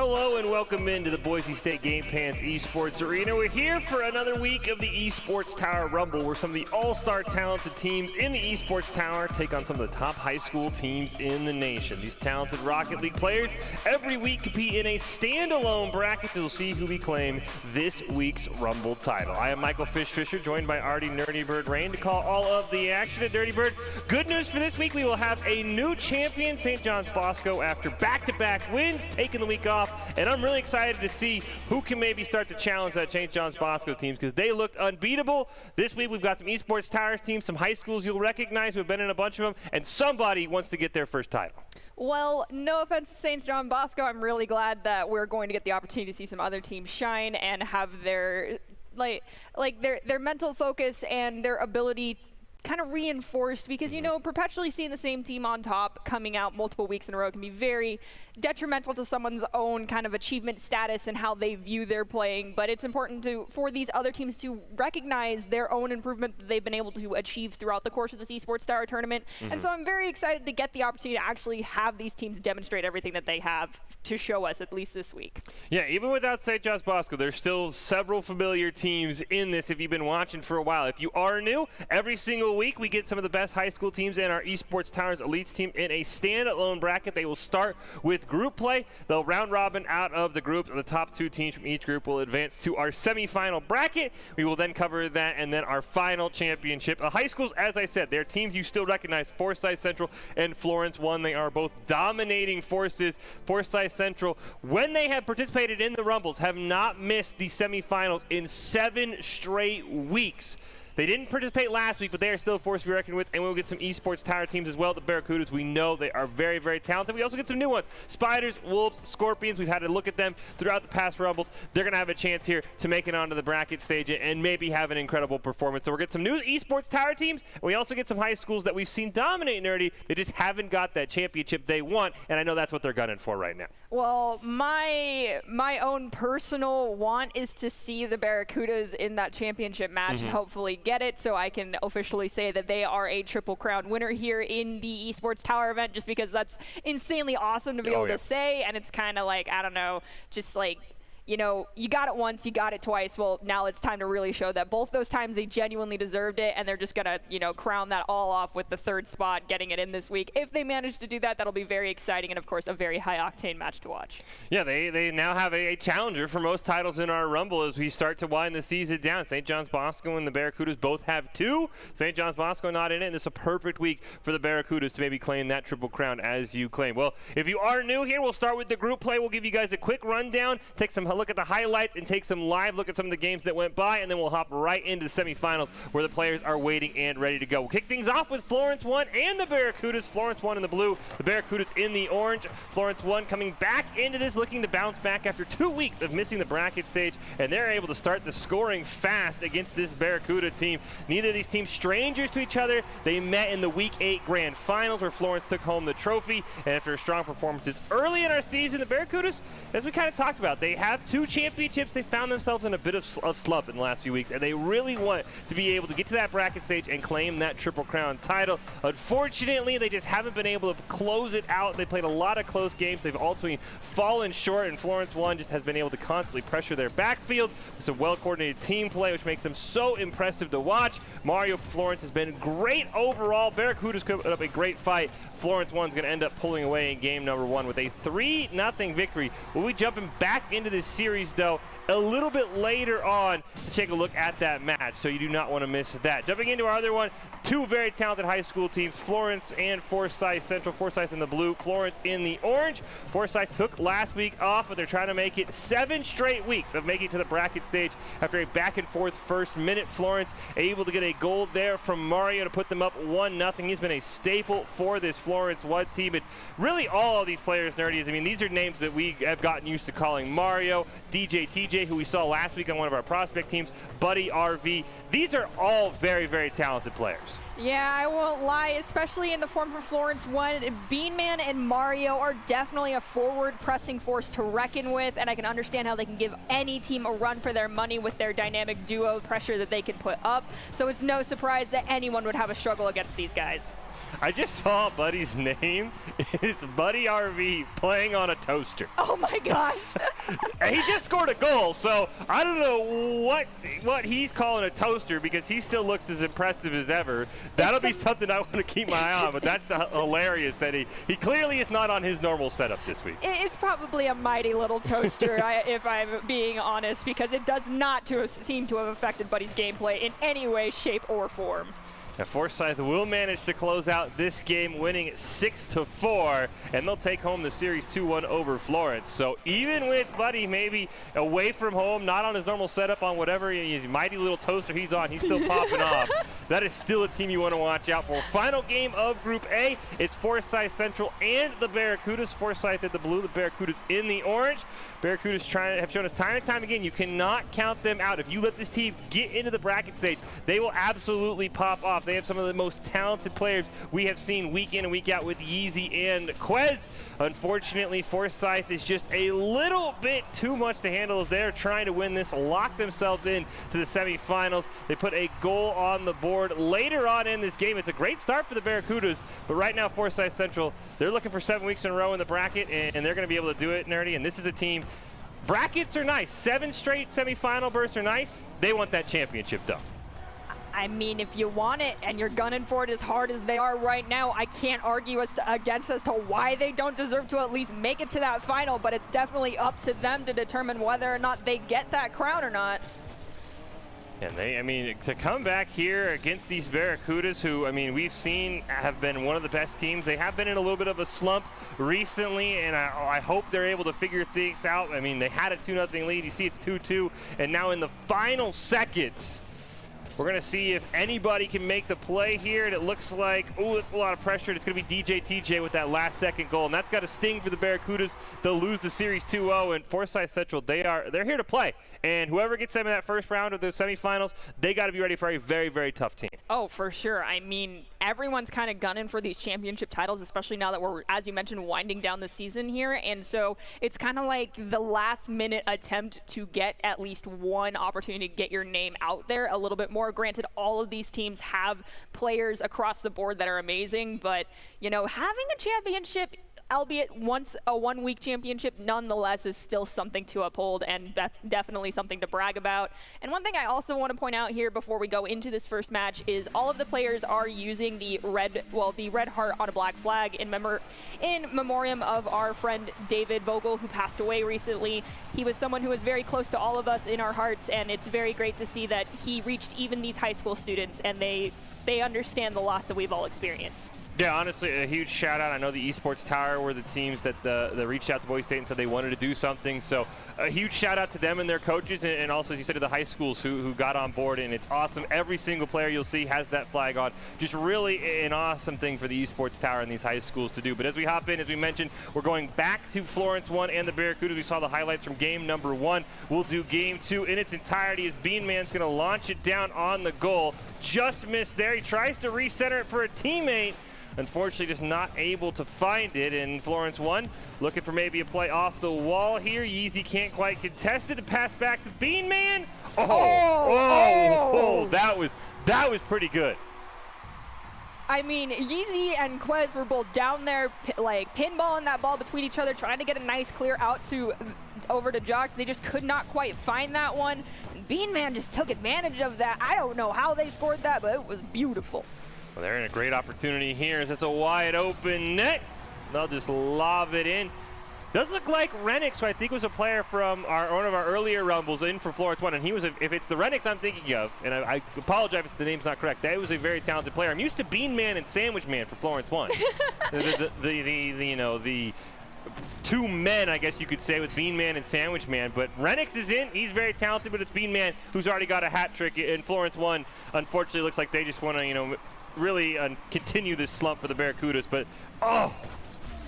Hello and welcome into the Boise State Game Pants Esports Arena. We're here for another week of the Esports Tower Rumble, where some of the all-star talented teams in the Esports Tower take on some of the top high school teams in the nation. These talented Rocket League players every week compete in a standalone bracket to see who we claim this week's Rumble title. I am Michael Fish Fisher, joined by Artie Nerdy Bird Rain to call all of the action at Dirty Bird. Good news for this week, we will have a new champion, St. John's Bosco, after back-to-back wins, taking the week off. And I'm really excited to see who can maybe start to challenge that St. John's Bosco teams, because they looked unbeatable. This week we've got some Esports Towers teams, some high schools you'll recognize who have been in a bunch of them, and somebody wants to get their first title. Well, no offense to St. John Bosco, I'm really glad that we're going to get the opportunity to see some other teams shine and have their their mental focus and their ability kind of reinforced, because you know, perpetually seeing the same team on top coming out multiple weeks in a row can be very detrimental to someone's own kind of achievement status and how they view their playing. But it's important for these other teams to recognize their own improvement that they've been able to achieve throughout the course of this Esports Tower tournament. And so I'm very excited to get the opportunity to actually have these teams demonstrate everything that they have to show us, at least this week. Yeah, even without St. John's Bosco, there's still several familiar teams in this if you've been watching for a while. If you are new, every single week we get some of the best high school teams in our Esports Towers Elites team in a standalone bracket. They will start with group play. They'll round robin out of the groups, and the top two teams from each group will advance to our semifinal bracket. We will then cover that, and then our final championship. High schools, as I said, they're teams you still recognize, Forsyth Central and Florence 1. They are both dominating forces. Forsyth Central, when they have participated in the Rumbles, have not missed the semifinals in 7 straight weeks. They didn't participate last week, but they are still a force to be reckoned with, and we'll get some Esports Tower teams as well. The Barracudas, we know they are very, very talented. We also get some new ones. Spiders, Wolves, Scorpions. We've had to look at them throughout the past Rumbles. They're going to have a chance here to make it onto the bracket stage and maybe have an incredible performance. So we'll get some new Esports Tower teams, and we also get some high schools that we've seen dominate Nerdy. They just haven't got that championship they want, and I know that's what they're gunning for right now. Well, my own personal want is to see the Barracudas in that championship match and hopefully get it, so I can officially say that they are a Triple Crown winner here in the Esports Tower event, just because that's insanely awesome to be able to say. And it's kind of like, I don't know, just like, you know, you got it once, you got it twice. Well, now it's time to really show that both those times they genuinely deserved it, and they're just going to, you know, crown that all off with the third spot, getting it in this week. If they manage to do that, that'll be very exciting and, of course, a very high-octane match to watch. Yeah, they now have a challenger for most titles in our Rumble as we start to wind the season down. St. John's Bosco and the Barracudas both have 2. St. John's Bosco not in it, and this is a perfect week for the Barracudas to maybe claim that Triple Crown as you claim. Well, if you are new here, we'll start with the group play. We'll give you guys a quick rundown, take some look at the highlights, and take some live look at some of the games that went by, and then we'll hop right into the semifinals where the players are waiting and ready to go. We'll kick things off with Florence 1 and the Barracudas. Florence 1 in the blue, the Barracudas in the orange. Florence 1 coming back into this, looking to bounce back after 2 weeks of missing the bracket stage, and they're able to start the scoring fast against this Barracuda team. Neither of these teams strangers to each other. They met in the Week 8 Grand Finals where Florence took home the trophy, and after strong performances early in our season, the Barracudas, as we kind of talked about, they have 2 championships. They found themselves in a bit of slump in the last few weeks, and they really want to be able to get to that bracket stage and claim that Triple Crown title. Unfortunately, they just haven't been able to close it out. They played a lot of close games. They've ultimately fallen short, and Florence 1 just has been able to constantly pressure their backfield with some well-coordinated team play, which makes them so impressive to watch. Mario Florence has been great overall. Barracudas put up a great fight. Florence 1's going to end up pulling away in game number 1 with a 3-0 victory. We'll be jumping back into this series, though, a little bit later on to take a look at that match, so you do not want to miss that. Jumping into our other one, 2 very talented high school teams, Florence and Forsyth Central. Forsyth in the blue, Florence in the orange. Forsyth took last week off, but they're trying to make it 7 straight weeks of making it to the bracket stage after a back-and-forth first minute. Florence able to get a goal there from Mario to put them up 1-0. He's been a staple for this Florence 1 team, and really all of these players, Nerdy, I mean, these are names that we have gotten used to calling Mario, DJ TJ, who we saw last week on one of our prospect teams, Buddy RV. these are all very, very talented players. Yeah, I won't lie, especially in the form for Florence 1. Beanman and Mario are definitely a forward-pressing force to reckon with, and I can understand how they can give any team a run for their money with their dynamic duo pressure that they can put up. So it's no surprise that anyone would have a struggle against these guys. I just saw Buddy's name. It's Buddy RV playing on a toaster. Oh my gosh. And he just scored a goal, so I don't know what he's calling a toaster, because he still looks as impressive as ever. That'll be something I want to keep my eye on, but that's hilarious that he clearly is not on his normal setup this week. It's probably a mighty little toaster, if I'm being honest, because it does not seem to have affected Buddy's gameplay in any way, shape, or form. And Forsyth will manage to close out this game, winning 6-4, and they'll take home the series 2-1 over Florence. So even with Buddy maybe away from home, not on his normal setup, on whatever his mighty little toaster he's on, he's still popping off. That is still a team you want to watch out for. Final game of Group A, it's Forsyth Central and the Barracudas. Forsyth in the blue, the Barracudas in the orange. Barracudas have shown us time and time again, you cannot count them out. If you let this team get into the bracket stage, they will absolutely pop off. They have some of the most talented players we have seen week in and week out with Yeezy and Quez. Unfortunately, Forsyth is just a little bit too much to handle as they're trying to win this, lock themselves in to the semifinals. They put a goal on the board later on in this game. It's a great start for the Barracudas, but right now Forsyth Central, they're looking for 7 weeks in a row in the bracket, and they're going to be able to do it, Nerdy. And this is a team, brackets are nice. 7 straight semifinal berths are nice. They want that championship though. I mean, if you want it and you're gunning for it as hard as they are right now, I can't argue against as to why they don't deserve to at least make it to that final, but it's definitely up to them to determine whether or not they get that crown or not. And I mean, to come back here against these Barracudas, who, I mean, we've seen have been one of the best teams. They have been in a little bit of a slump recently, and I hope they're able to figure things out. I mean, they had a 2-0 lead. You see it's 2-2, and now in the final seconds, we're going to see if anybody can make the play here, and it looks like, oh, it's a lot of pressure. It's going to be DJ TJ with that last-second goal, and that's got to sting for the Barracudas. They'll lose the series 2-0, and Forsyth Central, they're here to play. And whoever gets them in that first round of the semifinals, they got to be ready for a very, very tough team. Oh, for sure. I mean, everyone's kind of gunning for these championship titles, especially now that we're, as you mentioned, winding down the season here. And so it's kind of like the last-minute attempt to get at least one opportunity to get your name out there a little bit more. Granted, all of these teams have players across the board that are amazing, but, you know, having a championship, albeit once a 1-week championship, nonetheless is still something to uphold and definitely something to brag about. And one thing I also want to point out here before we go into this first match is all of the players are using the red heart on a black flag in memoriam of our friend David Vogel, who passed away recently. He was someone who was very close to all of us in our hearts, and it's very great to see that he reached even these high school students, and they understand the loss that we've all experienced. Yeah, honestly, a huge shout out. I know the Esports Tower were the teams that reached out to Boise State and said they wanted to do something. So a huge shout out to them and their coaches, and also, as you said, to the high schools who got on board. And it's awesome. Every single player you'll see has that flag on. Just really an awesome thing for the Esports Tower and these high schools to do. But as we hop in, as we mentioned, we're going back to Florence 1 and the Barracudas. We saw the highlights from game number 1. We'll do game 2 in its entirety as Beanman's going to launch it down on the goal. Just missed there. He tries to recenter it for a teammate. Unfortunately, just not able to find it. In Florence 1, looking for maybe a play off the wall here. Yeezy can't quite contest it. The pass back to Beanman. That was pretty good. I mean, Yeezy and Quez were both down there, like pinballing that ball between each other, trying to get a nice clear out over to Jocks. They just could not quite find that one. Beanman just took advantage of that. I don't know how they scored that, but it was beautiful. Well, they're in a great opportunity here as it's a wide open net. They'll just lob it in. Does look like Renix, who I think was a player from one of our earlier Rumbles in for Florence 1, and he was, if it's the Renix I'm thinking of, and I apologize if the name's not correct, that was a very talented player. I'm used to Bean Man and Sandwich Man for Florence 1. the two men, I guess you could say, with Bean Man and Sandwich Man. But Renix is in. He's very talented, but it's Bean Man who's already got a hat trick in Florence 1. Unfortunately, looks like they just want to, really continue this slump for the Barracudas. But,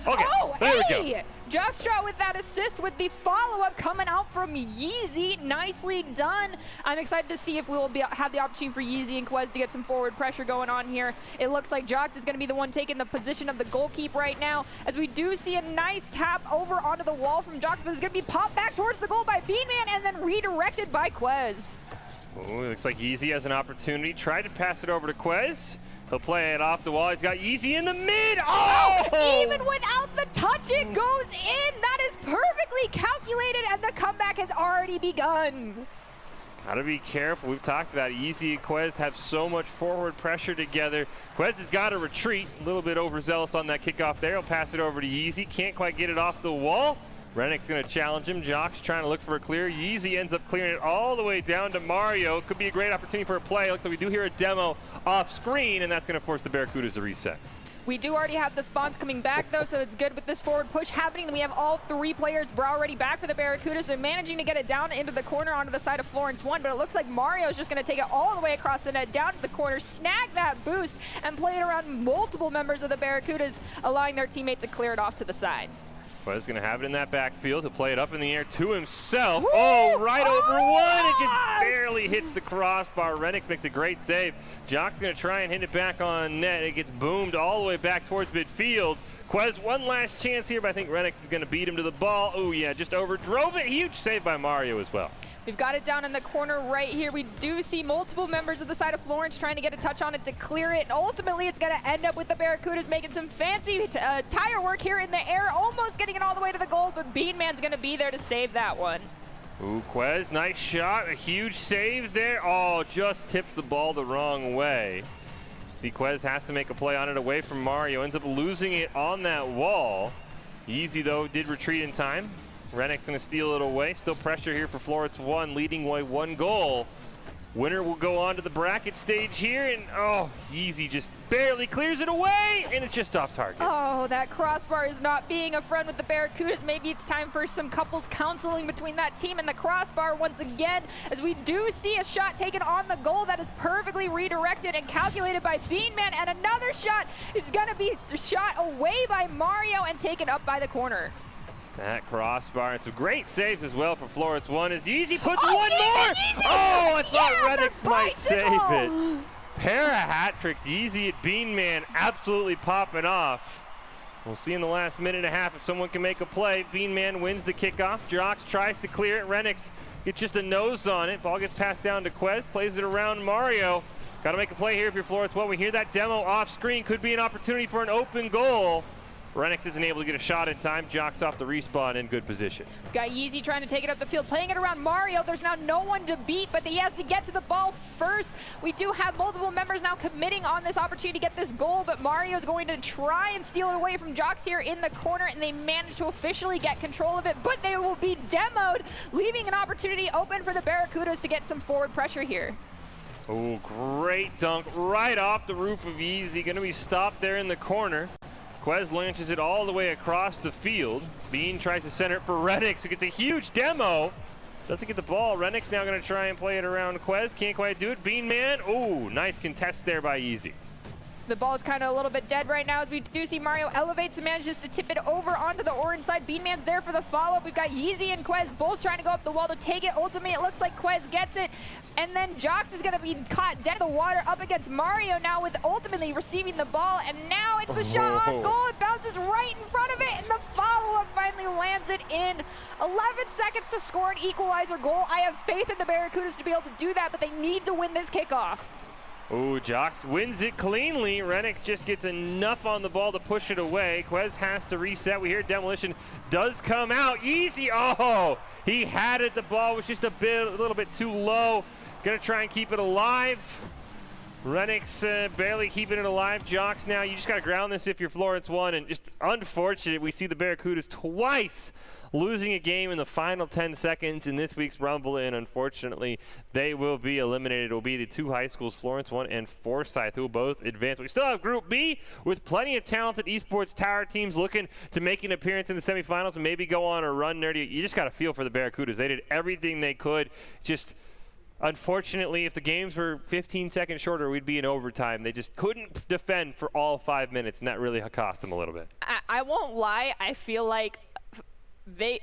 Okay, Oh, there we hey! go. Jockstrap with that assist with the follow-up coming out from Yeezy. Nicely done. I'm excited to see if we will have the opportunity for Yeezy and Quez to get some forward pressure going on here. It looks like Jox is going to be the one taking the position of the goalkeeper right now, as we do see a nice tap over onto the wall from Jox, but it's going to be popped back towards the goal by Beanman and then redirected by Quez. Ooh, looks like Yeezy has an opportunity. Tried to pass it over to Quez. He'll play it off the wall. He's got Yeezy in the mid. Oh! Even without the touch, it goes in. That is perfectly calculated, and the comeback has already begun. Gotta be careful. We've talked about it. Yeezy and Quez have so much forward pressure together. Quez has got to retreat. A little bit overzealous on that kickoff there. He'll pass it over to Yeezy. Can't quite get it off the wall. Rennick's going to challenge him. Jock's trying to look for a clear. Yeezy ends up clearing it all the way down to Mario. Could be a great opportunity for a play. Looks like we do hear a demo off screen, and that's going to force the Barracudas to reset. We do already have the spawns coming back, though, so it's good with this forward push happening. We have all three players already back for the Barracudas. They're managing to get it down into the corner onto the side of Florence 1, but it looks like Mario's just going to take it all the way across the net, down to the corner, snag that boost, and play it around multiple members of the Barracudas, allowing their teammate to clear it off to the side. Quez going to have it in that backfield. He'll play it up in the air to himself. Woo! Oh, right over one. It just barely hits the crossbar. Renix makes a great save. Jock's going to try and hit it back on net. It gets boomed all the way back towards midfield. Quez, one last chance here, but I think Renix is going to beat him to the ball. Oh, yeah, just overdrove it. Huge save by Mario as well. We've got it down in the corner right here. We do see multiple members of the side of Florence trying to get a touch on it to clear it. And ultimately, it's going to end up with the Barracudas making some fancy tire work here in the air, almost getting it all the way to the goal, but Beanman's going to be there to save that one. Ooh, Quez, nice shot. A huge save there. Oh, just tips the ball the wrong way. See, Quez has to make a play on it away from Mario. Ends up losing it on that wall. Yeezy, though, did retreat in time. Rennick's going to steal it away. Still pressure here for Florence 1, leading by 1 goal. Winner will go on to the bracket stage here, and oh, Yeezy just barely clears it away, and it's just off target. Oh, that crossbar is not being a friend with the Barracudas. Maybe it's time for some couples counseling between that team and the crossbar once again, as we do see a shot taken on the goal that is perfectly redirected and calculated by Beanman, and another shot is going to be shot away by Mario and taken up by the corner. That crossbar and some great saves as well for Florence 1 as Yeezy puts one more. Oh, I thought Renix might save it. Pair of hat tricks. Yeezy at Beanman absolutely popping off. We'll see in the last minute and a half if someone can make a play. Beanman wins the kickoff. Jox tries to clear it. Renix gets just a nose on it. Ball gets passed down to Quez. Plays it around Mario. Got to make a play here if you're Florence 1. We hear that demo off screen. Could be an opportunity for an open goal. Renix isn't able to get a shot in time. Jock's off the respawn in good position. Got Yeezy trying to take it up the field, playing it around Mario. There's now no one to beat, but he has to get to the ball first. We do have multiple members now committing on this opportunity to get this goal, but Mario's going to try and steal it away from Jox here in the corner, and they manage to officially get control of it, but they will be demoed, leaving an opportunity open for the Barracudas to get some forward pressure here. Oh, great dunk right off the roof of Yeezy. Going to be stopped there in the corner. Quez launches it all the way across the field. Bean tries to center it for Renix, who gets a huge demo. Doesn't get the ball. Renix now going to try and play it around Quez. Can't quite do it. Beanman, oh, nice contest there by Yeezy. The ball is kind of a little bit dead right now as we do see Mario elevates and manages to tip it over onto the orange side. Beanman's there for the follow-up. We've got Yeezy and Quez both trying to go up the wall to take it. Ultimately, it looks like Quez gets it. And then Jox is going to be caught dead in the water up against Mario now with ultimately receiving the ball. And now it's a shot on goal. It bounces right in front of it, and the follow-up finally lands it in. 11 seconds to score an equalizer goal. I have faith in the Barracudas to be able to do that, but they need to win this kickoff. Oh, Jox wins it cleanly. Renix just gets enough on the ball to push it away. Quez has to reset. We hear Demolition does come out. Easy. Oh, he had it. The ball was just a little bit too low. Gonna try and keep it alive. Renix barely keeping it alive. Jox now, you just gotta ground this if you're Florence 1. And just unfortunate, we see the Barracudas twice losing a game in the final 10 seconds in this week's Rumble, and unfortunately, they will be eliminated. It will be the two high schools, Florence 1 and Forsyth, who will both advance. We still have Group B with plenty of talented Esports Tower teams looking to make an appearance in the semifinals and maybe go on a run. Nerdy, you just got to feel for the Barracudas. They did everything they could. Just Unfortunately, if the games were 15 seconds shorter, we'd be in overtime. They just couldn't defend for all 5 minutes, and that really cost them a little bit. I won't lie. I feel like they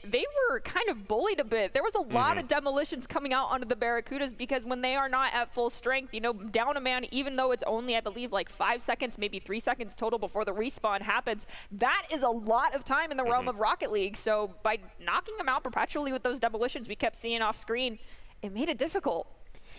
were kind of bullied a bit. There was a lot of demolitions coming out onto the Barracudas because when they are not at full strength, down a man, even though it's only, I believe, like 5 seconds, maybe 3 seconds total before the respawn happens, that is a lot of time in the realm of Rocket League. So by knocking them out perpetually with those demolitions we kept seeing off screen, it made it difficult.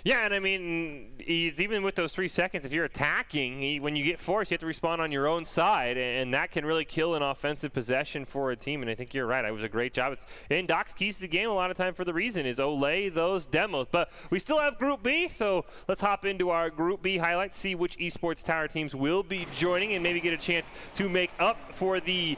Yeah, and I mean, even with those 3 seconds, if you're attacking, when you get forced, you have to respond on your own side, and that can really kill an offensive possession for a team. And I think you're right. It was a great job. And Doc's keys to the game a lot of time for the reason is Olay those demos. But we still have Group B, so let's hop into our Group B highlights, see which Esports Tower teams will be joining, and maybe get a chance to make up for the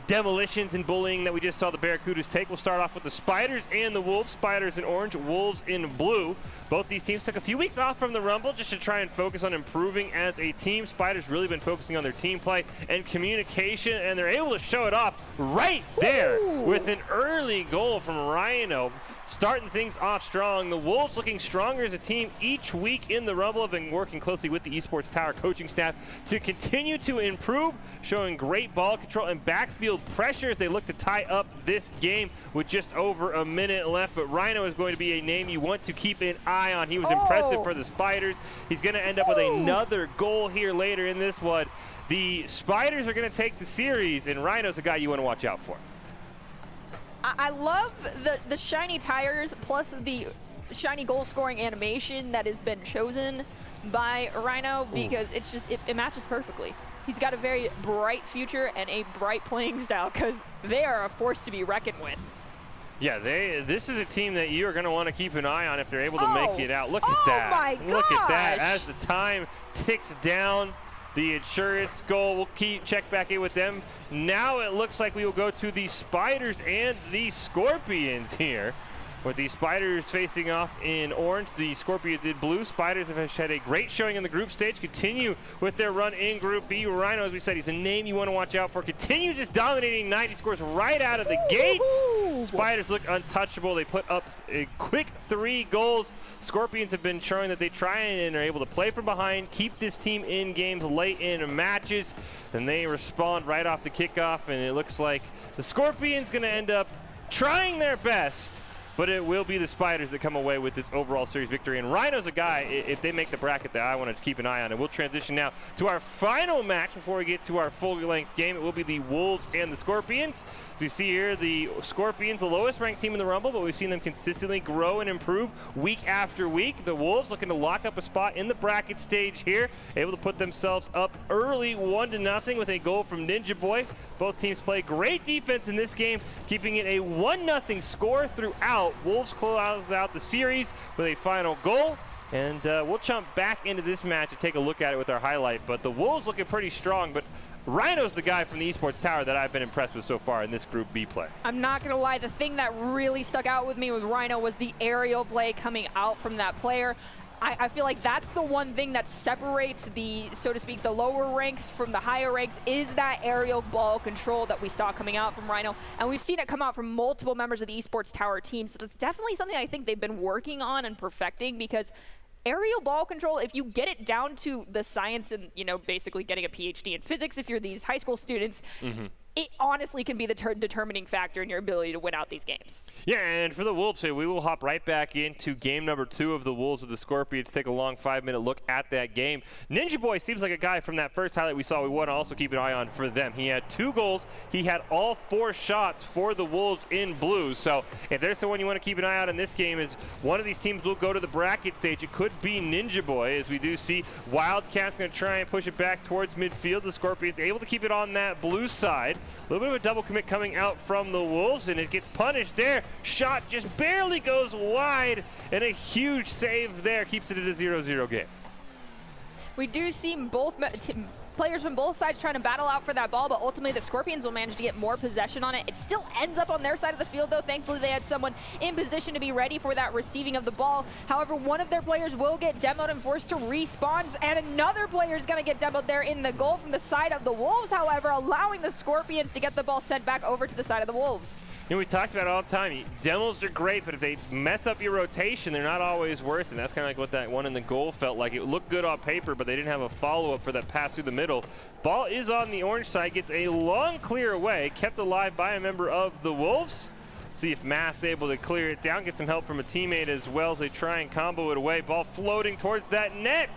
demolitions and bullying that we just saw the Barracudas take. We'll start off with the Spiders and the Wolves. Spiders in orange, Wolves in blue. Both these teams took a few weeks off from the Rumble just to try and focus on improving as a team. Spiders really been focusing on their team play and communication, and they're able to show it off right there with an early goal from Rhino. Starting things off strong. The Wolves looking stronger as a team each week in the Rumble. Have been working closely with the Esports Tower coaching staff to continue to improve, showing great ball control and backfield pressure as they look to tie up this game with just over a minute left. But Rhino is going to be a name you want to keep an eye on. He was impressive for the Spiders. He's going to end up with another goal here later in this one. The Spiders are going to take the series, and Rhino's a guy you want to watch out for. I love the shiny tires plus the shiny goal scoring animation that has been chosen by Rhino because it's just it matches perfectly. He's got a very bright future and a bright playing style because they are a force to be reckoned with. Yeah, this is a team that you are going to want to keep an eye on if they're able to make it out. Look at that. My gosh. Look at that as the time ticks down. The insurance goal, we'll check back in with them. Now it looks like we will go to the Spiders and the Scorpions here. With the Spiders facing off in orange, the Scorpions in blue. Spiders have had a great showing in the group stage. Continue with their run in Group B. Rhino, as we said, he's a name you want to watch out for. Continues his dominating night. He scores right out of the gates. Spiders look untouchable. They put up a quick 3 goals. Scorpions have been showing that they try and are able to play from behind, keep this team in games late in matches. Then they respond right off the kickoff, and it looks like the Scorpions going to end up trying their best. But it will be the Spiders that come away with this overall series victory. And Rhino's a guy, if they make the bracket, that I want to keep an eye on. And we'll transition now to our final match before we get to our full-length game. It will be the Wolves and the Scorpions. As we see here, the Scorpions, the lowest-ranked team in the Rumble, but we've seen them consistently grow and improve week after week. The Wolves looking to lock up a spot in the bracket stage here, able to put themselves up early 1-0 with a goal from Ninja Boy. Both teams play great defense in this game, keeping it a 1-0 score throughout. Wolves close out the series with a final goal. And we'll jump back into this match and take a look at it with our highlight. But the Wolves looking pretty strong, but Rhino's the guy from the Esports Tower that I've been impressed with so far in this Group B play. I'm not going to lie. The thing that really stuck out with me with Rhino was the aerial play coming out from that player. I feel like that's the one thing that separates the, so to speak, the lower ranks from the higher ranks is that aerial ball control that we saw coming out from Rhino. And we've seen it come out from multiple members of the Esports Tower team. So that's definitely something I think they've been working on and perfecting because aerial ball control, if you get it down to the science and, basically getting a PhD in physics, if you're these high school students, it honestly can be the determining factor in your ability to win out these games. Yeah, and for the Wolves here, we will hop right back into game number 2 of the Wolves of the Scorpions. Take a long 5-minute look at that game. Ninja Boy seems like a guy from that first highlight we saw we want to also keep an eye on for them. He had 2 goals. He had all 4 shots for the Wolves in blue. So if there's someone you want to keep an eye on in this game is one of these teams will go to the bracket stage. It could be Ninja Boy, as we do see Wildcats going to try and push it back towards midfield. The Scorpions able to keep it on that blue side. A little bit of a double commit coming out from the Wolves, and it gets punished there. Shot just barely goes wide, and a huge save there keeps it at a 0-0 game. We do see both players from both sides trying to battle out for that ball, but ultimately the Scorpions will manage to get more possession on it. It still ends up on their side of the field, though. Thankfully, they had someone in position to be ready for that receiving of the ball. However, one of their players will get demoed and forced to respawn, and another player is going to get demoed there in the goal from the side of the Wolves, however, allowing the Scorpions to get the ball sent back over to the side of the Wolves. We talked about it all the time. Demos are great, but if they mess up your rotation, they're not always worth it. And that's kind of like what that one in the goal felt like. It looked good on paper, but they didn't have a follow-up for that pass through the middle. Ball is on the orange side, gets a long clear away, kept alive by a member of the Wolves. See if Matt's able to clear it down, get some help from a teammate as well as they try and combo it away. Ball floating towards that net.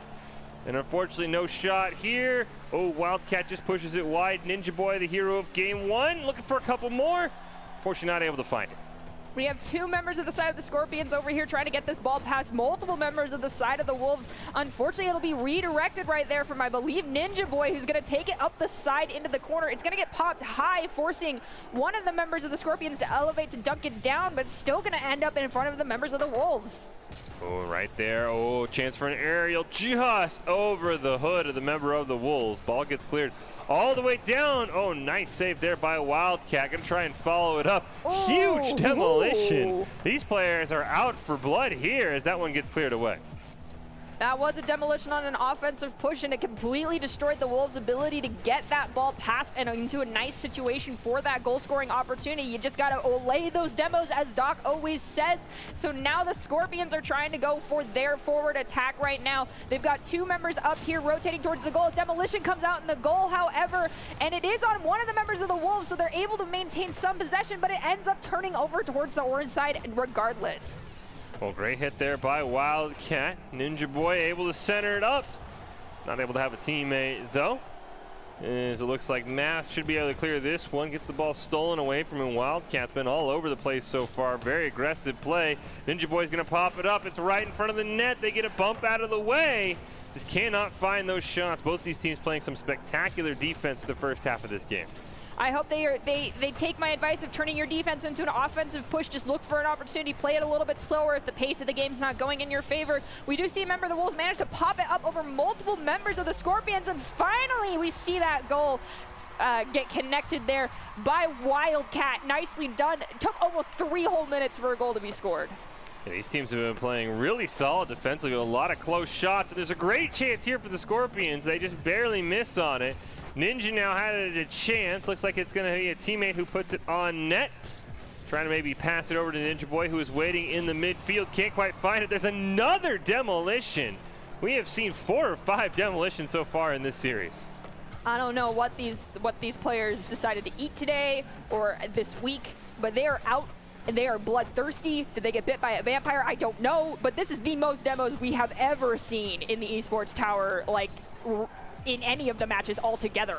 And unfortunately, no shot here. Oh, Wildcat just pushes it wide. Ninja Boy, the hero of game one, looking for a couple more. Fortunately, not able to find it. We have two members of the side of the Scorpions over here trying to get this ball past multiple members of the side of the Wolves. Unfortunately, it'll be redirected right there from, I believe, Ninja Boy, who's going to take it up the side into the corner. It's going to get popped high, forcing one of the members of the Scorpions to elevate to dunk it down, but it's still going to end up in front of the members of the Wolves. Oh, right there. Oh, chance for an aerial just over the hood of the member of the Wolves. Ball gets cleared all the way down. Oh, nice save there by Wildcat. Gonna try and follow it up. Oh, huge demolition. ooh. These players are out for blood here as that one gets cleared away. That was a demolition on an offensive push, and it completely destroyed the Wolves' ability to get that ball past and into a nice situation for that goal-scoring opportunity. You just got to olay those demos, as Doc always says. So now the Scorpions are trying to go for their forward attack right now. They've got two members up here rotating towards the goal. Demolition comes out in the goal, however, and it is on one of the members of the Wolves, so they're able to maintain some possession, but it ends up turning over towards the orange side regardless. Well, great hit there by Wildcat. Ninja Boy able to center it up. Not able to have a teammate, though. As it looks like Math should be able to clear this one. Gets the ball stolen away from him. Wildcat's been all over the place so far. Very aggressive play. Ninja Boy's going to pop it up. It's right in front of the net. They get a bump out of the way. Just cannot find those shots. Both these teams playing some spectacular defense the first half of this game. I hope they take my advice of turning your defense into an offensive push. Just look for an opportunity, play it a little bit slower if the pace of the game's not going in your favor. We do see a member of the Wolves manage to pop it up over multiple members of the Scorpions, and finally we see that goal get connected there by Wildcat. Nicely done. It took almost 3 whole minutes for a goal to be scored. Yeah, these teams have been playing really solid defensively, a lot of close shots, and there's a great chance here for the Scorpions. They just barely miss on it. Ninja now had a chance. Looks like it's going to be a teammate who puts it on net. Trying to maybe pass it over to Ninja Boy, who is waiting in the midfield. Can't quite find it. There's another demolition. We have seen 4 or 5 demolitions so far in this series. I don't know what these players decided to eat today or this week, but they are out. They are bloodthirsty. Did they get bit by a vampire? I don't know, but this is the most demos we have ever seen in the Esports Tower, like in any of the matches altogether.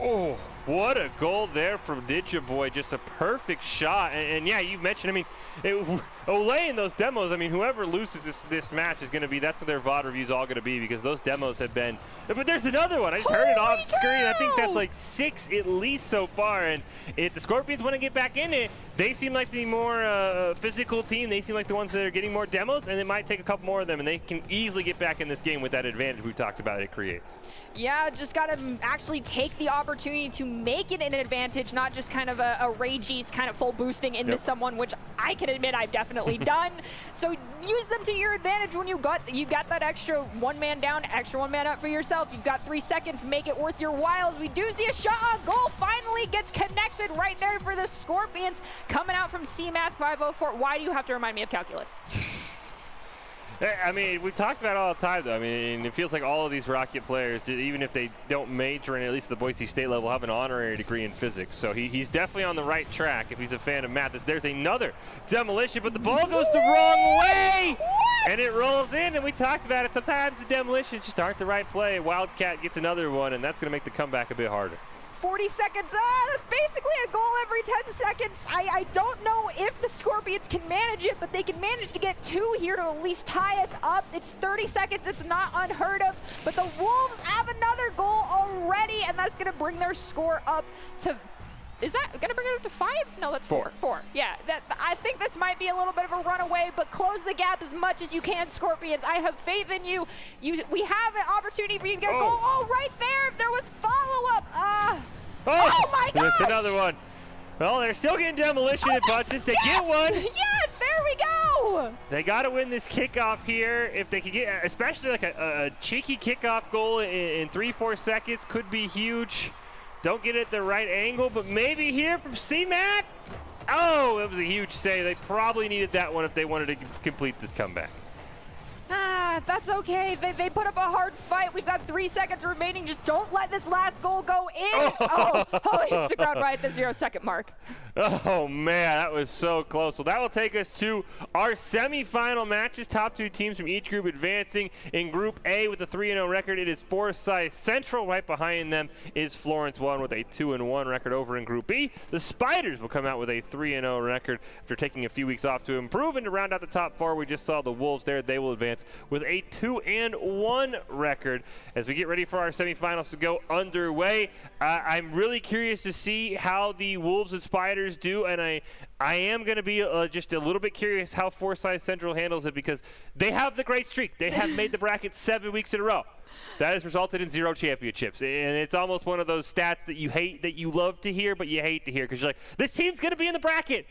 Oh, what a goal there from Ninja Boy. Just a perfect shot. And yeah, you mentioned, I mean, Olay in those demos, I mean, whoever loses this match is going to be, that's what their VOD review's all going to be, because those demos have been, but there's another one. I just heard it off screen. I think that's like 6 at least so far. And if the Scorpions want to get back in it, they seem like the more physical team. They seem like the ones that are getting more demos, and it might take a couple more of them, and they can easily get back in this game with that advantage we talked about it creates. Yeah, just got to actually take the opportunity to make it an advantage, not just kind of a ragey kind of full boosting into someone, which I can admit I've definitely done. So use them to your advantage when you got that extra 1 man down, extra 1 man up for yourself. You've got 3 seconds, make it worth your whiles. We do see a shot on goal, finally gets connected right there for the Scorpions. Coming out from CMath 504. Why do you have to remind me of calculus? I mean, we talked about it all the time, though. I mean, it feels like all of these Rocket players, even if they don't major in at least the Boise State level, have an honorary degree in physics. So he's definitely on the right track if he's a fan of math. There's another demolition, but the ball goes the wrong way! What? And it rolls in, and we talked about it. Sometimes the demolitions just aren't the right play. Wildcat gets another one, and that's going to make the comeback a bit harder. 40 seconds, that's basically a goal every 10 seconds. I don't know if the Scorpions can manage it, but they can manage to get 2 here to at least tie us up. It's 30 seconds, it's not unheard of, but the Wolves have another goal already, and that's gonna bring their score up to, is that gonna bring it up to 5? No, that's 4. 4, yeah. I think this might be a little bit of a runaway, but close the gap as much as you can, Scorpions. I have faith in you. We have an opportunity for you to get a goal. Oh, right there. If Oh my gosh! That's another one. Well, they're still getting demolition at punches. They yes! get one. Yes, there we go. They got to win this kickoff here. If they could get, especially like a cheeky kickoff goal in 3-4 seconds, could be huge. Don't get it at the right angle, but maybe here from C-Mac. Oh, it was a huge save. They probably needed that one if they wanted to complete this comeback. That's okay. They put up a hard fight. We've got 3 seconds remaining. Just don't let this last goal go in. Oh, hits the ground right at the 0-second mark. Oh, man, that was so close. Well, that will take us to our semifinal matches. Top 2 teams from each group advancing. In Group A with a 3-0 record, it is Forsyth Central. Right behind them is Florence 1 with a 2-1 record. Over in Group B, the Spiders will come out with a 3-0 record after taking a few weeks off to improve and to round out the top 4. We just saw the Wolves there. They will advance with a 2-1 record. As we get ready for our semifinals to go underway, I'm really curious to see how the Wolves and Spiders do, and I am going to be just a little bit curious how Forsyth Central handles it, because they have the great streak. They have made the bracket 7 weeks in a row. That has resulted in 0 championships, and it's almost one of those stats that you hate, that you love to hear, but you hate to hear, because you're like, this team's going to be in the bracket.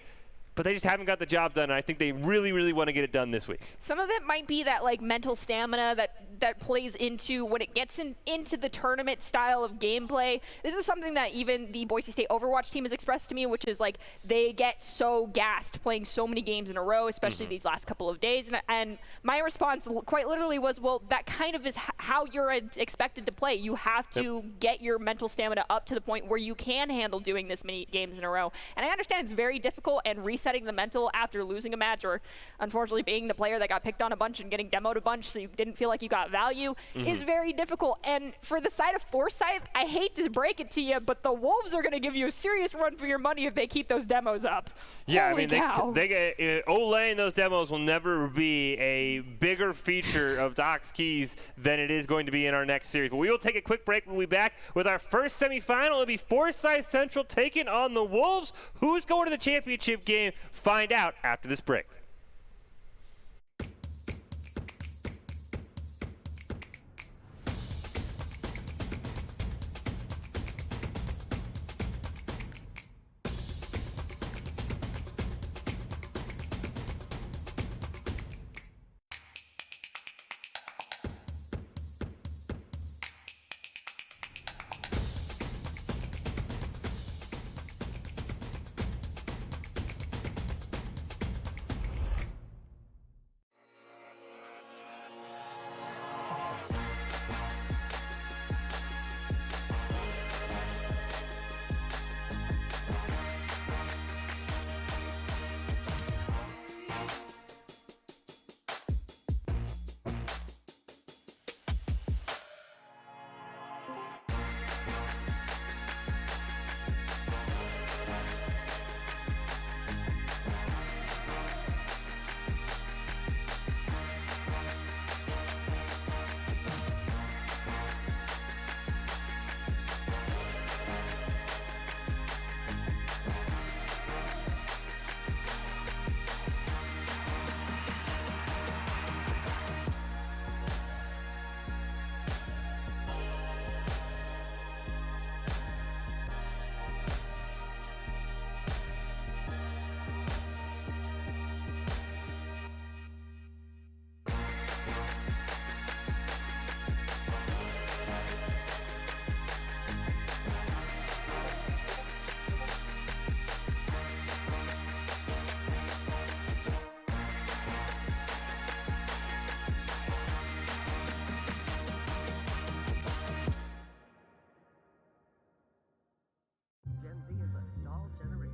But they just haven't got the job done, and I think they really, really want to get it done this week. Some of it might be that like mental stamina that plays into when it gets into the tournament style of gameplay. This is something that even the Boise State Overwatch team has expressed to me, which is like they get so gassed playing so many games in a row, especially these last couple of days. And my response quite literally was, well, that kind of is how you're expected to play. You have to get your mental stamina up to the point where you can handle doing this many games in a row. And I understand it's very difficult, and resetting the mental after losing a match, or unfortunately being the player that got picked on a bunch and getting demoed a bunch so you didn't feel like you got value, is very difficult. And for the side of Forsyth, I hate to break it to you, but the Wolves are going to give you a serious run for your money if they keep those demos up. Yeah, Holy I mean, cow. Olay and those demos will never be a bigger feature of Doc's Keys than it is going to be in our next series. But we will take a quick break. We'll be back with our first semifinal. It'll be Forsyth Central taking on the Wolves. Who's going to the championship game? Find out after this break.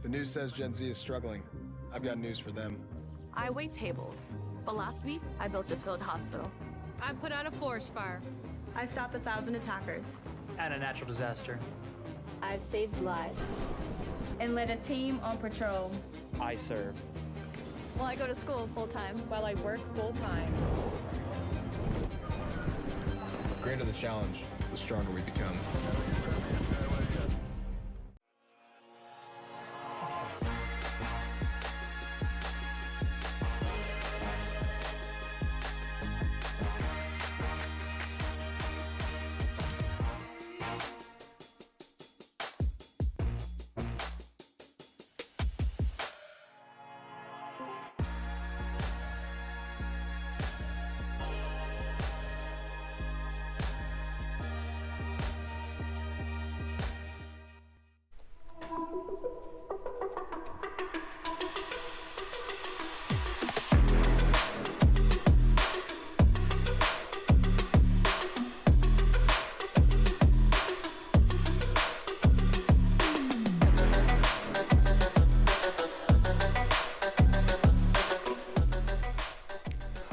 The news says Gen Z is struggling. I've got news for them. I wait tables, but last week I built a field hospital. I put out a forest fire. I stopped 1,000 attackers. And a natural disaster. I've saved lives. And led a team on patrol. I serve. Well, I go to school full-time. While I work full-time. The greater the challenge, the stronger we become.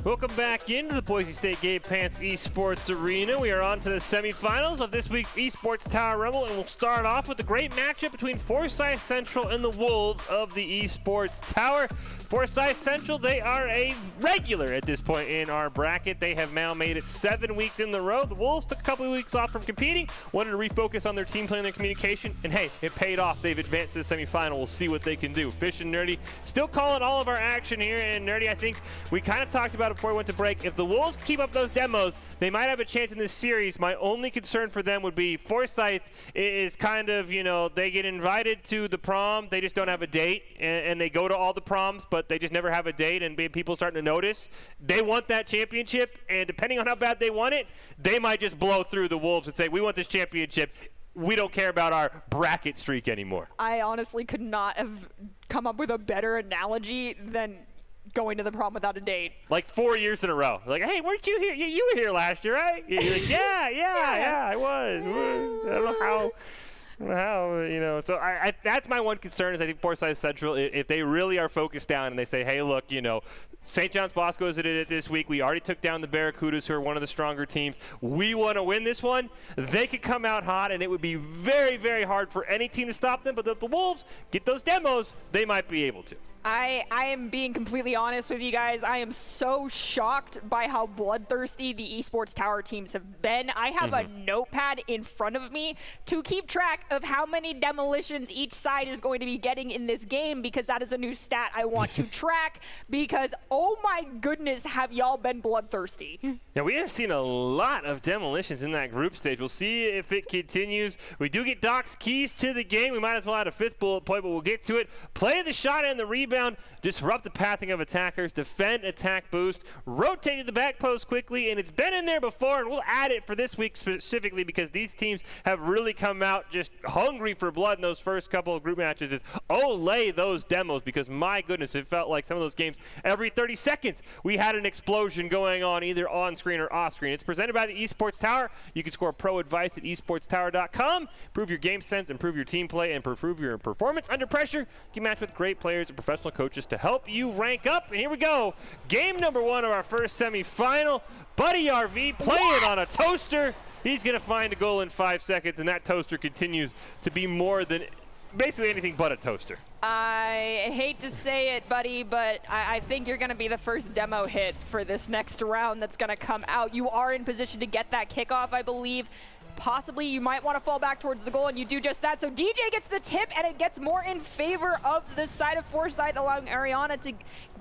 Welcome back into the Boise State Game Pants Esports Arena. We are on to the semifinals of this week's Esports Tower Rumble, and we'll start off with the great matchup between Forsyth Central and the Wolves of the Esports Tower. Forsyth Central, they are a regular at this point in our bracket. They have now made it 7 weeks in the row. The Wolves took a couple of weeks off from competing, wanted to refocus on their team play and their communication, and hey, it paid off. They've advanced to the semifinal. We'll see what they can do. Fish and Nerdy still calling all of our action here, and Nerdy, I think we kind of talked about it before we went to break. If the Wolves keep up those demos, they might have a chance in this series. My only concern for them would be Forsyth is kind of, you know, they get invited to the prom, they just don't have a date, and they go to all the proms, but they just never have a date, and people starting to notice. They want that championship, and depending on how bad they want it, they might just blow through the Wolves and say, we want this championship. We don't care about our bracket streak anymore. I honestly could not have come up with a better analogy than going to the prom without a date. Like 4 years in a row. Like, hey, weren't you here? You were here last year, right? You're like, yeah, I was. I don't know how, you know. So that's my one concern is I think Forsyth Central, if they really are focused down and they say, hey, look, you know, St. John's Bosco is at it this week. We already took down the Barracudas, who are one of the stronger teams. We want to win this one. They could come out hot, and it would be very, very hard for any team to stop them. But if the Wolves get those demos, they might be able to. I am being completely honest with you guys. I am so shocked by how bloodthirsty the Esports Tower teams have been. I have a notepad in front of me to keep track of how many demolitions each side is going to be getting in this game, because that is a new stat I want to track, because oh my goodness, have y'all been bloodthirsty. Yeah, we have seen a lot of demolitions in that group stage. We'll see if it continues. We do get Doc's keys to the game. We might as well add a 5th bullet point, but we'll get to it. Play the shot and the rebound. Disrupt the pathing of attackers, defend attack boost, rotate to the back post quickly, and it's been in there before, and we'll add it for this week specifically because these teams have really come out just hungry for blood in those first couple of group matches. Is olay those demos, because my goodness, it felt like some of those games every 30 seconds we had an explosion going on either on screen or off screen. It's presented by the Esports Tower. You can score pro advice at esportstower.com. Improve your game sense, improve your team play, and improve your performance under pressure. You can match with great players and professional coaches to help you rank up. And here we go. Game number 1 of our first semifinal. Buddy RV playing on a toaster. He's going to find a goal in 5 seconds, and that toaster continues to be more than basically anything but a toaster. I hate to say it, buddy, but I think you're going to be the first demo hit for this next round that's going to come out. You are in position to get that kickoff, I believe. Possibly you might want to fall back towards the goal, and you do just that. So DJ gets the tip, and it gets more in favor of the side of Forsyth, allowing Ariana to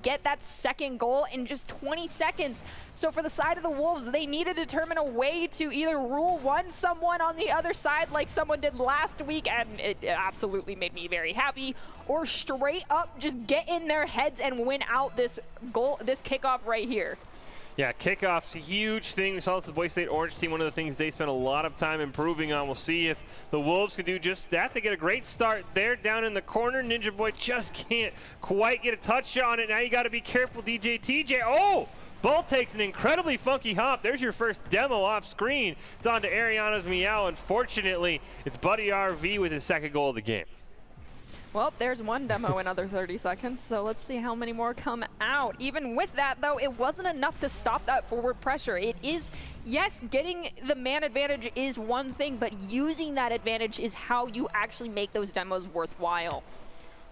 get that second goal in just 20 seconds. So for the side of the Wolves, they need to determine a way to either rule one someone on the other side like someone did last week, and it absolutely made me very happy, or straight up just get in their heads and win out this goal, this kickoff right here. Yeah, kickoff's a huge thing. We saw this with the Boise State Orange team. One of the things they spent a lot of time improving on. We'll see if the Wolves can do just that. They get a great start there down in the corner. Ninja Boy just can't quite get a touch on it. Now you got to be careful, DJ TJ. Oh! Ball takes an incredibly funky hop. There's your first demo off screen. It's on to Ariana's Meow. Unfortunately, it's Buddy RV with his second goal of the game. Well, there's one demo in under 30 seconds, so let's see how many more come out. Even with that, though, it wasn't enough to stop that forward pressure. It is, yes, getting the man advantage is one thing, but using that advantage is how you actually make those demos worthwhile.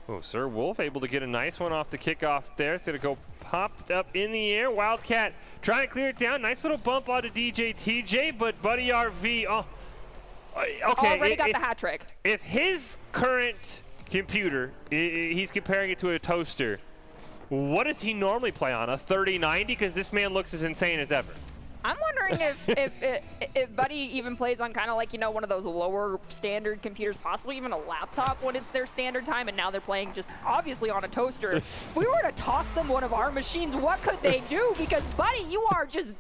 Oh, Sir Wolf able to get a nice one off the kickoff there. It's going to go popped up in the air. Wildcat trying to clear it down. Nice little bump onto DJ TJ, but Buddy RV, okay. Already got the hat trick. If his current computer, he's comparing it to a toaster, what does he normally play on? A 3090? Because this man looks as insane as ever. I'm wondering if Buddy even plays on kind of like, you know, one of those lower standard computers, possibly even a laptop when it's their standard time, and now they're playing just obviously on a toaster. If we were to toss them one of our machines, what could they do? Because, Buddy, you are just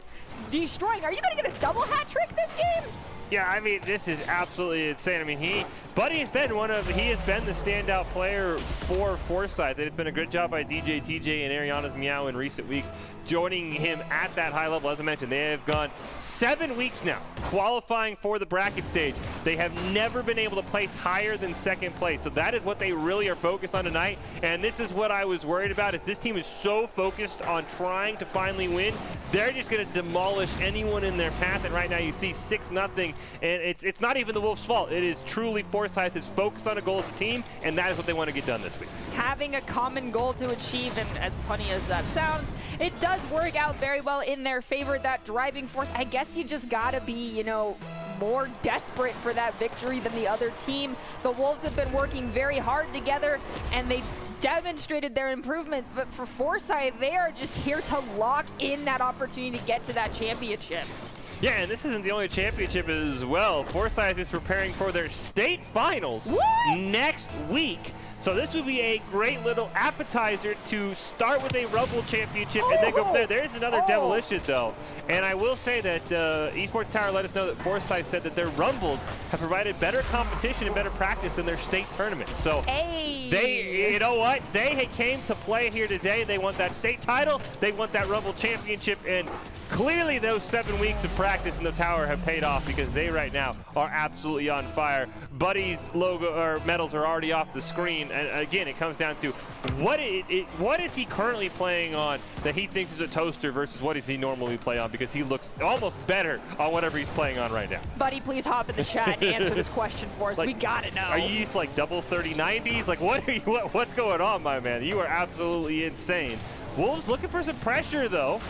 destroying. Are you going to get a double hat trick this game? Yeah, I mean, this is absolutely insane. I mean, Buddy has been he has been the standout player for Forsyth, and it's been a good job by DJ, TJ, and Ariana's Meow in recent weeks, joining him at that high level. As I mentioned, they have gone 7 weeks now qualifying for the bracket stage. They have never been able to place higher than second place, so that is what they really are focused on tonight, and this is what I was worried about, is this team is so focused on trying to finally win, they're just going to demolish anyone in their path, and right now you see 6-0, and it's not even the Wolves' fault. It is truly Forsyth is focused on a goal as a team, and that is what they want to get done this week. Having a common goal to achieve, and as punny as that sounds, it does work out very well in their favor, that driving force. I guess you just gotta be, you know, more desperate for that victory than the other team. The Wolves have been working very hard together, and they demonstrated their improvement, but for Forsyth, they are just here to lock in that opportunity to get to that championship. Yeah, and this isn't the only championship as well. Forsyth is preparing for their state finals next week. So this would be a great little appetizer to start with a Rumble championship and then go from there. There's another demolition, though. And I will say that Esports Tower let us know that Forsyth said that their Rumbles have provided better competition and better practice than their state tournaments. So they, you know what? They came to play here today. They want that state title. They want that Rumble championship. And clearly those 7 weeks of practice in the tower have paid off, because they right now are absolutely on fire. Buddy's logo or medals are already off the screen, and again, it comes down to what is he currently playing on that he thinks is a toaster versus what does he normally play on, because he looks almost better on whatever he's playing on right now. Buddy, please hop in the chat and answer this question for us. Like, we gotta know. Are you used to like double 30-90s? Like, what's going on, my man? You are absolutely insane. Wolves looking for some pressure, though.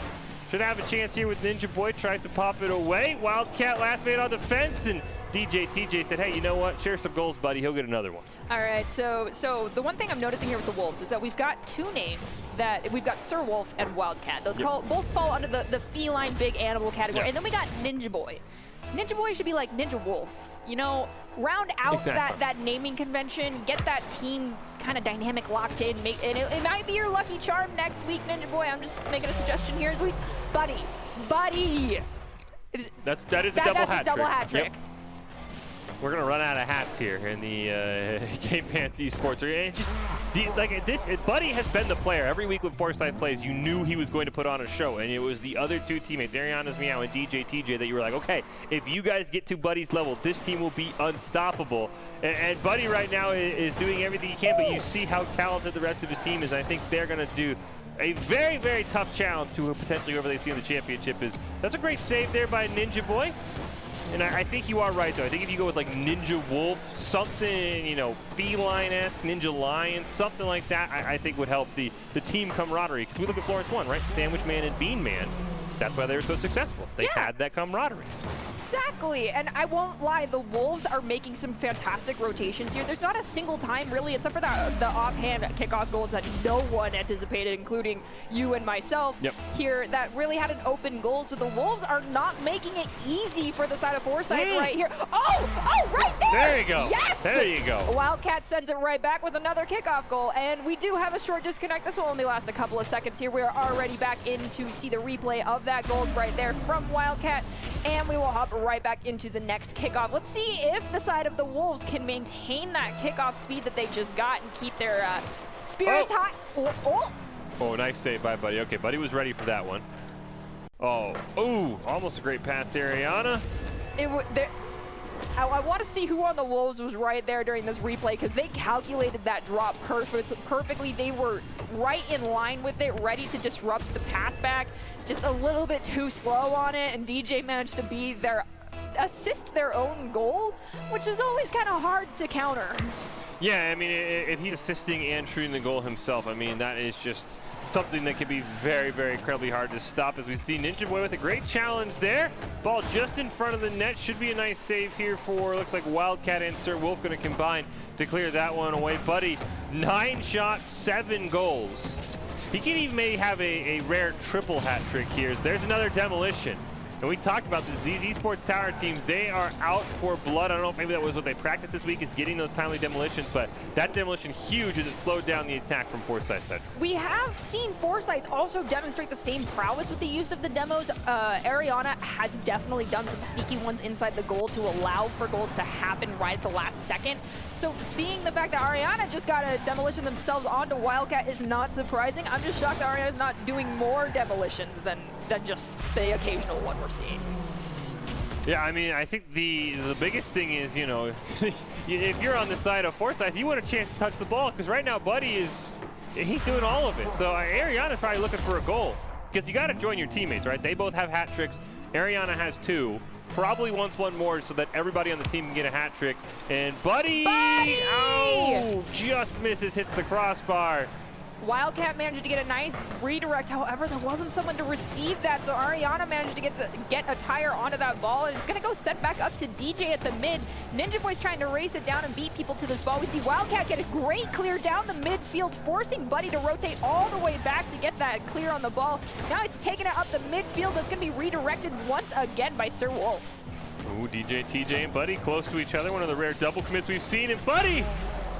Should have a chance here with Ninja Boy, tries to pop it away. Wildcat last man on defense, and DJ TJ said, hey, you know what? Share some goals, buddy. He'll get another one. All right, so the one thing I'm noticing here with the Wolves is that we've got two names that we've got Sir Wolf and Wildcat. Those both fall under the feline big animal category. And then we got Ninja Boy. Ninja Boy should be like Ninja Wolf. You know, round out that naming convention, get that team kind of dynamic locked in, and it might be your lucky charm next week, Ninja Boy. I'm just making a suggestion here as we, buddy. That is a double hat trick. Yep. We're gonna run out of hats here in the Game Pants Esports. And just Buddy has been the player. Every week when Forsyth plays, you knew he was going to put on a show, and it was the other two teammates, Ariana's Meow and DJ TJ, that you were like, okay, if you guys get to Buddy's level, this team will be unstoppable. And Buddy right now is doing everything he can, but you see how talented the rest of his team is. And I think they're gonna do a very, very tough challenge to potentially whoever they see in the championship is. That's a great save there by Ninja Boy. And I think you are right, though. I think if you go with, like, Ninja Wolf, something, you know, feline-esque, Ninja Lion, something like that, I think would help the team camaraderie. Because we look at Florence 1, right? Sandwich Man and Bean Man. That's why they were so successful. They had that camaraderie. Exactly, and I won't lie, the Wolves are making some fantastic rotations here. There's not a single time, really, except for the offhand kickoff goals that no one anticipated, including you and myself here, that really had an open goal. So the Wolves are not making it easy for the side of Forsyth right here. Oh, right there! There you go. Yes! There you go. Wildcat sends it right back with another kickoff goal, and we do have a short disconnect. This will only last a couple of seconds here. We are already back in to see the replay of that goal right there from Wildcat, and we will hop right back into the next kickoff. Let's see if the side of the Wolves can maintain that kickoff speed that they just got and keep their spirits high. Oh, nice save by Buddy. Okay, Buddy was ready for that one. Almost a great pass to Ariana. I want to see who on the Wolves was right there during this replay, because they calculated that drop perfectly. They were right in line with it, ready to disrupt the pass back. Just a little bit too slow on it, and DJ managed to assist their own goal, which is always kind of hard to counter. Yeah, I mean, if he's assisting and shooting the goal himself, I mean, that is just something that can be very, very incredibly hard to stop, as we see Ninja Boy with a great challenge there. Ball just in front of the net. Should be a nice save here for, looks like Wildcat and Sir Wolf going to combine to clear that one away. Buddy, 9 shots, 7 goals. He can even maybe have a rare triple hat trick here. There's another demolition. And we talked about this. These Esports Tower teams, they are out for blood. I don't know if maybe that was what they practiced this week, is getting those timely demolitions, but that demolition huge as it slowed down the attack from Forsyth Central. We have seen Forsyth also demonstrate the same prowess with the use of the demos. Ariana has definitely done some sneaky ones inside the goal to allow for goals to happen right at the last second. So seeing the fact that Ariana just got a demolition themselves onto Wildcat is not surprising. I'm just shocked that Ariana's not doing more demolitions than just the occasional one we're seeing. Yeah, I mean, I think the biggest thing is, you know, if you're on the side of Forsyth, you want a chance to touch the ball, because right now Buddy he's doing all of it. So Ariana's probably looking for a goal, because you got to join your teammates, right? They both have hat tricks. Ariana has 2. Probably wants one more so that everybody on the team can get a hat trick. And Buddy! Oh, just misses, hits the crossbar. Wildcat managed to get a nice redirect. However, there wasn't someone to receive that, so Ariana managed to get a tire onto that ball, and it's going to go set back up to DJ at the mid. Ninja Boy's trying to race it down and beat people to this ball. We see Wildcat get a great clear down the midfield, forcing Buddy to rotate all the way back to get that clear on the ball. Now it's taking it up the midfield. It's going to be redirected once again by Sir Wolf. Ooh, DJ, TJ, and Buddy close to each other. One of the rare double commits we've seen. And Buddy,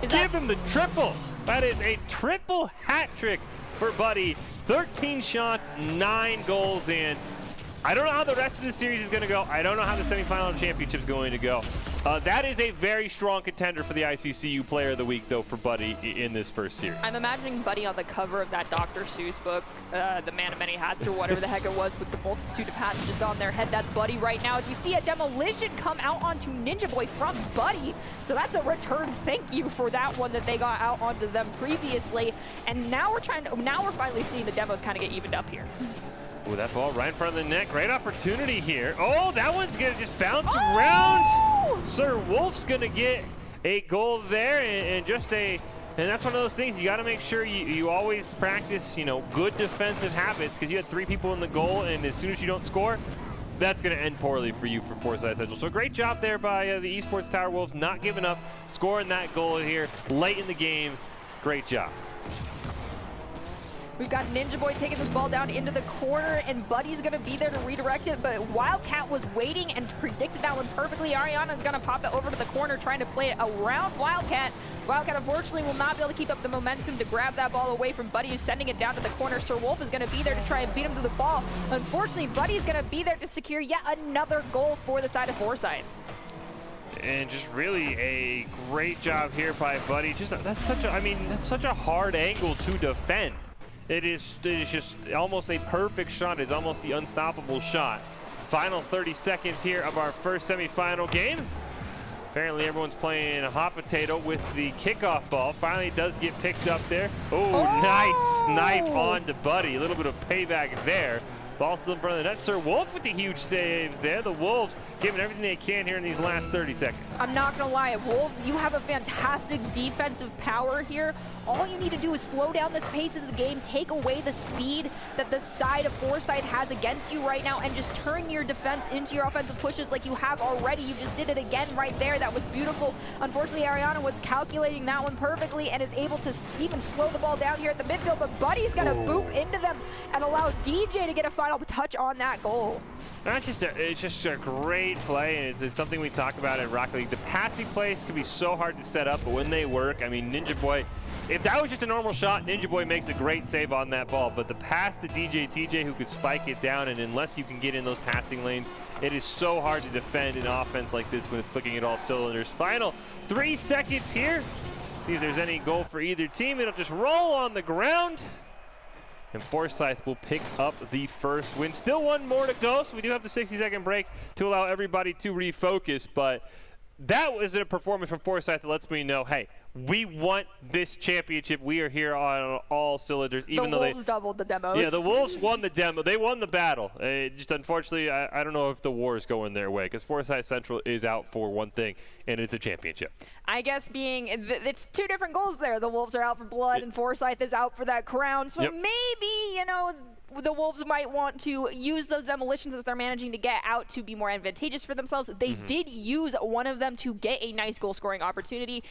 give him the triple. That is a triple hat trick for Buddy. 13 shots, 9 goals in. I don't know how the rest of the series is going to go. I don't know how the semifinal championship is going to go. That is a very strong contender for the ICCU Player of the Week, though, for Buddy in this first series. I'm imagining Buddy on the cover of that Dr. Seuss book, The Man of Many Hats, or whatever the heck it was, with the multitude of hats just on their head. That's Buddy right now. As we see a demolition come out onto Ninja Boy from Buddy. So that's a return thank you for that one that they got out onto them previously. And now we're finally seeing the demos kind of get evened up here. Ooh, that ball right in front of the net. Great opportunity here. Oh, that one's going to just bounce around. Sir Wolf's going to get a goal there, and that's one of those things you got to make sure you always practice, you know, good defensive habits, because you had 3 people in the goal, and as soon as you don't score, that's going to end poorly for you for Forsyth Central. So great job there by the Esports Tower Wolves, not giving up, scoring that goal here late in the game. Great job. We've got Ninja Boy taking this ball down into the corner, and Buddy's going to be there to redirect it, but Wildcat was waiting and predicted that one perfectly. Ariana's going to pop it over to the corner, trying to play it around Wildcat. Wildcat, unfortunately, will not be able to keep up the momentum to grab that ball away from Buddy, who's sending it down to the corner. Sir Wolf is going to be there to try and beat him to the ball. Unfortunately, Buddy's going to be there to secure yet another goal for the side of Forsyth. And just really a great job here by Buddy. That's such a hard angle to defend. It is just almost a perfect shot. It's almost the unstoppable shot. Final 30 seconds here of our first semifinal game. Apparently everyone's playing a hot potato with the kickoff ball. Finally it does get picked up there. Oh, nice snipe on to Buddy. A little bit of payback there. Ball still in front of the net. Sir Wolf with the huge save there. The Wolves giving everything they can here in these last 30 seconds. I'm not going to lie, Wolves, you have a fantastic defensive power here. All you need to do is slow down this pace of the game, take away the speed that the side of Forsyth has against you right now, and just turn your defense into your offensive pushes like you have already. You just did it again right there. That was beautiful. Unfortunately, Ariana was calculating that one perfectly and is able to even slow the ball down here at the midfield, but Buddy's going to boop into them and allow DJ to get a final touch on that goal. It's just a great play, and it's something we talk about at Rocket League. The passing plays can be so hard to set up, but when they work, I mean, Ninja Boy, if that was just a normal shot, Ninja Boy makes a great save on that ball, but the pass to DJ TJ, who could spike it down, and unless you can get in those passing lanes, it is so hard to defend an offense like this when it's clicking at all cylinders. Final 3 seconds here. See if there's any goal for either team. It'll just roll on the ground. And Forsyth will pick up the first win. Still one more to go, so we do have the 60-second break to allow everybody to refocus. But that was a performance from Forsyth that lets me know, hey, we want this championship. We are here on all cylinders. Even though Wolves doubled the demos. Yeah, the Wolves won the demo. They won the battle. Just unfortunately, I don't know if the war is going their way, because Forsyth Central is out for one thing, and it's a championship. I guess it's 2 different goals there. The Wolves are out for blood, and Forsyth is out for that crown. So maybe, you know, the Wolves might want to use those demolitions that they're managing to get out to be more advantageous for themselves. They did use one of them to get a nice goal-scoring opportunity.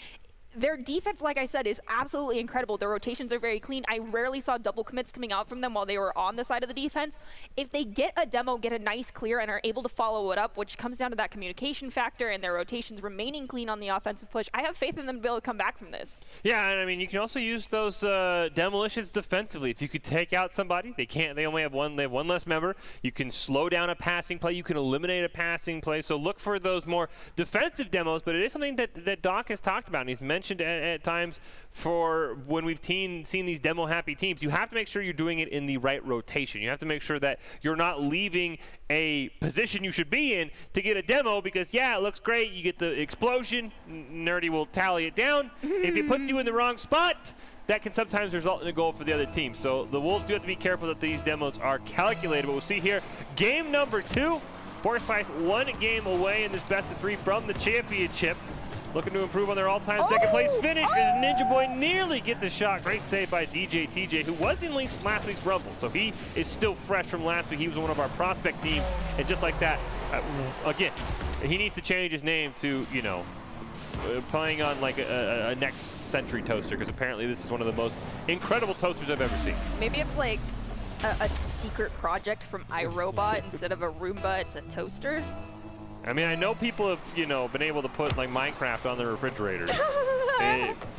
their defense, like I said, is absolutely incredible. Their rotations are very clean. I rarely saw double commits coming out from them while they were on the side of the defense. If they get a demo, get a nice clear, and are able to follow it up, which comes down to that communication factor and their rotations remaining clean on the offensive push, I have faith in them to be able to come back from this. Yeah, and I mean, you can also use those demolitions defensively. If you could take out somebody, they only have one less member. You can slow down a passing play. You can eliminate a passing play. So look for those more defensive demos, but it is something that Doc has talked about, and he's mentioned at times for when we've seen these demo-happy teams. You have to make sure you're doing it in the right rotation. You have to make sure that you're not leaving a position you should be in to get a demo because, yeah, it looks great. You get the explosion. Nerdy will tally it down. If it puts you in the wrong spot, that can sometimes result in a goal for the other team. So the Wolves do have to be careful that these demos are calculated. But we'll see here, game number 2. Forsyth 1 game away in this best-of-3 from the championship. Looking to improve on their all-time second-place finish as Ninja Boy nearly gets a shot. Great save by DJ TJ, who was in last week's Rumble, so he is still fresh from last week. He was one of our prospect teams, and just like that, again, he needs to change his name to, you know, playing on like a next century toaster, because apparently this is one of the most incredible toasters I've ever seen. Maybe it's like a secret project from iRobot. Instead of a Roomba, it's a toaster. I mean, I know people have, you know, been able to put like Minecraft on their refrigerators.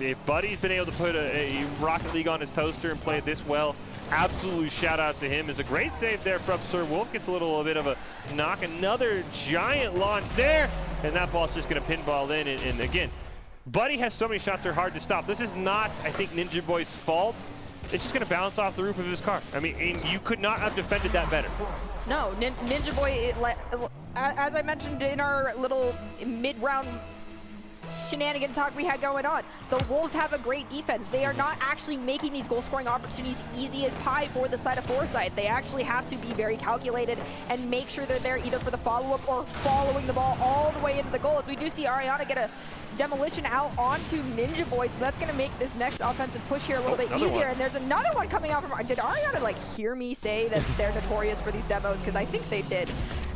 if Buddy's been able to put a Rocket League on his toaster and play it this well, absolutely shout out to him. It's a great save there from Sir Wolf. Gets a little bit of a knock. Another giant launch there, and that ball's just going to pinball in. And again, Buddy has so many shots that are hard to stop. This is not, I think, Ninja Boy's fault. It's just going to bounce off the roof of his car. I mean, and you could not have defended that better. No, Ninja Boy, as I mentioned in our little mid-round shenanigan talk we had going on, the Wolves have a great defense. They are not actually making these goal-scoring opportunities easy as pie for the side of Forsyth. They actually have to be very calculated and make sure they're there either for the follow-up or following the ball all the way into the goal. As we do see Ariana get a demolition out onto Ninja Boy, so that's going to make this next offensive push here a little bit easier. And there's another one coming out from... Did Ariana, like, hear me say that they're notorious for these demos? Because I think they did.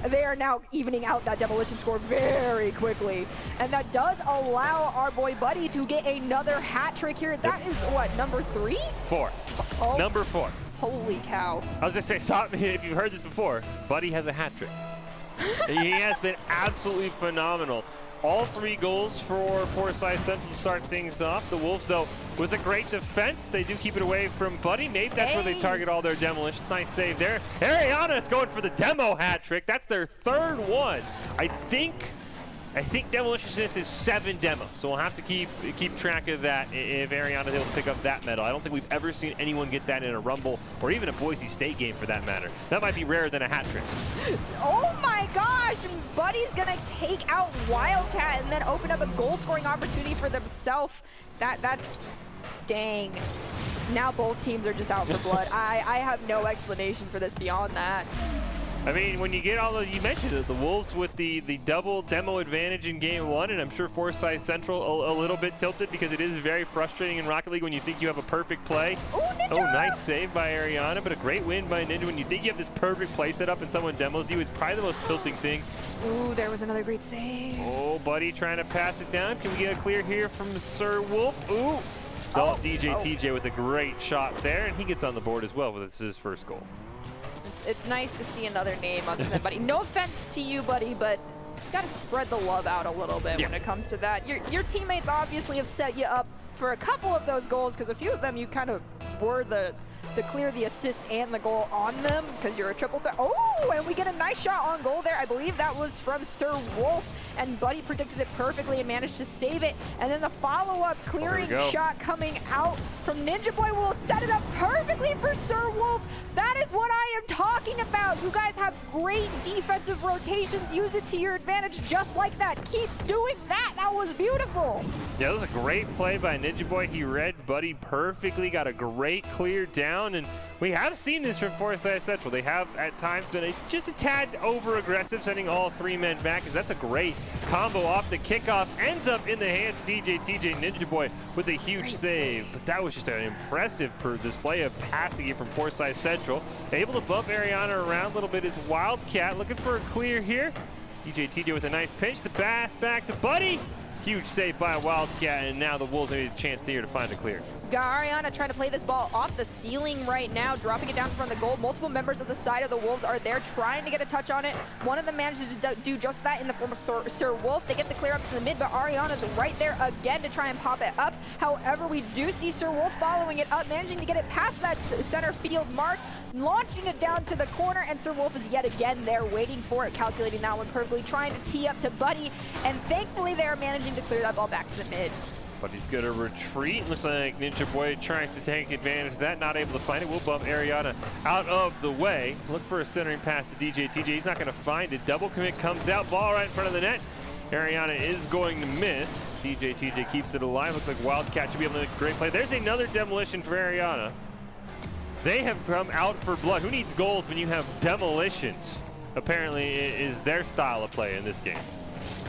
They are now evening out that demolition score very quickly. And that does allow our boy Buddy to get another hat trick here. That is, what, number 3? 4. Oh. Number 4. Holy cow. I was going to say, stop me if you've heard this before. Buddy has a hat trick. He has been absolutely phenomenal. All 3 goals for Forsyth Central to start things off. The Wolves, though, with a great defense, they do keep it away from Buddy. Maybe that's where they target all their demolitions. Nice save there. Ariana is going for the demo hat trick. That's their 3rd one. I think demolition is 7 demos, so we'll have to keep track of that if Ariana is able to pick up that medal. I don't think we've ever seen anyone get that in a Rumble or even a Boise State game for that matter. That might be rarer than a hat trick. Oh my gosh! Buddy's gonna take out Wildcat and then open up a goal-scoring opportunity for themselves. That's dang. Now both teams are just out for blood. I have no explanation for this beyond that. I mean, when you get all you mentioned it, the Wolves with the double demo advantage in game 1, and I'm sure Forsyth Central a little bit tilted because it is very frustrating in Rocket League when you think you have a perfect play. Ooh, Ninja! Oh, nice save by Ariana, but a great win by Ninja. When you think you have this perfect play set up and someone demos you, it's probably the most tilting thing. Ooh, there was another great save. Oh, Buddy trying to pass it down. Can we get a clear here from Sir Wolf? Ooh. DJ TJ with a great shot there, and he gets on the board as well, but this is his first goal. It's nice to see another name other than Buddy. No offense to you, Buddy, but you got to spread the love out a little bit when it comes to that. Your teammates obviously have set you up for a couple of those goals, because a few of them you kind of were the clear the assist and the goal on them because you're a triple threat. Oh, and we get a nice shot on goal there. I believe that was from Sir Wolf, and Buddy predicted it perfectly and managed to save it. And then the follow-up clearing shot coming out from Ninja Boy will set it up perfectly for Sir Wolf. That is what I am talking about. You guys have great defensive rotations. Use it to your advantage just like that. Keep doing that. That was beautiful. Yeah, that was a great play by Ninja Boy. He read Buddy perfectly, got a great clear down, and we have seen this from Forsyth Central. They have at times been just a tad over-aggressive, sending all 3 men back, because that's a great combo off the kickoff. Ends up in the hands of DJ TJ. Ninja Boy with a huge save. But that was just an impressive display of passing here from Forsyth Central. Able to bump Ariana around a little bit as Wildcat. Looking for a clear here. DJ TJ with a nice pinch. The pass back to Buddy. Huge save by Wildcat, and now the Wolves need a chance here to find a clear. Got Ariana trying to play this ball off the ceiling right now, dropping it down from the goal. Multiple members of the side of the Wolves are there trying to get a touch on it. One of them managed to do just that in the form of Sir Wolf. They get the clear up to the mid, but Ariana's right there again to try and pop it up. However, we do see Sir Wolf following it up, managing to get it past that center field mark, launching it down to the corner, and Sir Wolf is yet again there waiting for it, calculating that one perfectly, trying to tee up to Buddy, and thankfully they are managing to clear that ball back to the mid. But he's going to retreat. Looks like Ninja Boy tries to take advantage of that. Not able to find it. We'll bump Ariana out of the way. Look for a centering pass to DJ TJ. He's not going to find it. Double commit comes out. Ball right in front of the net. Ariana is going to miss. DJ TJ keeps it alive. Looks like Wildcat should be able to make a great play. There's another demolition for Ariana. They have come out for blood. Who needs goals when you have demolitions? Apparently, it is their style of play in this game.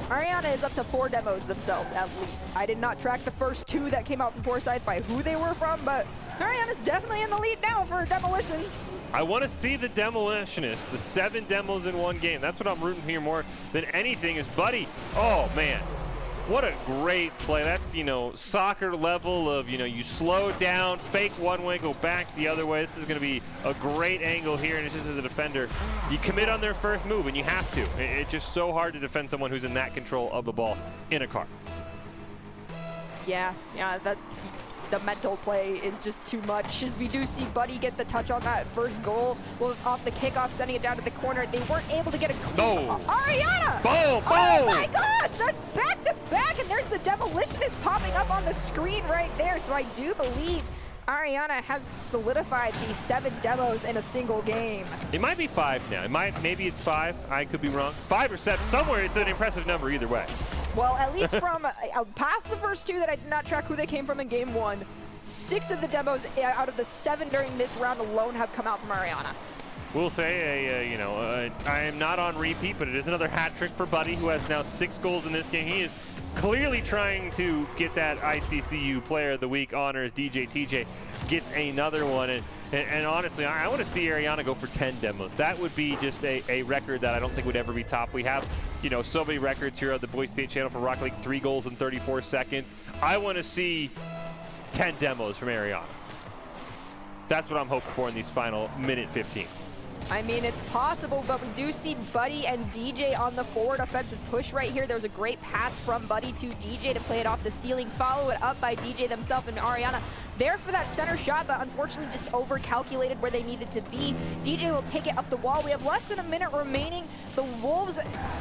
Ariana is up to 4 demos themselves, at least. I did not track the first 2 that came out from Forsyth by who they were from, but Ariana's definitely in the lead now for demolitions. I want to see the demolitionist, the 7 demos in one game. That's what I'm rooting here more than anything is Buddy. Oh, man. What a great play. That's, you know, soccer level of, you know, you slow down, fake one way, go back the other way. This is going to be a great angle here, and it's just as a defender, you commit on their first move, and you have to. It's just so hard to defend someone who's in that control of the ball in a car. Yeah, the mental play is just too much, as we do see Buddy get the touch on that first goal. Well, off the kickoff, sending it down to the corner. They weren't able to get a clean. No. Ariana! Boom! Oh my gosh, that's back to back, and there's the demolitionist popping up on the screen right there. So I do believe Ariana has solidified these 7 demos in a single game. It might be 5 now. Maybe it's 5. I could be wrong. 5 or 7, somewhere. It's an impressive number either way. Well, at least from past the first 2 that I did not track who they came from in game 1, 6 of the demos out of the 7 during this round alone have come out from Ariana. We'll say, I am not on repeat, but it is another hat trick for Buddy, who has now 6 goals in this game. He is clearly trying to get that ICCU Player of the Week honor as DJ TJ gets another one. And honestly, I want to see Ariana go for 10 demos. That would be just a record that I don't think would ever be topped. We have, you know, so many records here on the Boise State channel for Rocket League, 3 goals in 34 seconds. I want to see 10 demos from Ariana. That's what I'm hoping for in these final minute 15. I mean, it's possible, but we do see Buddy and DJ on the forward offensive push right here. There was a great pass from Buddy to DJ to play it off the ceiling, follow it up by DJ themselves and Ariana. There for that center shot, but unfortunately just over-calculated where they needed to be. DJ will take it up the wall. We have less than a minute remaining. The Wolves,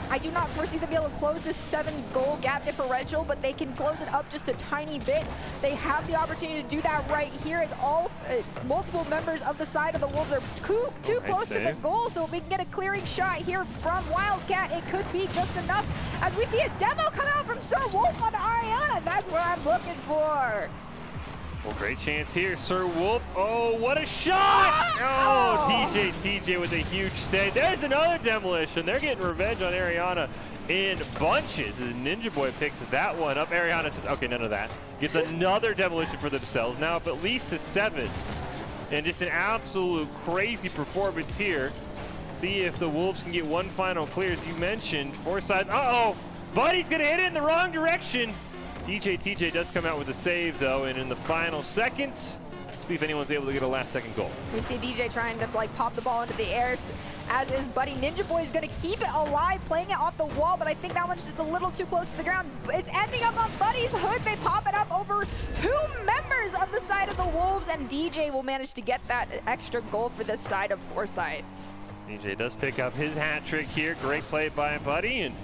I do not foresee them be able to close this 7-goal gap differential, but they can close it up just a tiny bit. They have the opportunity to do that right here, as all multiple members of the side of the Wolves are too close to the goal, so if we can get a clearing shot here from Wildcat, it could be just enough. As we see a demo come out from Sir Wolf on Ariana, that's what I'm looking for. Well, great chance here, Sir Wolf. Oh, what a shot! Oh, DJ TJ with a huge save. There's another demolition. They're getting revenge on Ariana in bunches. Ninja Boy picks that one up. Ariana says, okay, none of that. Gets another demolition for themselves. Now up at least to 7. And just an absolute crazy performance here. See if the Wolves can get one final clear, as you mentioned. Forsyth, uh-oh! Buddy's gonna hit it in the wrong direction. DJ TJ does come out with a save, though, and in the final seconds, see if anyone's able to get a last-second goal. We see DJ trying to, like, pop the ball into the air, as is Buddy. Ninja Boy is going to keep it alive, playing it off the wall, but I think that one's just a little too close to the ground. It's ending up on Buddy's hood. They pop it up over 2 members of the side of the Wolves, and DJ will manage to get that extra goal for this side of Forsyth. DJ does pick up his hat trick here. Great play by Buddy, and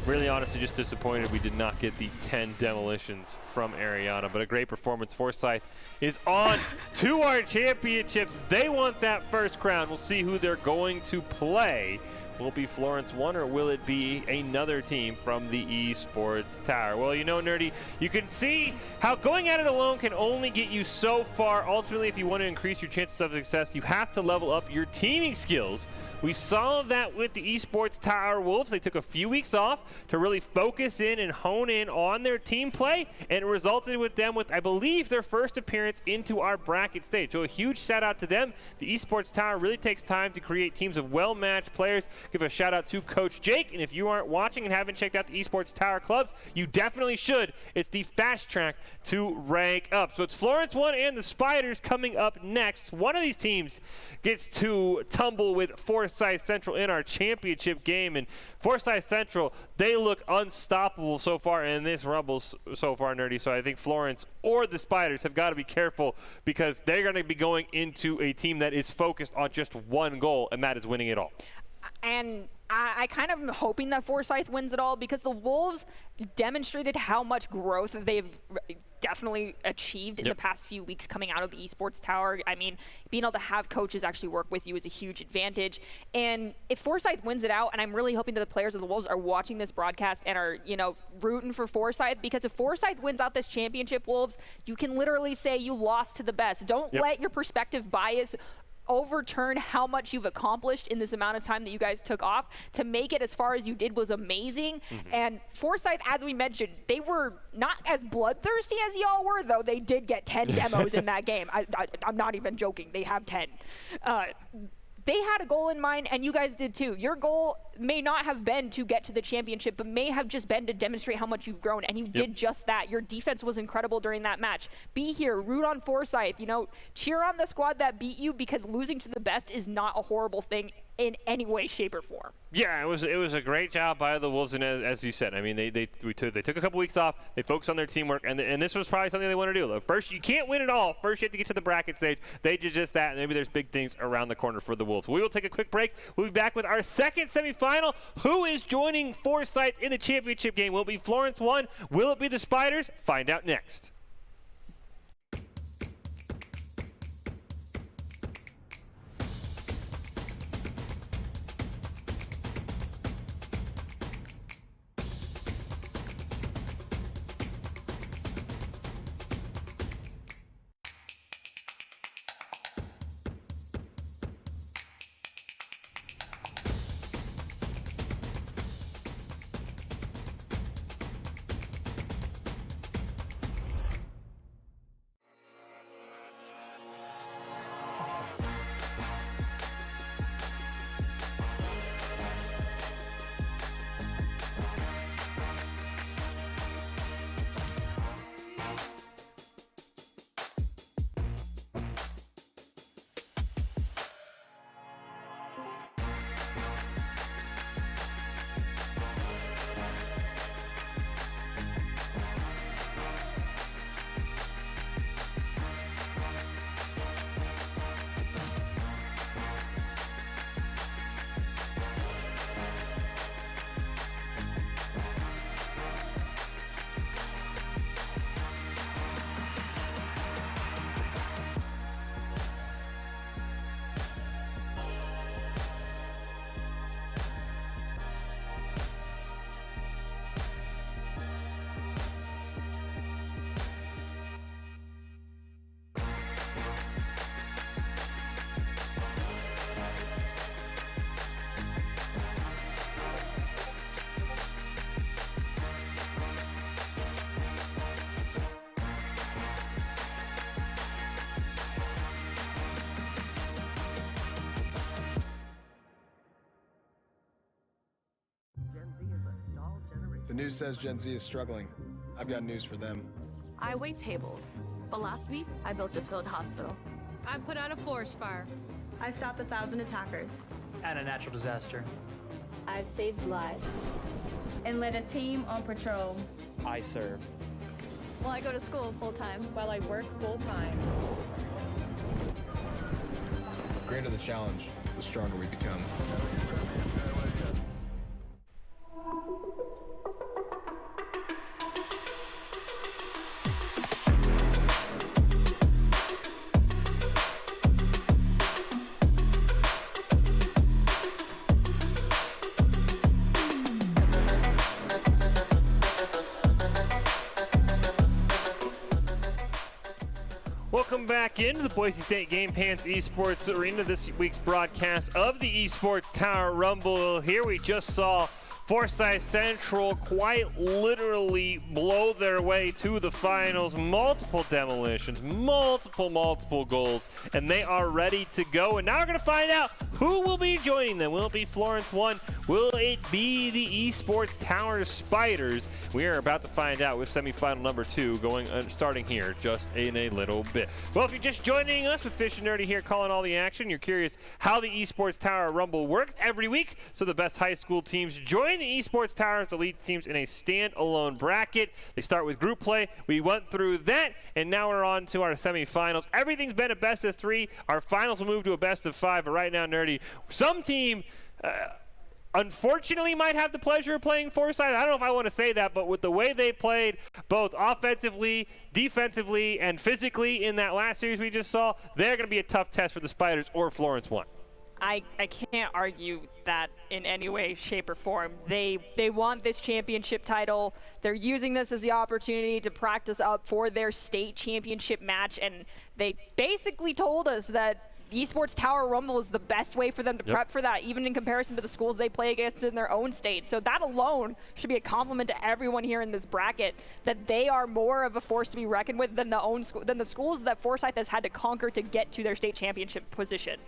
really, honestly, just disappointed we did not get the 10 demolitions from Ariana, but a great performance. Forsyth is on to our championships. They want that first crown. We'll see who they're going to play. Will it be Florence 1, or will it be another team from the Esports Tower? Well, you know, Nerdy, you can see how going at it alone can only get you so far. Ultimately, if you want to increase your chances of success, you have to level up your teaming skills. We saw that with the Esports Tower Wolves. They took a few weeks off to really focus in and hone in on their team play, and it resulted with them with, I believe, their first appearance into our bracket stage. So a huge shout out to them. The Esports Tower really takes time to create teams of well-matched players, give a shout out to Coach Jake. And if you aren't watching and haven't checked out the Esports Tower clubs, you definitely should. It's the fast track to rank up. So it's Florence 1 and the Spiders coming up next. One of these teams gets to tumble with Forsyth Central in our championship game. And Forsyth Central, they look unstoppable so far in this Rumble so far, Nerdy. So I think Florence or the Spiders have got to be careful because they're going to be going into a team that is focused on just one goal, and that is winning it all. And I kind of am hoping that Forsyth wins it all because the Wolves demonstrated how much growth they've definitely achieved in the past few weeks coming out of the Esports Tower. I mean, being able to have coaches actually work with you is a huge advantage. And if Forsyth wins it out, and I'm really hoping that the players of the Wolves are watching this broadcast and are, rooting for Forsyth, because if Forsyth wins out this championship, Wolves, you can literally say you lost to the best. Don't let your perspective bias overturn how much you've accomplished in this amount of time that you guys took off. To make it as far as you did was amazing. And Forsyth, as we mentioned, they were not as bloodthirsty as y'all were, though they did get 10 demos in that game. I'm not even joking. They have 10. They had a goal in mind, and you guys did too. Your goal may not have been to get to the championship, but may have just been to demonstrate how much you've grown, and you did just that. Your defense was incredible during that match. Be here, root on Forsyth, cheer on the squad that beat you, because losing to the best is not a horrible thing in any way, shape, or form. Yeah, it was a great job by the Wolves, and as you said, I mean, they took a couple weeks off, they focused on their teamwork, and this was probably something they want to do. First, you can't win it all. First, you have to get to the bracket stage. They did just that, and maybe there's big things around the corner for the Wolves. We will take a quick break. We'll be back with our second semifinal. Who is joining Forsyth in the championship game? Will it be Florence 1? Will it be the Spiders? Find out next. The news says Gen Z is struggling. I've got news for them. I wait tables, but last week I built a field hospital. I put out a forest fire. I stopped 1,000 attackers. And a natural disaster. I've saved lives. And led a team on patrol. I serve. Well, I go to school full time. While I work full time. The greater the challenge, the stronger we become. Welcome back into the Boise State Game Pants Esports Arena. This week's broadcast of the Esports Tower Rumble. Here we just saw Forsyth Central quite literally blow their way to the finals. Multiple demolitions, multiple goals, and they are ready to go. And now we're going to find out who will be joining them. Will it be Florence 1? Will it be the Esports Tower Spiders? We are about to find out with semifinal number 2 starting here just in a little bit. Well, if you're just joining us with Fish and Nerdy here calling all the action, you're curious how the Esports Tower Rumble works every week. So the best high school teams join the Esports Tower's elite teams in a standalone bracket. They start with group play. We went through that, and now we're on to our semifinals. Everything's been a best of 3. Our finals will move to a best of 5, but right now, Nerdy, some team unfortunately might have the pleasure of playing Forsyth. I don't know if I want to say that, but with the way they played both offensively, defensively, and physically in that last series we just saw, they're going to be a tough test for the Spiders or Florence 1. I can't argue that in any way, shape, or form. They want this championship title. They're using this as the opportunity to practice up for their state championship match, and they basically told us that Esports Tower Rumble is the best way for them to prep for that, even in comparison to the schools they play against in their own state. So that alone should be a compliment to everyone here in this bracket, that they are more of a force to be reckoned with than the schools that Forsyth has had to conquer to get to their state championship position.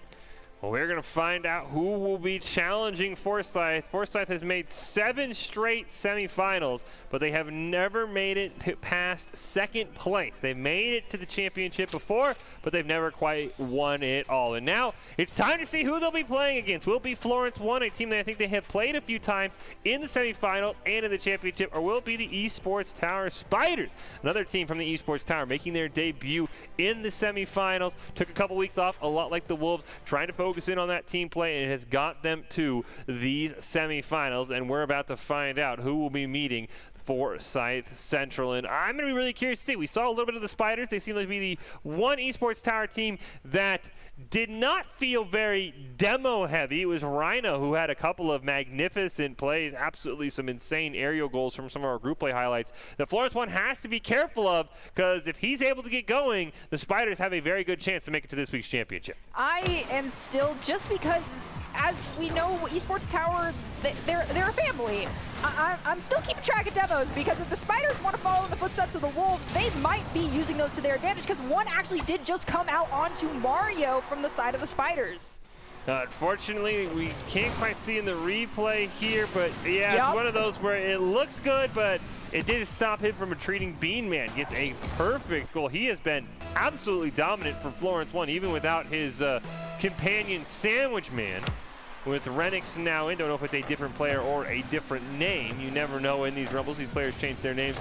Well, we're going to find out who will be challenging Forsyth. Forsyth has made 7 straight semifinals, but they have never made it past second place. They've made it to the championship before, but they've never quite won it all. And now it's time to see who they'll be playing against. Will it be Florence 1, a team that I think they have played a few times in the semifinal and in the championship, or will it be the Esports Tower Spiders, another team from the Esports Tower making their debut in the semifinals? Took a couple weeks off, a lot like the Wolves, trying to focus in on that team play, and it has got them to these semifinals, and we're about to find out who will be meeting Forsyth Central. And I'm going to be really curious to see. We saw a little bit of the Spiders. They seem like to be the one Esports Tower team that did not feel very demo heavy. It was Rhino who had a couple of magnificent plays, absolutely some insane aerial goals from some of our group play highlights that Florence 1 has to be careful of, because if he's able to get going, the Spiders have a very good chance to make it to this week's championship. I am still, just because, as we know, Esports Tower, they're a family. I'm still keeping track of demos, because if the Spiders want to follow in the footsteps of the Wolves, they might be using those to their advantage, because one actually did just come out onto Mario from the side of the Spiders. Unfortunately, we can't quite see in the replay here, but yeah, it's one of those where it looks good, but it did stop him from retreating. Beanman gets a perfect goal. He has been absolutely dominant for Florence 1, even without his companion Sandwich Man. With Renix now in, don't know if it's a different player or a different name. You never know in these Rumbles. These players change their names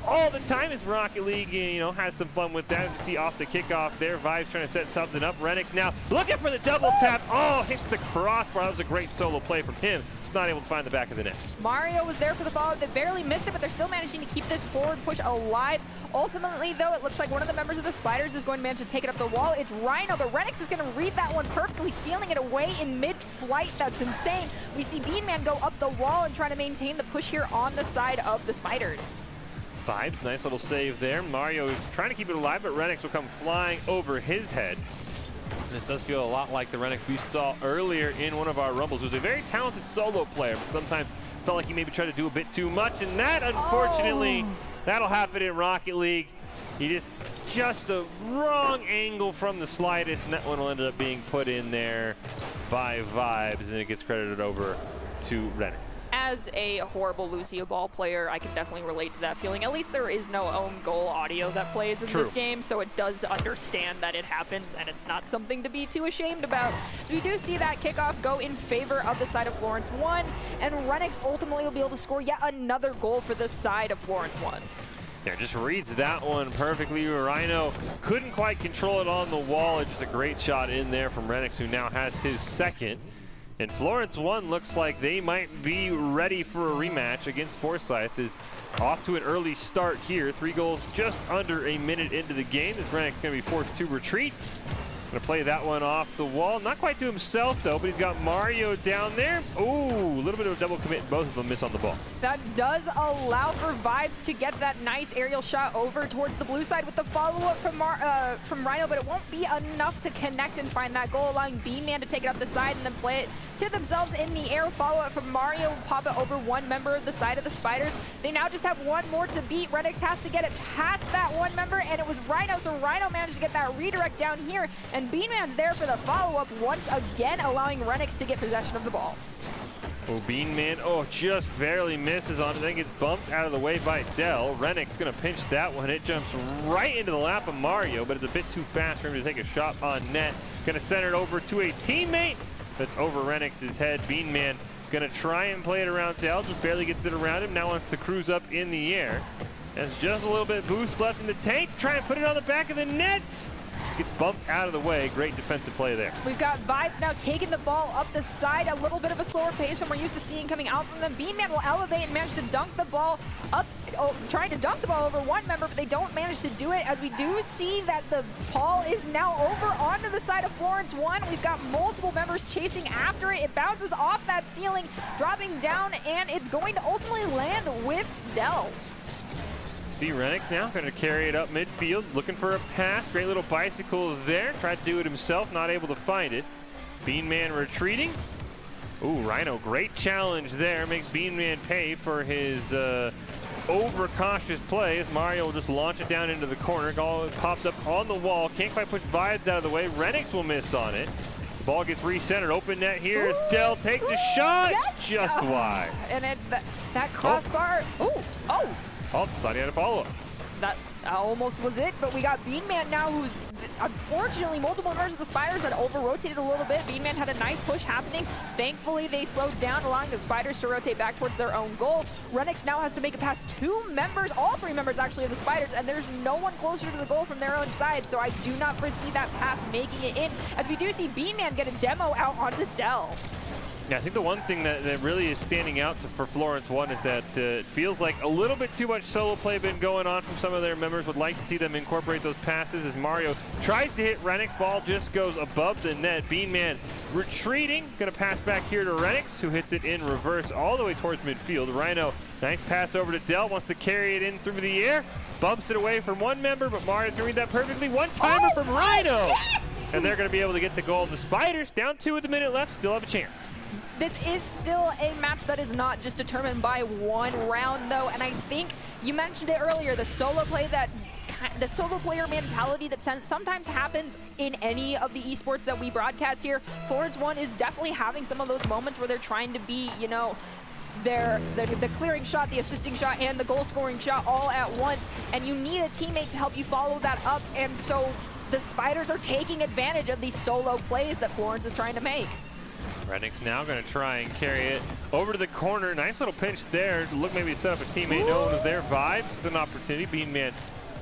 all the time as Rocket League, has some fun with that. You see off the kickoff there, Vibes trying to set something up. Renix now looking for the double tap. Oh, hits the crossbar. That was a great solo play from him. Just not able to find the back of the net. Mario was there for the follow. They barely missed it, but they're still managing to keep this forward push alive. Ultimately, though, it looks like one of the members of the Spiders is going to manage to take it up the wall. It's Rhino, but Renix is going to read that one perfectly, stealing it away in mid-flight. That's insane. We see Beanman go up the wall and try to maintain the push here on the side of the Spiders. Vibes, nice little save there. Mario is trying to keep it alive, but Renix will come flying over his head. This does feel a lot like the Renix we saw earlier in one of our Rumbles. He was a very talented solo player, but sometimes felt like he maybe tried to do a bit too much, and that, unfortunately, that'll happen in Rocket League. He just the wrong angle from the slightest, and that one will end up being put in there by Vibes, and it gets credited over to Renix. As a horrible Lucio Ball player, I can definitely relate to that feeling. At least there is no own goal audio that plays in this game, so it does understand that it happens, and it's not something to be too ashamed about. So we do see that kickoff go in favor of the side of Florence 1, and Renix ultimately will be able to score yet another goal for the side of Florence 1. Yeah, just reads that one perfectly. Rhino couldn't quite control it on the wall. It's just a great shot in there from Renix, who now has his second. And Florence 1 looks like they might be ready for a rematch against Forsyth. Is off to an early start here. 3 goals just under a minute into the game. This Renix going to be forced to retreat. Going to play that one off the wall. Not quite to himself, though, but he's got Mario down there. Ooh, a little bit of a double commit. Both of them miss on the ball. That does allow for Vibes to get that nice aerial shot over towards the blue side with the follow-up from Rhino, but it won't be enough to connect and find that goal, allowing Beanman to take it up the side and then play it to themselves in the air. Follow-up from Mario will pop it over one member of the side of the Spiders. They now just have one more to beat. Renix has to get it past that one member, and it was Rhino, so Rhino managed to get that redirect down here, and Beanman's there for the follow-up once again, allowing Renix to get possession of the ball. Oh, Beanman, just barely misses on it, then gets bumped out of the way by Dell. Renix gonna pinch that one. It jumps right into the lap of Mario, but it's a bit too fast for him to take a shot on net. Gonna send it over to a teammate that's over Renix's head. Beanman gonna try and play it around Dell, just barely gets it around him. Now wants to cruise up in the air. There's just a little bit of boost left in the tank to try and put it on the back of the net. Gets bumped out of the way. Great defensive play there. We've got Vibes now taking the ball up the side, a little bit of a slower pace than we're used to seeing coming out from them. Beanman will elevate and manage to dunk the ball up, trying to dunk the ball over one member, but they don't manage to do it, as we do see that the ball is now over onto the side of Florence 1. We've got multiple members chasing after it. It bounces off that ceiling, dropping down, and it's going to ultimately land with Dell. See Renix now going to carry it up midfield, looking for a pass. Great little bicycle there. Tried to do it himself, not able to find it. Beanman retreating. Ooh, Rhino, great challenge there. Makes Beanman pay for his overcautious play, as Mario will just launch it down into the corner. Ball pops up on the wall. Can't quite push Vibes out of the way. Renix will miss on it. The ball gets recentered. Open net here as Dell takes a shot. Yes! Just wide. And that crossbar. Oh, thought he had a follow-up. That almost was it, but we got Beanman now, who's unfortunately multiple members of the Spiders that over-rotated a little bit. Beanman had a nice push happening. Thankfully, they slowed down, allowing the Spiders to rotate back towards their own goal. Renix now has to make it past two members, all three members actually of the Spiders, and there's no one closer to the goal from their own side, so I do not foresee that pass making it in, as we do see Beanman get a demo out onto Dell. Yeah, I think the one thing that really is standing out for Florence 1 is that it feels like a little bit too much solo play been going on from some of their members. Would like to see them incorporate those passes as Mario tries to hit Renix. Ball just goes above the net. Beanman retreating, gonna pass back here to Renix, who hits it in reverse all the way towards midfield. Rhino, nice pass over to Dell, wants to carry it in through the air, bumps it away from one member, but Mario's gonna read that perfectly. One-timer from Rhino! Yes! And they're gonna be able to get the goal. The Spiders, down 2 with a minute left, still have a chance. This is still a match that is not just determined by one round, though, and I think you mentioned it earlier, the solo player mentality that sometimes happens in any of the esports that we broadcast here. Florence 1 is definitely having some of those moments where they're trying to be, you know, the clearing shot, the assisting shot, and the goal-scoring shot all at once, and you need a teammate to help you follow that up, and so the Spiders are taking advantage of these solo plays that Florence is trying to make. Renix now going to try and carry it over to the corner. Nice little pinch there. Look, maybe set up a teammate. No one was there. Vibes with an opportunity. Beanman,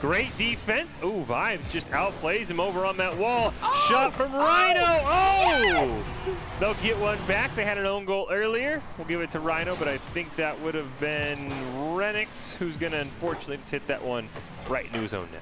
great defense. Ooh, Vibes just outplays him over on that wall. Shot from Rhino. Yes! They'll get one back. They had an own goal earlier. We'll give it to Rhino, but I think that would have been Renix, who's going to unfortunately just hit that one right into his own net.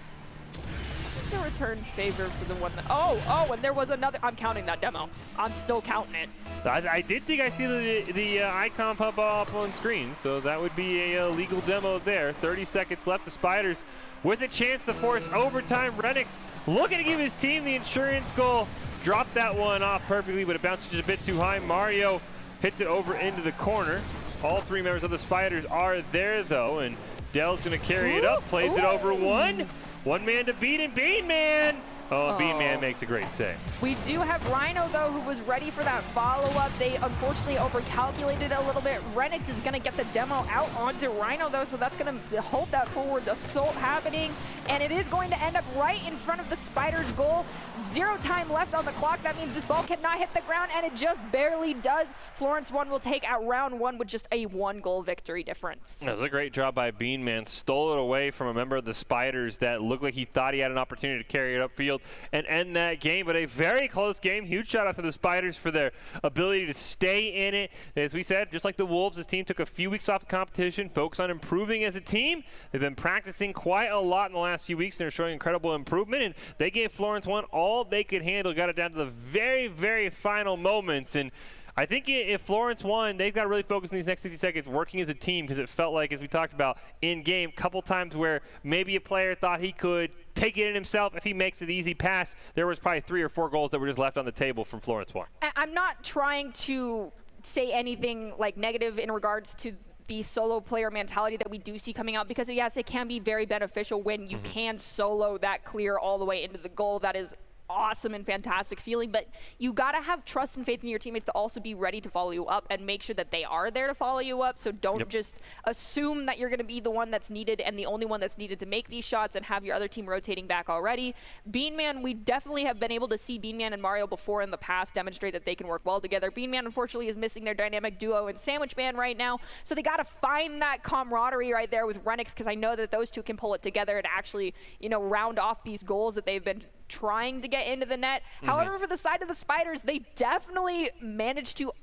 It's a return favor for the one that, and there was another. I'm counting that demo. I'm still counting it. I did think I see the icon pop up on screen, so that would be a legal demo there. 30 seconds left. The Spiders with a chance to force overtime. Renix looking to give his team the insurance goal. Dropped that one off perfectly, but it bounced just a bit too high. Mario hits it over into the corner. All three members of the Spiders are there, though, and Dell's going to carry it up, plays it over one. One man to beat, and Beanman. Beanman makes a great save. We do have Rhino, though, who was ready for that follow-up. They unfortunately overcalculated a little bit. Renix is going to get the demo out onto Rhino, though, so that's going to hold that forward assault happening. And it is going to end up right in front of the Spiders' goal. 0 time left on the clock. That means this ball cannot hit the ground, and it just barely does. Florence 1 will take out round 1 with just a 1-goal victory difference. That was a great job by Beanman. Stole it away from a member of the Spiders that looked like he thought he had an opportunity to carry it upfield and end that game, but a very close game. Huge shout out to the Spiders for their ability to stay in it. As we said, just like the Wolves, this team took a few weeks off of competition, focused on improving as a team. They've been practicing quite a lot in the last few weeks, and they're showing incredible improvement, and they gave Florence 1 all they could handle, got it down to the very, very final moments. And I think if Florence won, they've got to really focus in these next 60 seconds working as a team, because it felt like, as we talked about in game, a couple times where maybe a player thought he could take it in himself. If he makes an easy pass, there was probably 3 or 4 goals that were just left on the table from Florence 1. I'm not trying to say anything like negative in regards to the solo player mentality that we do see coming out, because yes, it can be very beneficial when you can solo that clear all the way into the goal. That is awesome and fantastic feeling, but you got to have trust and faith in your teammates to also be ready to follow you up and make sure that they are there to follow you up. So don't just assume that you're going to be the one that's needed and the only one that's needed to make these shots and have your other team rotating back already. Beanman, we definitely have been able to see Beanman and Mario before in the past demonstrate that they can work well together. Beanman, unfortunately, is missing their dynamic duo and Sandwich Man right now, so they got to find that camaraderie right there with Renix, because I know that those two can pull it together and actually, you know, round off these goals that they've been trying to get into the net. However, for the side of the Spiders, they definitely managed to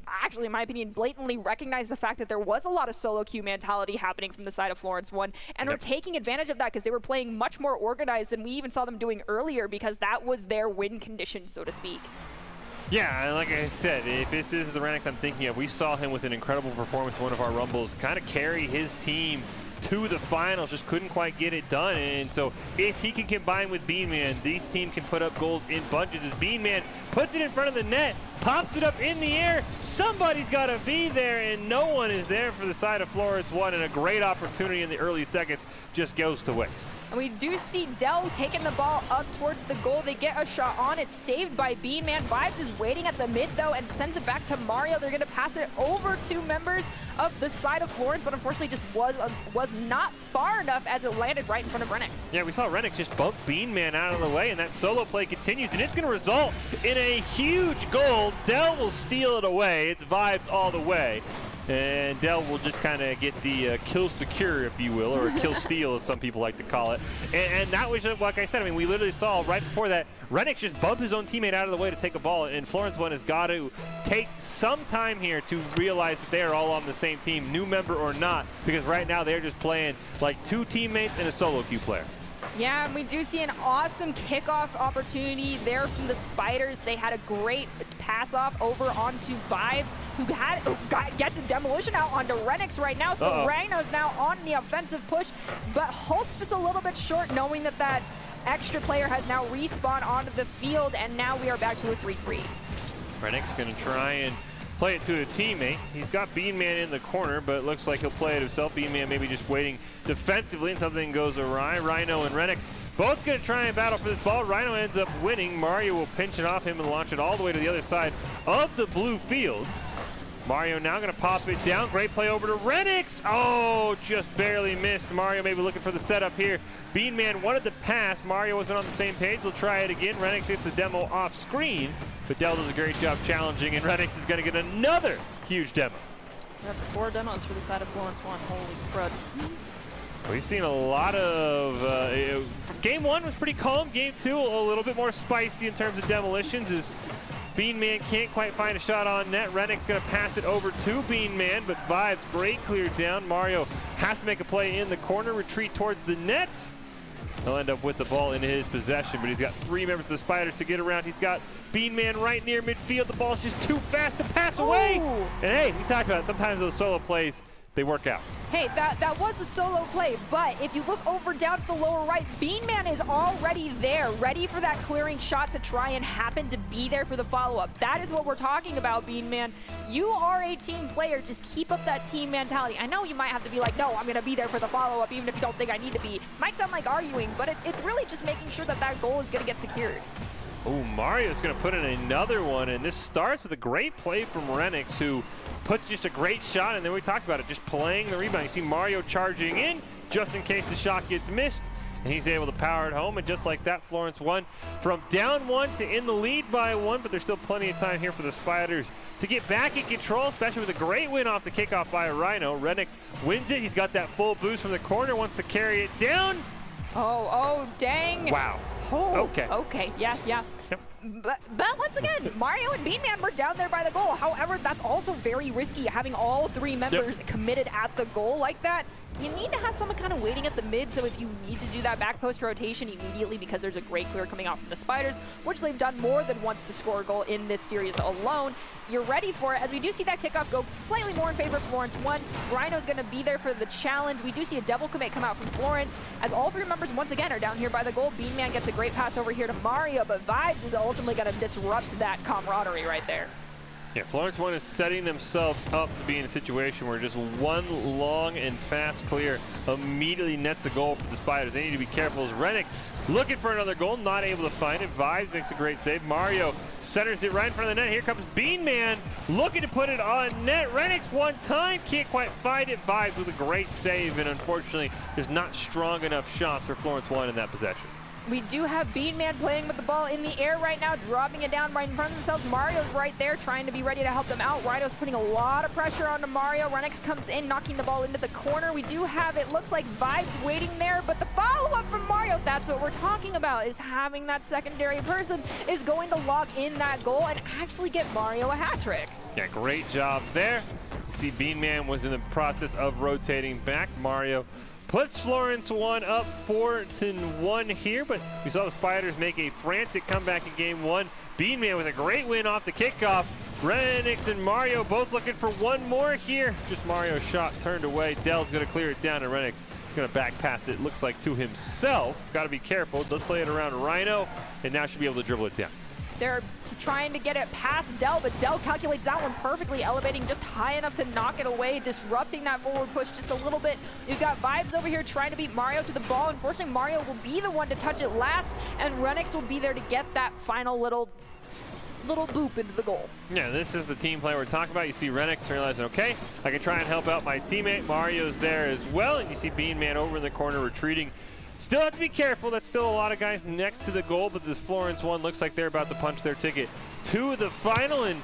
actually, in my opinion, blatantly recognize the fact that there was a lot of solo queue mentality happening from the side of Florence 1, and are taking advantage of that because they were playing much more organized than we even saw them doing earlier, because that was their win condition, so to speak. Yeah, and like I said, if this is the Renix I'm thinking of, we saw him with an incredible performance in one of our Rumbles kind of carry his team to the finals, just couldn't quite get it done. And so if he can combine with Beanman, these teams can put up goals in bunches. As Beanman puts it in front of the net, pops it up in the air, somebody's got to be there, and no one is there for the side of Florence 1, and a great opportunity in the early seconds just goes to waste. And we do see Dell taking the ball up towards the goal. They get a shot on. It's saved by Beanman. Vibes is waiting at the mid, though, and sends it back to Mario. They're going to pass it over to members of the side of Florence, but unfortunately just was not far enough as it landed right in front of Renix. Yeah, we saw Renix just bump Beanman out of the way, and that solo play continues, and it's going to result in a huge goal. Dell will steal it away. It's Vibes all the way. And Dell will just kind of get the kill secure, if you will, or a kill steal, as some people like to call it. And that was, like I said, I mean, we literally saw right before that, Renix just bumped his own teammate out of the way to take a ball, and Florence 1 has got to take some time here to realize that they are all on the same team, new member or not, because right now they're just playing like 2 teammates and a solo queue player. Yeah, and we do see an awesome kickoff opportunity there from the Spiders. They had a great pass off over onto Vibes, who gets a demolition out onto Renix right now. So Rhino's now on the offensive push, but Holt's just a little bit short, knowing that that extra player has now respawned onto the field, and now we are back to a 3-3. Renix going to try and play it to a teammate. He's got Beanman in the corner, but it looks like he'll play it himself. Beanman maybe just waiting defensively, and something goes awry. Rhino and Renix both going to try and battle for this ball. Rhino ends up winning. Mario will pinch it off him and launch it all the way to the other side of the blue field. Mario now going to pop it down. Great play over to Renix. Oh, just barely missed. Mario maybe looking for the setup here. Beanman wanted the pass. Mario wasn't on the same page. He'll try it again. Renix hits the demo off screen, but Dell does a great job challenging, and Renix is going to get another huge demo. That's 4 demos for the side of Florence 1. Holy crud. We've seen a lot of, game 1 was pretty calm. Game 2, a little bit more spicy in terms of demolitions, as Beanman can't quite find a shot on net. Renix going to pass it over to Beanman, but Vibes great cleared down. Mario has to make a play in the corner, retreat towards the net. He'll end up with the ball in his possession, but he's got 3 members of the Spiders to get around. He's got Beanman right near midfield. The ball's just too fast to pass away. And hey, we talked about it. Sometimes those solo plays, they work out. Hey, that was a solo play, but if you look over down to the lower right, Beanman is already there, ready for that clearing shot to try and happen to be there for the follow-up. That is what we're talking about, Beanman. You are a team player. Just keep up that team mentality. I know you might have to be like, no, I'm going to be there for the follow-up, even if you don't think I need to be. Might sound like arguing, but it's really just making sure that that goal is going to get secured. Oh, Mario's going to put in another one, and this starts with a great play from Renix, who puts just a great shot, and then we talked about it, just playing the rebound. You see Mario charging in just in case the shot gets missed, and he's able to power it home, and just like that, Florence 1 from down 1 to in the lead by 1, but there's still plenty of time here for the Spiders to get back in control, especially with a great win off the kickoff by Rhino. Renix wins it. He's got that full boost from the corner, wants to carry it down. Oh, dang. Wow. Oh, okay. Okay, yeah. Yep. But once again, Mario and Beanman were down there by the goal. However, that's also very risky, having all 3 members committed at the goal like that. You need to have someone kind of waiting at the mid, so if you need to do that back post rotation immediately because there's a great clear coming out from the Spiders, which they've done more than once to score a goal in this series alone, you're ready for it. As we do see that kickoff go slightly more in favor of Florence 1, Rhino's going to be there for the challenge. We do see a double commit come out from Florence, as all 3 members once again are down here by the goal. Beanman gets a great pass over here to Mario, but Vibes is ultimately going to disrupt that camaraderie right there. Yeah, Florence 1 is setting themselves up to be in a situation where just one long and fast clear immediately nets a goal for the Spiders. They need to be careful as Renix looking for another goal, not able to find it. Vibes makes a great save. Mario centers it right in front of the net. Here comes Beanman looking to put it on net. Renix one time, can't quite find it. Vibes with a great save, and unfortunately, there's not strong enough shots for Florence 1 in that possession. We do have Beanman playing with the ball in the air right now, dropping it down right in front of themselves. Mario's right there trying to be ready to help them out. Rhino's putting a lot of pressure onto Mario. Renix comes in, knocking the ball into the corner. We do have, it looks like Vibes waiting there, but the follow-up from Mario, that's what we're talking about, is having that secondary person is going to lock in that goal and actually get Mario a hat trick. Yeah, great job there. You see Beanman was in the process of rotating back. Mario puts Florence 1 up 4-1 here, but we saw the Spiders make a frantic comeback in game 1. Beanman with a great win off the kickoff. Renix and Mario both looking for one more here. Just Mario's shot turned away. Dell's going to clear it down, and Renix going to back pass it, looks like to himself. Got to be careful. Does play it around Rhino, and now should be able to dribble it down. They're trying to get it past Dell, but Dell calculates that one perfectly, elevating just high enough to knock it away, disrupting that forward push just a little bit. You've got Vibes over here trying to beat Mario to the ball. Unfortunately, Mario will be the one to touch it last, and Renix will be there to get that final little boop into the goal. Yeah, this is the team play we're talking about. You see Renix realizing, okay, I can try and help out my teammate. Mario's there as well, and you see Beanman over in the corner retreating. Still have to be careful. That's still a lot of guys next to the goal, but the Florence 1 looks like they're about to punch their ticket to the final and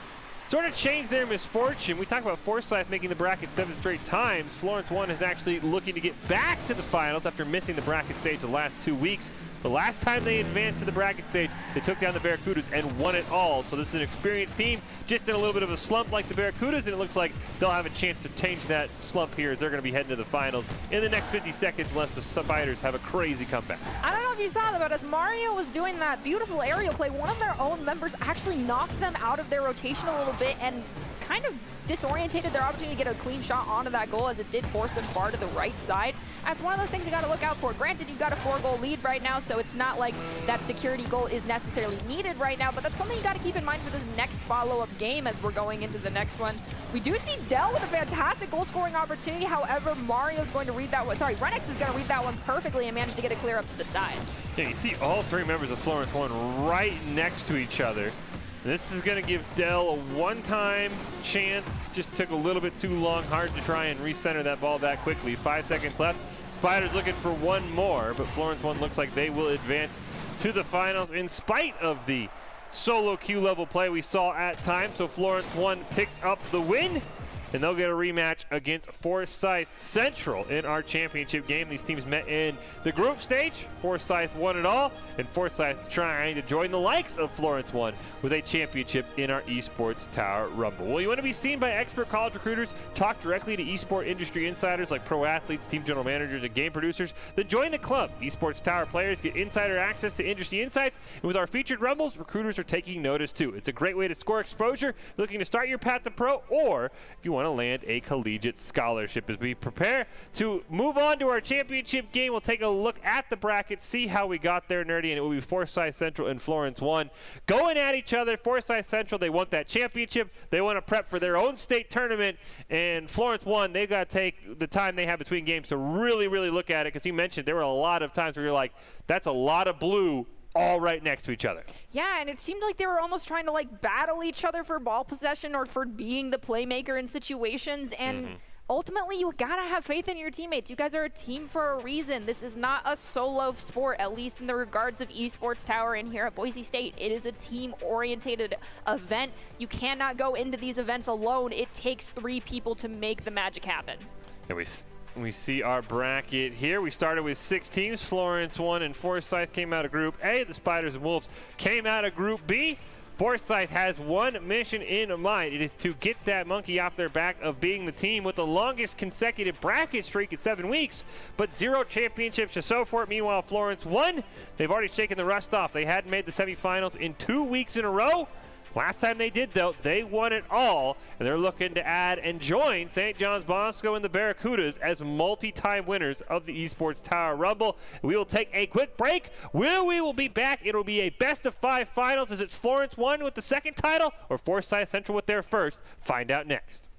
sort of change their misfortune. We talk about Forsyth making the bracket 7 straight times. Florence 1 is actually looking to get back to the finals after missing the bracket stage the last 2 weeks. The last time they advanced to the bracket stage, they took down the Barracudas and won it all. So this is an experienced team, just in a little bit of a slump like the Barracudas, and it looks like they'll have a chance to change that slump here as they're going to be heading to the finals in the next 50 seconds unless the Spiders have a crazy comeback. I don't know if you saw that, but as Mario was doing that beautiful aerial play, one of their own members actually knocked them out of their rotation a little bit and kind of disorientated their opportunity to get a clean shot onto that goal, as it did force them far to the right side. That's one of those things you got to look out for. Granted, you've got a 4-goal lead right now, so it's not like that security goal is necessarily needed right now, but that's something you got to keep in mind for this next follow-up game as we're going into the next one. We do see Dell with a fantastic goal-scoring opportunity. However, Mario's going to read that one. Sorry, Renix is going to read that one perfectly and manage to get it clear up to the side. Yeah, you see all 3 members of Florence 1 right next to each other. This is going to give Dell a one-time chance. Just took a little bit too long. Hard to try and recenter that ball that quickly. 5 seconds left. Spiders looking for one more, but Florence 1 looks like they will advance to the finals in spite of the solo queue level play we saw at times. So Florence 1 picks up the win, and they'll get a rematch against Forsyth Central in our championship game. These teams met in the group stage. Forsyth won it all, and Forsyth trying to join the likes of Florence 1 with a championship in our Esports Tower Rumble. Well, you want to be seen by expert college recruiters, talk directly to esport industry insiders like pro athletes, team general managers, and game producers, then join the club. Esports Tower players get insider access to industry insights, and with our featured Rumbles, recruiters are taking notice too. It's a great way to score exposure, looking to start your path to pro, or if you want to land a collegiate scholarship. As we prepare to move on to our championship game, we'll take a look at the bracket, see how we got there, Nerdy, and it will be Forsyth Central and Florence 1 going at each other. Forsyth Central, they want that championship. They want to prep for their own state tournament, and Florence 1, they've got to take the time they have between games to really, really look at it, because you mentioned there were a lot of times where you're like, that's a lot of blue all right next to each other. Yeah, and it seemed like they were almost trying to like battle each other for ball possession or for being the playmaker in situations, and ultimately you gotta have faith in your teammates. You guys are a team for a reason. This is not a solo sport, at least in the regards of Esports Tower and here at Boise State. It is a team-orientated event. You cannot go into these events alone. It takes 3 people to make the magic happen. And we We see our bracket here. We started with 6 teams. Florence won, and Forsyth came out of Group A. The Spiders and Wolves came out of Group B. Forsyth has one mission in mind. It is to get that monkey off their back of being the team with the longest consecutive bracket streak in 7 weeks, but 0 championships to show for it. Meanwhile, Florence won. They've already shaken the rust off. They hadn't made the semifinals in 2 weeks in a row. Last time they did, though, they won it all, and they're looking to add and join St. John's Bosco and the Barracudas as multi-time winners of the Esports Tower Rumble. We will take a quick break. Where we will be back, it'll be a best-of-5 finals. Is it Florence won with the second title or Forsyth Central with their first? Find out next.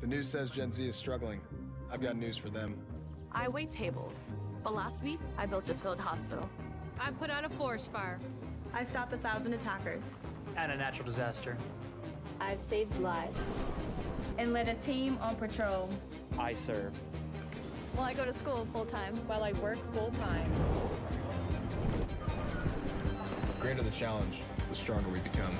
The news says Gen Z is struggling. I've got news for them. I wait tables, but last week I built a field hospital. I put out a forest fire. I stopped 1,000 attackers. And a natural disaster. I've saved lives. And led a team on patrol. I serve. Well, I go to school full time. While I work full time. The greater the challenge, the stronger we become.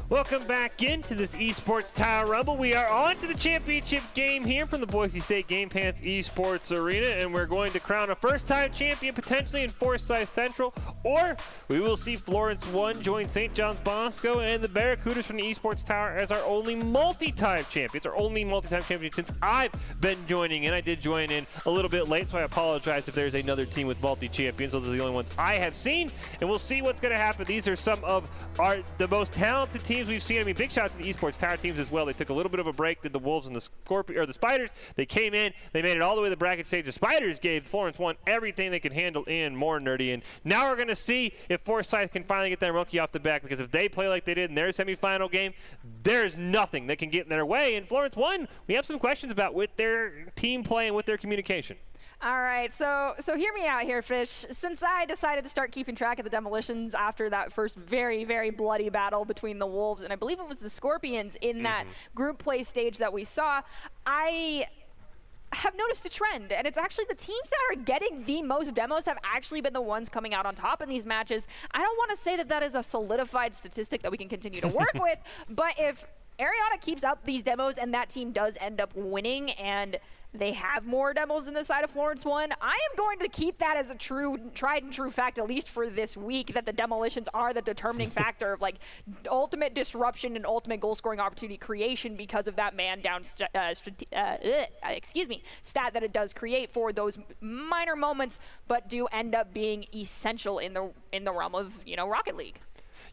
Welcome back into this Esports Tower Rumble. We are on to the championship game here from the Boise State Game Pants Esports Arena, and we're going to crown a first-time champion potentially in Forsyth Central, or we will see Florence 1 join St. John's Bosco and the Barracudas from the Esports Tower as our only multi-time champions, our only multi-time champion since I've been joining in. I did join in a little bit late, so I apologize if there's another team with multi-champions. Those are the only ones I have seen, and we'll see what's going to happen. These are some of the most talented teams we've seen. I mean, big shout out to the Esports Tower teams as well. They took a little bit of a break, did the Wolves and the Spiders. They came in, they made it all the way to the bracket stage. The Spiders gave Florence 1 everything they could handle and more, nerdy. And now we're going to see if Forsyth can finally get their monkey off the back, because if they play like they did in their semifinal game, there's nothing that can get in their way. And Florence 1, we have some questions about with their team play and with their communication. All right, so hear me out here, Fish. Since I decided to start keeping track of the demolitions after that first very, very bloody battle between the Wolves and I believe it was the Scorpions in that group play stage that we saw, I have noticed a trend, and it's actually the teams that are getting the most demos have actually been the ones coming out on top in these matches. I don't want to say that that is a solidified statistic that we can continue to work with, but if Ariana keeps up these demos and that team does end up winning, and they have more demos in the side of Florence 1. I am going to keep that as a tried and true fact, at least for this week, that the demolitions are the determining factor of like ultimate disruption and ultimate goal scoring opportunity creation because of that man down stat that it does create for those minor moments, but do end up being essential in the realm of, you know, Rocket League.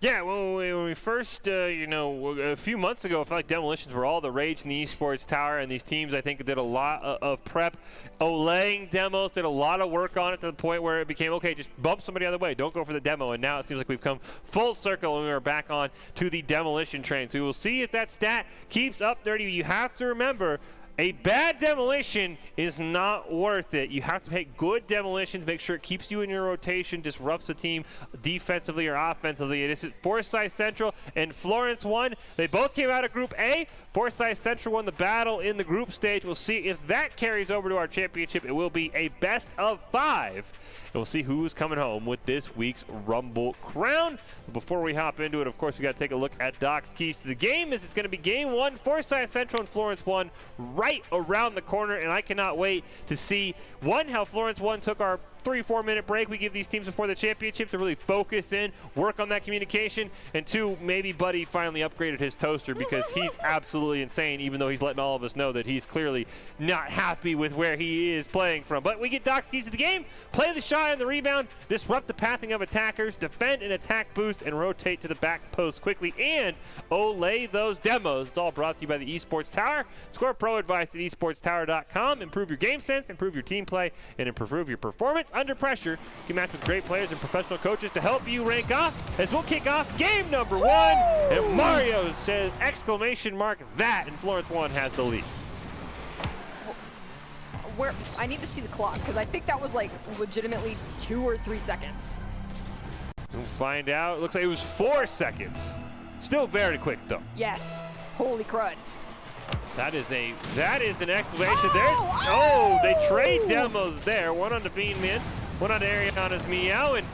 Yeah, well, when we first, a few months ago, I felt like demolitions were all the rage in the Esports Tower, and these teams, I think, did a lot of prep. Olaying demos, did a lot of work on it to the point where it became, okay, just bump somebody out of the way. Don't go for the demo. And now it seems like we've come full circle, and we are back on to the demolition train. So we will see if that stat keeps up 30. You have to remember, a bad demolition is not worth it. You have to make good demolitions, make sure it keeps you in your rotation, disrupts the team defensively or offensively. This is Forsyth Central and Florence 1. They both came out of Group A. Forsyth Central won the battle in the group stage. We'll see if that carries over to our championship. It will be a best of 5. And we'll see who's coming home with this week's Rumble crown. But before we hop into it, of course, we got to take a look at Doc's keys to the game, as it's going to be game 1, Forsyth Central and Florence 1 right around the corner. And I cannot wait to see, 1, how Florence 1 took our 3-4 minute break we give these teams before the championship to really focus in, work on that communication, and 2, maybe Buddy finally upgraded his toaster, because he's absolutely insane, even though he's letting all of us know that he's clearly not happy with where he is playing from. But we get Doc's keys to the game, play the shot and the rebound, disrupt the pathing of attackers, defend an attack boost, and rotate to the back post quickly, and olay those demos. It's all brought to you by the Esports Tower. Score pro advice at esportstower.com. Improve your game sense, improve your team play, and improve your performance under pressure. You can match with great players and professional coaches to help you rank off, as we'll kick off game number 1. And Mario says exclamation mark that, and Florence 1 has the lead. I need to see the clock, because I think that was like legitimately 2 or 3 seconds. We'll find out. It looks like it was 4 seconds. Still very quick though. Yes. Holy crud. That is an exclamation there. Oh, they trade demos there. One on the Bean Man, one on Ariana's Meow, and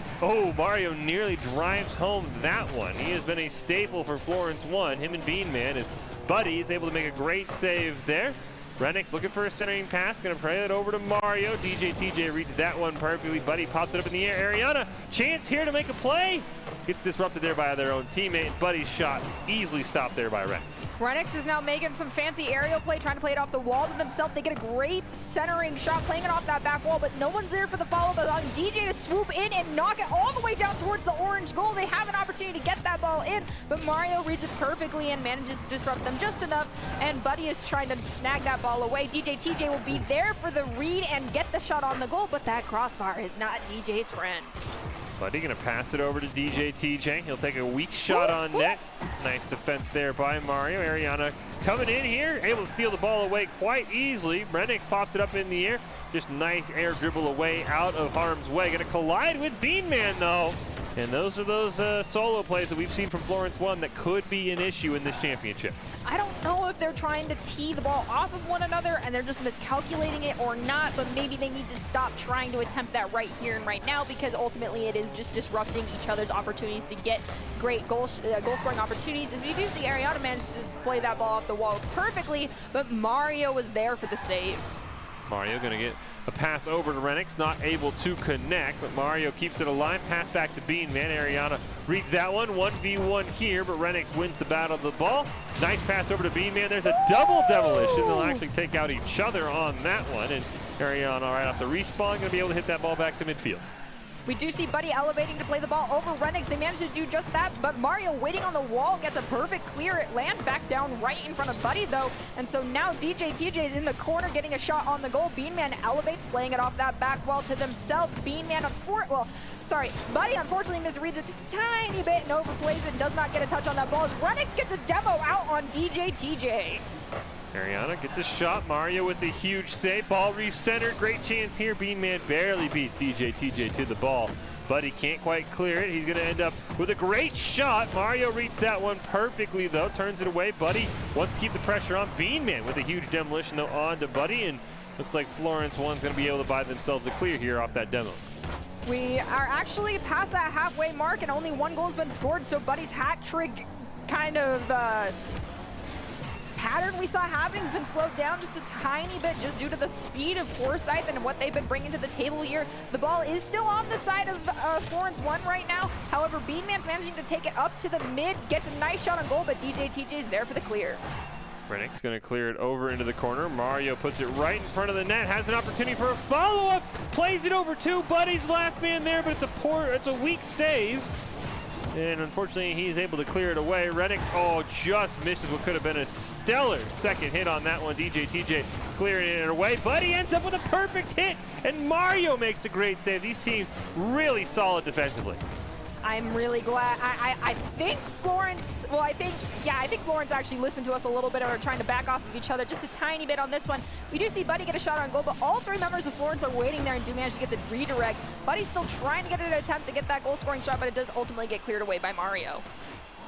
Mario nearly drives home that one. He has been a staple for Florence 1. Him and Bean Man, his buddy, is able to make a great save there. Renix looking for a centering pass, gonna play it over to Mario. DJ TJ reads that one perfectly. Buddy pops it up in the air. Ariana, chance here to make a play. Gets disrupted there by their own teammate. Buddy's shot easily stopped there by Renix. Renix is now making some fancy aerial play, trying to play it off the wall to themselves. They get a great centering shot, playing it off that back wall, but no one's there for the follow-up. On DJ to swoop in and knock it all the way down towards the orange goal. They have an opportunity to get that ball in, but Mario reads it perfectly and manages to disrupt them just enough, and Buddy is trying to snag that ball away. DJ TJ will be there for the read and get the shot on the goal, but that crossbar is not DJ's friend. Buddy gonna pass it over to DJ TJ. He'll take a weak shot on net. Nice defense there by Mario. Ariana coming in here, able to steal the ball away quite easily. Renix pops it up in the air. Just nice air dribble away out of harm's way. Gonna collide with Bean Man though. And those are those solo plays that we've seen from Florence 1 that could be an issue in this championship. I don't know if they're trying to tee the ball off of one another and they're just miscalculating it or not, but maybe they need to stop trying to attempt that right here and right now, because ultimately it is just disrupting each other's opportunities to get great goal scoring opportunities. As we do see, Ariana managed to play that ball off the wall perfectly, but Mario was there for the save. Mario gonna get a pass over to Renix, not able to connect, but Mario keeps it alive. Pass back to Bean Man. Ariana reads that one. 1v1 here, but Renix wins the battle of the ball. Nice pass over to Bean Man. There's a double demolition. They'll actually take out each other on that one, and Ariana right off the respawn gonna be able to hit that ball back to midfield. We do see Buddy elevating to play the ball over Renix. They managed to do just that, but Mario waiting on the wall gets a perfect clear. It lands back down right in front of Buddy though, and so now DJ TJ is in the corner getting a shot on the goal. Bean Man elevates, playing it off that back wall to themselves. Bean Man, Buddy unfortunately misreads it just a tiny bit and overplays it and does not get a touch on that ball. Renix gets a demo out on DJ TJ. Ariana gets a shot. Mario with the huge save. Ball recentered. Great chance here. Bean Man barely beats DJ TJ to the ball. Buddy can't quite clear it. He's going to end up with a great shot. Mario reads that one perfectly, though. Turns it away. Buddy wants to keep the pressure on. Bean Man with a huge demolition, though, on to Buddy. And looks like Florence 1's going to be able to buy themselves a clear here off that demo. We are actually past that halfway mark, and only 1 goal's been scored, so Buddy's hat trick kind of pattern we saw happening has been slowed down just a tiny bit just due to the speed of Forsyth and what they've been bringing to the table here. The ball is still on the side of Florence 1 right now. However, Beanman's managing to take it up to the mid, gets a nice shot on goal, but DJ TJ is there for the clear. Rennick's going to clear it over into the corner. Mario puts it right in front of the net, has an opportunity for a follow-up, plays it over to Buddy's last man there, but it's a weak save. And unfortunately, he's able to clear it away. Rennick, just misses what could have been a stellar second hit on that one. DJ TJ clearing it away. Buddy ends up with a perfect hit, and Mario makes a great save. These teams really solid defensively. I'm really glad. I think Florence, I think Florence actually listened to us a little bit, or are trying to back off of each other just a tiny bit on this one. We do see Buddy get a shot on goal, but all three members of Florence are waiting there and do manage to get the redirect. Buddy's still trying to get an attempt to get that goal scoring shot, but it does ultimately get cleared away by Mario.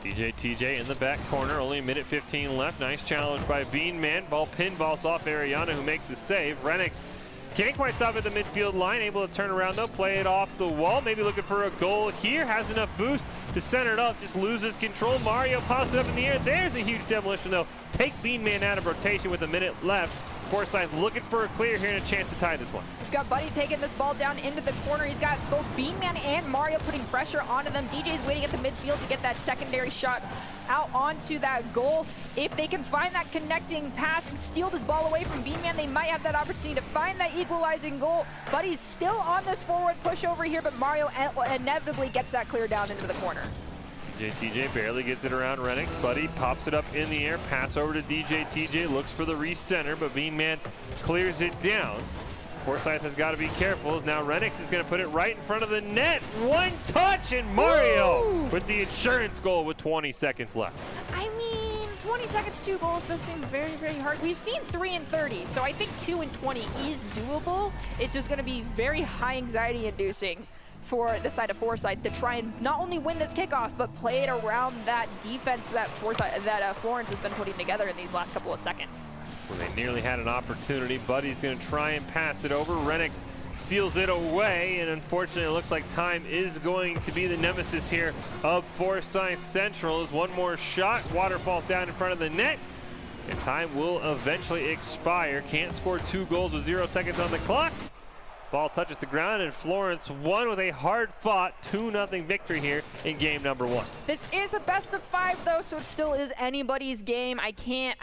DJ TJ in the back corner, only a minute 15 left. Nice challenge by Beanman. Ball pinballs off Ariana, who makes the save. Renix can't quite stop at the midfield line, able to turn around though, play it off the wall, maybe looking for a goal here, has enough boost to center it up, just loses control. Mario pops it up in the air, there's a huge demolition though. Take Beanman out of rotation with a minute left. Forsyth looking for a clear here and a chance to tie this one. We've got Buddy taking this ball down into the corner. He's got both Beanman and Mario putting pressure onto them. DJ's waiting at the midfield to get that secondary shot out onto that goal. If they can find that connecting pass and steal this ball away from Beanman, they might have that opportunity to find that equalizing goal. Buddy's still on this forward push over here, but Mario inevitably gets that clear down into the corner. TJ barely gets it around Rennick. Buddy pops it up in the air, pass over to DJ TJ, looks for the recenter, but Beanman clears it down. Forsyth has got to be careful, as now Renix is going to put it right in front of the net. One touch, and Mario with the insurance goal with 20 seconds left. I mean, 20 seconds, 2 goals does seem very, very hard. We've seen 3 and 30, so I think 2 and 20 is doable. It's just going to be very high anxiety inducing for the side of Forsyth to try and not only win this kickoff, but play it around that defense that Florence has been putting together in these last couple of seconds. Well, they nearly had an opportunity. Buddy's going to try and pass it over. Renix steals it away, and unfortunately it looks like time is going to be the nemesis here of Forsyth Central. As one more shot, water falls down in front of the net, and time will eventually expire. Can't score 2 goals with 0 seconds on the clock. Ball touches the ground, and Florence won with a hard-fought 2-0 victory here in game number 1. This is a best of 5, though, so it still is anybody's game. I can't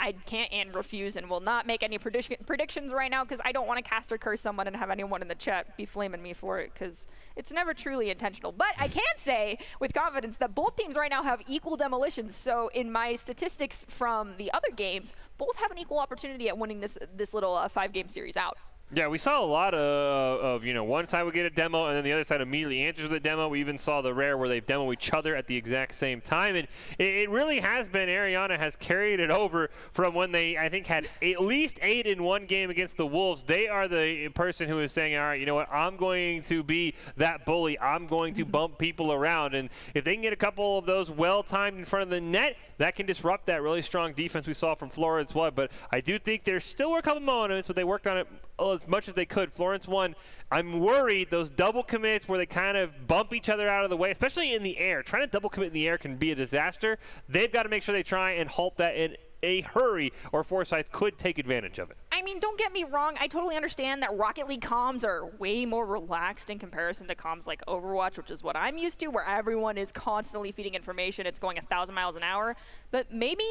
and refuse and will not make any predictions right now, because I don't want to cast or curse someone and have anyone in the chat be flaming me for it, because it's never truly intentional. But I can say with confidence that both teams right now have equal demolitions. So in my statistics from the other games, both have an equal opportunity at winning this little 5-game series out. Yeah, we saw a lot of one side would get a demo and then the other side immediately answers with a demo. We even saw the rare where they demo each other at the exact same time. And it really has been, Ariana has carried it over from when they, I think, had at least 8 in one game against the Wolves. They are the person who is saying, all right, you know what, I'm going to be that bully. I'm going to bump people around. And if they can get a couple of those well-timed in front of the net, that can disrupt that really strong defense we saw from Florence 1. But I do think there still were a couple moments, but they worked on it as much as they could. Florence 1, I'm worried those double commits where they kind of bump each other out of the way, especially in the air. Trying to double commit in the air can be a disaster. They've got to make sure they try and halt that in a hurry, or Forsyth could take advantage of it. I mean, don't get me wrong. I totally understand that Rocket League comms are way more relaxed in comparison to comms like Overwatch, which is what I'm used to, where everyone is constantly feeding information. It's going 1,000 miles an hour. But maybe,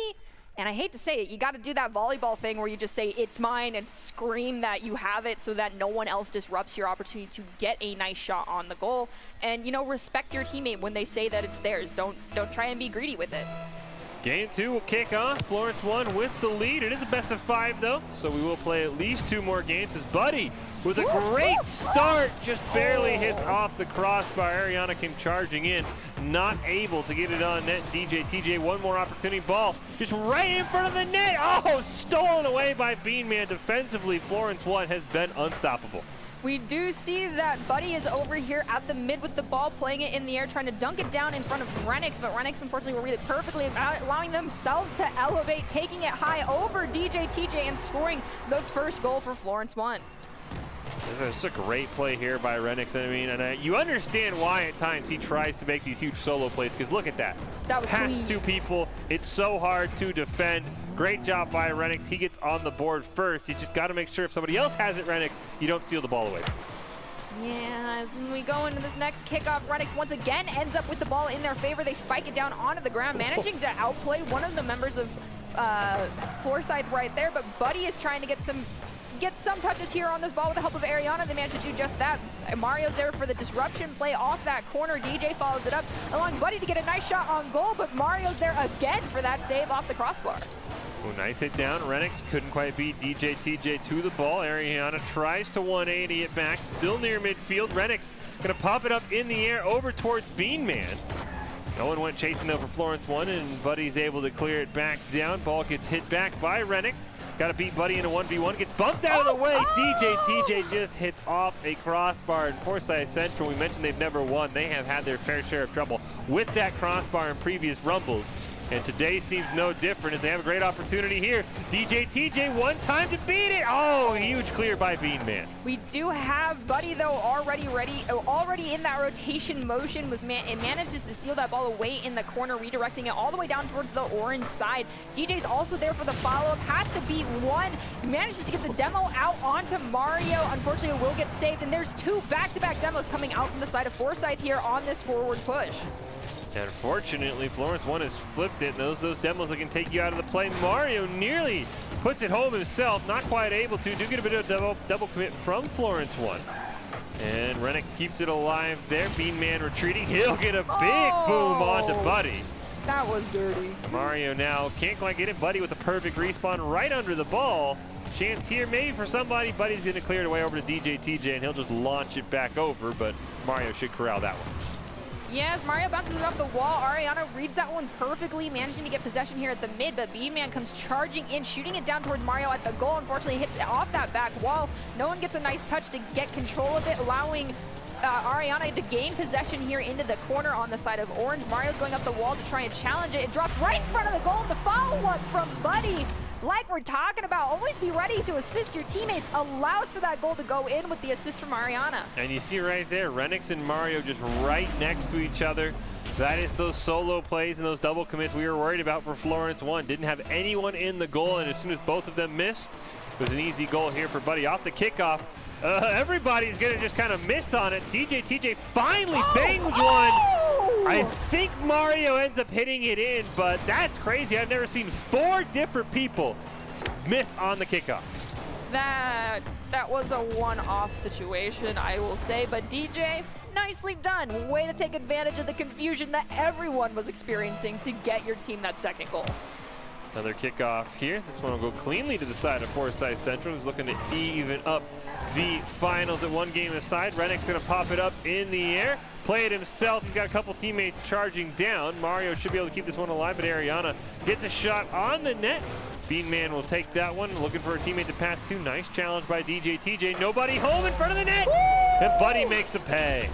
and I hate to say it, you got to do that volleyball thing where you just say, it's mine, and scream that you have it so that no one else disrupts your opportunity to get a nice shot on the goal. And, you know, respect your teammate when they say that it's theirs. Don't try and be greedy with it. Game 2 will kick off. Florence 1 with the lead. It is a best of 5, though, so we will play at least 2 more games. As Buddy, with a great start, just barely hits off the crossbar. Ariana came charging in, not able to get it on net. DJ TJ, one more opportunity. Ball just right in front of the net. Oh, stolen away by Beanman. Defensively, Florence 1 has been unstoppable. We do see that Buddy is over here at the mid with the ball, playing it in the air, trying to dunk it down in front of Renix, but Renix unfortunately were really perfectly allowing themselves to elevate, taking it high over DJ TJ and scoring the first goal for Florence 1. This is a great play here by Renix. I mean, and you understand why at times he tries to make these huge solo plays, because look at that. That was past clean. two people. It's so hard to defend. Great job by Renix. He gets on the board first. You just got to make sure if somebody else has it, Renix, you don't steal the ball away. Yeah, as we go into this next kickoff, Renix once again ends up with the ball in their favor. They spike it down onto the ground, managing to outplay one of the members of Forsyth right there, but Buddy is trying to get some touches here on this ball with the help of Ariana. They managed to do just that. Mario's there for the disruption play off that corner. DJ follows it up, allowing Buddy to get a nice shot on goal, but Mario's there again for that save off the crossbar. Oh, nice hit down. Renix couldn't quite beat DJ TJ to the ball. Ariana tries to 180 it back, still near midfield. Renix gonna pop it up in the air over towards Beanman. No one went chasing though for Florence 1, and Buddy's able to clear it back down. Ball gets hit back by Renix. Got to beat Buddy in a 1v1. Gets bumped out of the way. DJ TJ just hits off a crossbar. And Forsyth Central, we mentioned they've never won. They have had their fair share of trouble with that crossbar in previous Rumbles. And today seems no different as they have a great opportunity here. DJ TJ, one time to beat it. Oh, huge clear by Beanman. We do have Buddy though already in that rotation motion. It manages to steal that ball away in the corner, redirecting it all the way down towards the orange side. DJ's also there for the follow-up, has to beat one. He manages to get the demo out onto Mario. Unfortunately, it will get saved, and there's two back-to-back demos coming out from the side of Forsyth here on this forward push. And unfortunately, Florence 1 has flipped it. And those demos that can take you out of the play. Mario nearly puts it home himself, not quite able to. Do get a bit of double commit from Florence 1. And Renix keeps it alive there. Beanman retreating. He'll get a big boom onto Buddy. That was dirty. Mario now can't quite get it. Buddy with a perfect respawn right under the ball. Chance here maybe for somebody. Buddy's going to clear it away over to DJ TJ, and he'll just launch it back over, but Mario should corral that one. Yes, Mario bounces it off the wall. Ariana reads that one perfectly, managing to get possession here at the mid, but Beanman comes charging in, shooting it down towards Mario at the goal. Unfortunately, hits it off that back wall. No one gets a nice touch to get control of it, allowing Ariana to gain possession here into the corner on the side of orange. Mario's going up the wall to try and challenge it. It drops right in front of the goal. The follow-up from Buddy, like we're talking about, always be ready to assist your teammates, allows for that goal to go in with the assist from Ariana. And you see right there, Renix and Mario just right next to each other. That is those solo plays and those double commits we were worried about for Florence 1. Didn't have anyone in the goal, and as soon as both of them missed, it was an easy goal here for Buddy. Off the kickoff, everybody's gonna just kind of miss on it. DJ TJ finally bangs one. I think Mario ends up hitting it in, but that's crazy. I've never seen 4 different people miss on the kickoff. That was a one-off situation, I will say, but DJ, nicely done. Way to take advantage of the confusion that everyone was experiencing to get your team that second goal. Another kickoff here. This one will go cleanly to the side of Forsyth Central, who's looking to even up the finals at 1 game aside. Renix gonna pop it up in the air, play it himself. He's got a couple teammates charging down. Mario should be able to keep this one alive, but Ariana gets a shot on the net. Beanman will take that one, looking for a teammate to pass to. Nice challenge by DJ TJ. Nobody home in front of the net. And Buddy makes a pay.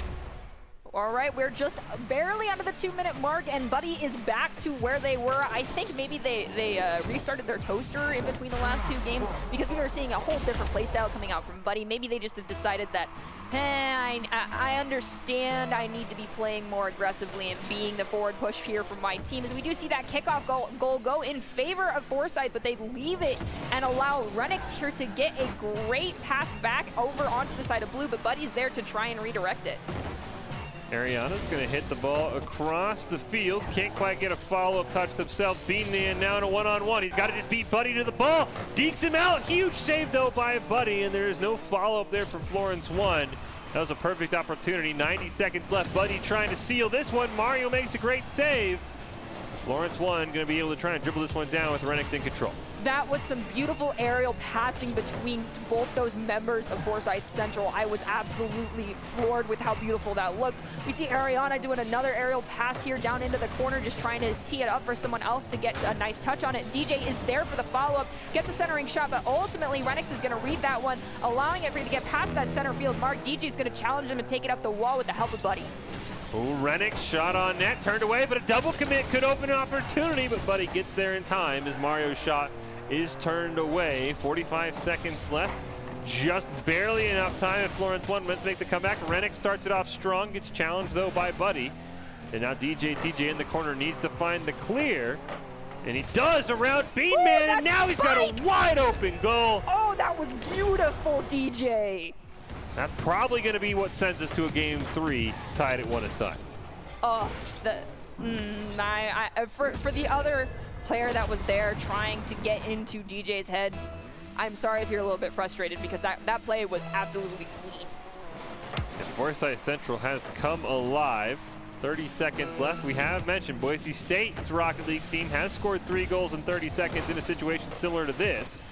All right, we're just barely under the 2-minute mark, and Buddy is back to where they were. I think maybe they restarted their toaster in between the last 2 games, because we were seeing a whole different playstyle coming out from Buddy. Maybe they just have decided that, I understand I need to be playing more aggressively and being the forward push here for my team. As we do see that kickoff goal go in favor of Forsyth, but they leave it and allow Renix here to get a great pass back over onto the side of blue, but Buddy's there to try and redirect it. Ariana's going to hit the ball across the field. Can't quite get a follow-up touch themselves. Beanman now in a one-on-one. He's got to just beat Buddy to the ball. Dekes him out. Huge save, though, by Buddy, and there is no follow-up there for Florence 1. That was a perfect opportunity. 90 seconds left. Buddy trying to seal this one. Mario makes a great save. Florence 1 going to be able to try and dribble this one down with Renix in control. That was some beautiful aerial passing between both those members of Forsyth Central. I was absolutely floored with how beautiful that looked. We see Ariana doing another aerial pass here down into the corner, just trying to tee it up for someone else to get a nice touch on it. DJ is there for the follow-up, gets a centering shot, but ultimately Renix is going to read that one, allowing it for you to get past that center field mark. DJ is going to challenge him and take it up the wall with the help of Buddy. Oh, Renix shot on net, turned away, but a double commit could open an opportunity, but Buddy gets there in time as Mario's shot is turned away. 45 seconds left. just barely enough time, and Florence 1 meant to make the comeback. Rennick starts it off strong, gets challenged though by Buddy. And now DJ TJ in the corner needs to find the clear. And he does around Beanman, and now he's got a wide open goal. Oh, that was beautiful, DJ. That's probably going to be what sends us to a game 3, tied at 1 aside. Oh, for the other player that was there trying to get into DJ's head, I'm sorry if you're a little bit frustrated because that play was absolutely clean. And Forsyth Central has come alive. 30 seconds left. We have mentioned Boise State's Rocket League team has scored 3 goals in 30 seconds in a situation similar to this.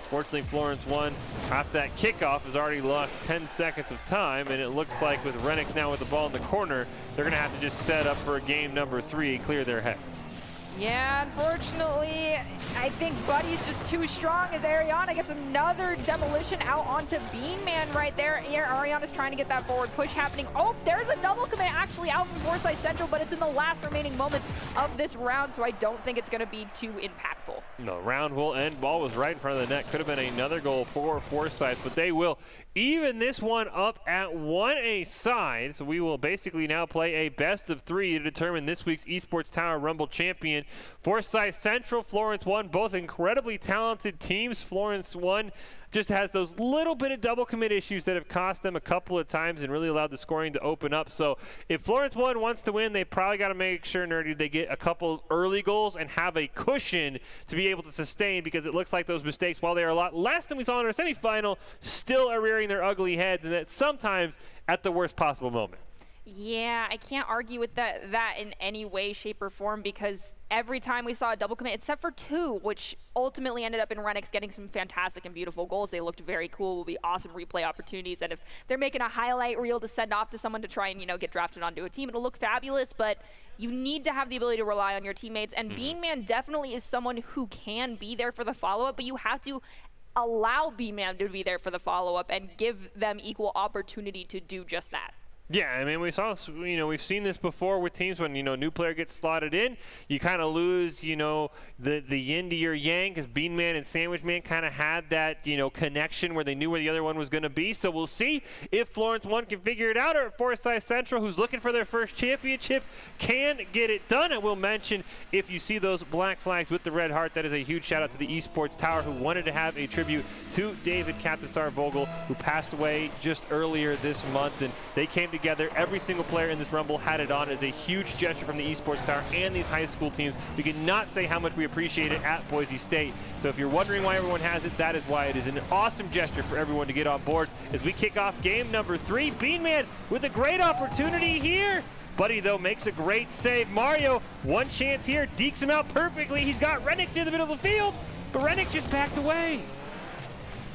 Fortunately, Florence 1, after that kickoff, has already lost 10 seconds of time, and it looks like with Rennick now with the ball in the corner, they're going to have to just set up for a game number 3 and clear their heads. Yeah, unfortunately, I think Buddy's just too strong as Ariana gets another demolition out onto Beanman right there. Ariana's trying to get that forward push happening. Oh, there's a double commit actually out from Forsyth Central, but it's in the last remaining moments of this round, so I don't think it's going to be too impactful. No, round will end. Ball was right in front of the net. Could have been another goal for Forsyth, but they will even this one up at 1 aside. So we will basically now play a best of 3 to determine this week's Esports Tower Rumble champion. Forsyth Central, Florence 1, both incredibly talented teams. Florence 1 just has those little bit of double commit issues that have cost them a couple of times and really allowed the scoring to open up. So if Florence 1 wants to win, they probably got to make sure, Nerdy, they get a couple early goals and have a cushion to be able to sustain, because it looks like those mistakes, while they are a lot less than we saw in our semifinal, still are rearing their ugly heads, and that sometimes at the worst possible moment. Yeah, I can't argue with that in any way, shape, or form, because every time we saw a double commit, except for 2, which ultimately ended up in Rennick's getting some fantastic and beautiful goals. They looked very cool, will be awesome replay opportunities, and if they're making a highlight reel to send off to someone to try and, get drafted onto a team, it'll look fabulous, but you need to have the ability to rely on your teammates, and Beanman definitely is someone who can be there for the follow-up, but you have to allow Beanman to be there for the follow-up and give them equal opportunity to do just that. Yeah, I mean, we've seen this before with teams when, new player gets slotted in, you kind of lose, the yin to your yang, because Beanman and Sandwich Man kind of had that, connection where they knew where the other one was going to be. So we'll see if Florence 1 can figure it out, or if Forsyth Central, who's looking for their first championship, can get it done. I will mention, if you see those black flags with the red heart, that is a huge shout out to the Esports Tower, who wanted to have a tribute to David Captain Star Vogel, who passed away just earlier this month, and they came together. Every single player in this Rumble had it on as a huge gesture from the Esports Tower and these high school teams. We cannot say how much we appreciate it at Boise State. So if you're wondering why everyone has it, that is why. It is an awesome gesture for everyone to get on board as we kick off game number 3. Beanman with a great opportunity here. Buddy, though, makes a great save. Mario, one chance here, dekes him out perfectly. He's got Rennick near the middle of the field, but Rennick just backed away.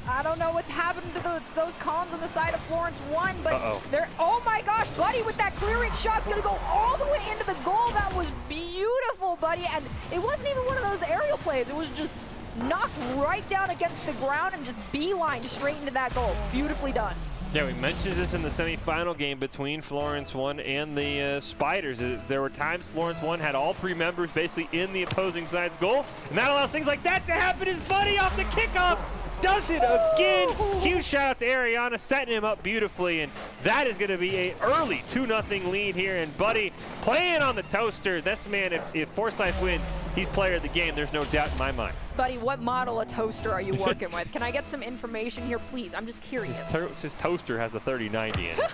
I don't know what's happened to those columns on the side of Florence 1, but they're, oh my gosh, Buddy with that clearing shot's gonna go all the way into the goal. That was beautiful, Buddy, and it wasn't even one of those aerial plays. It was just knocked right down against the ground and just beelined straight into that goal. Beautifully done. Yeah, we mentioned this in the semifinal game between Florence 1 and the Spiders. There were times Florence 1 had all 3 members basically in the opposing side's goal, and that allows things like that to happen. His Buddy off the kickoff does it again. Huge shout out to Ariana, setting him up beautifully, and that is going to be a early 2-0 lead here. And Buddy playing on the toaster. This man, if Forsyth wins, he's player of the game. There's no doubt in my mind. Buddy, what model of toaster are you working with? Can I get some information here, please? I'm just curious. His toaster has a 3090 in it.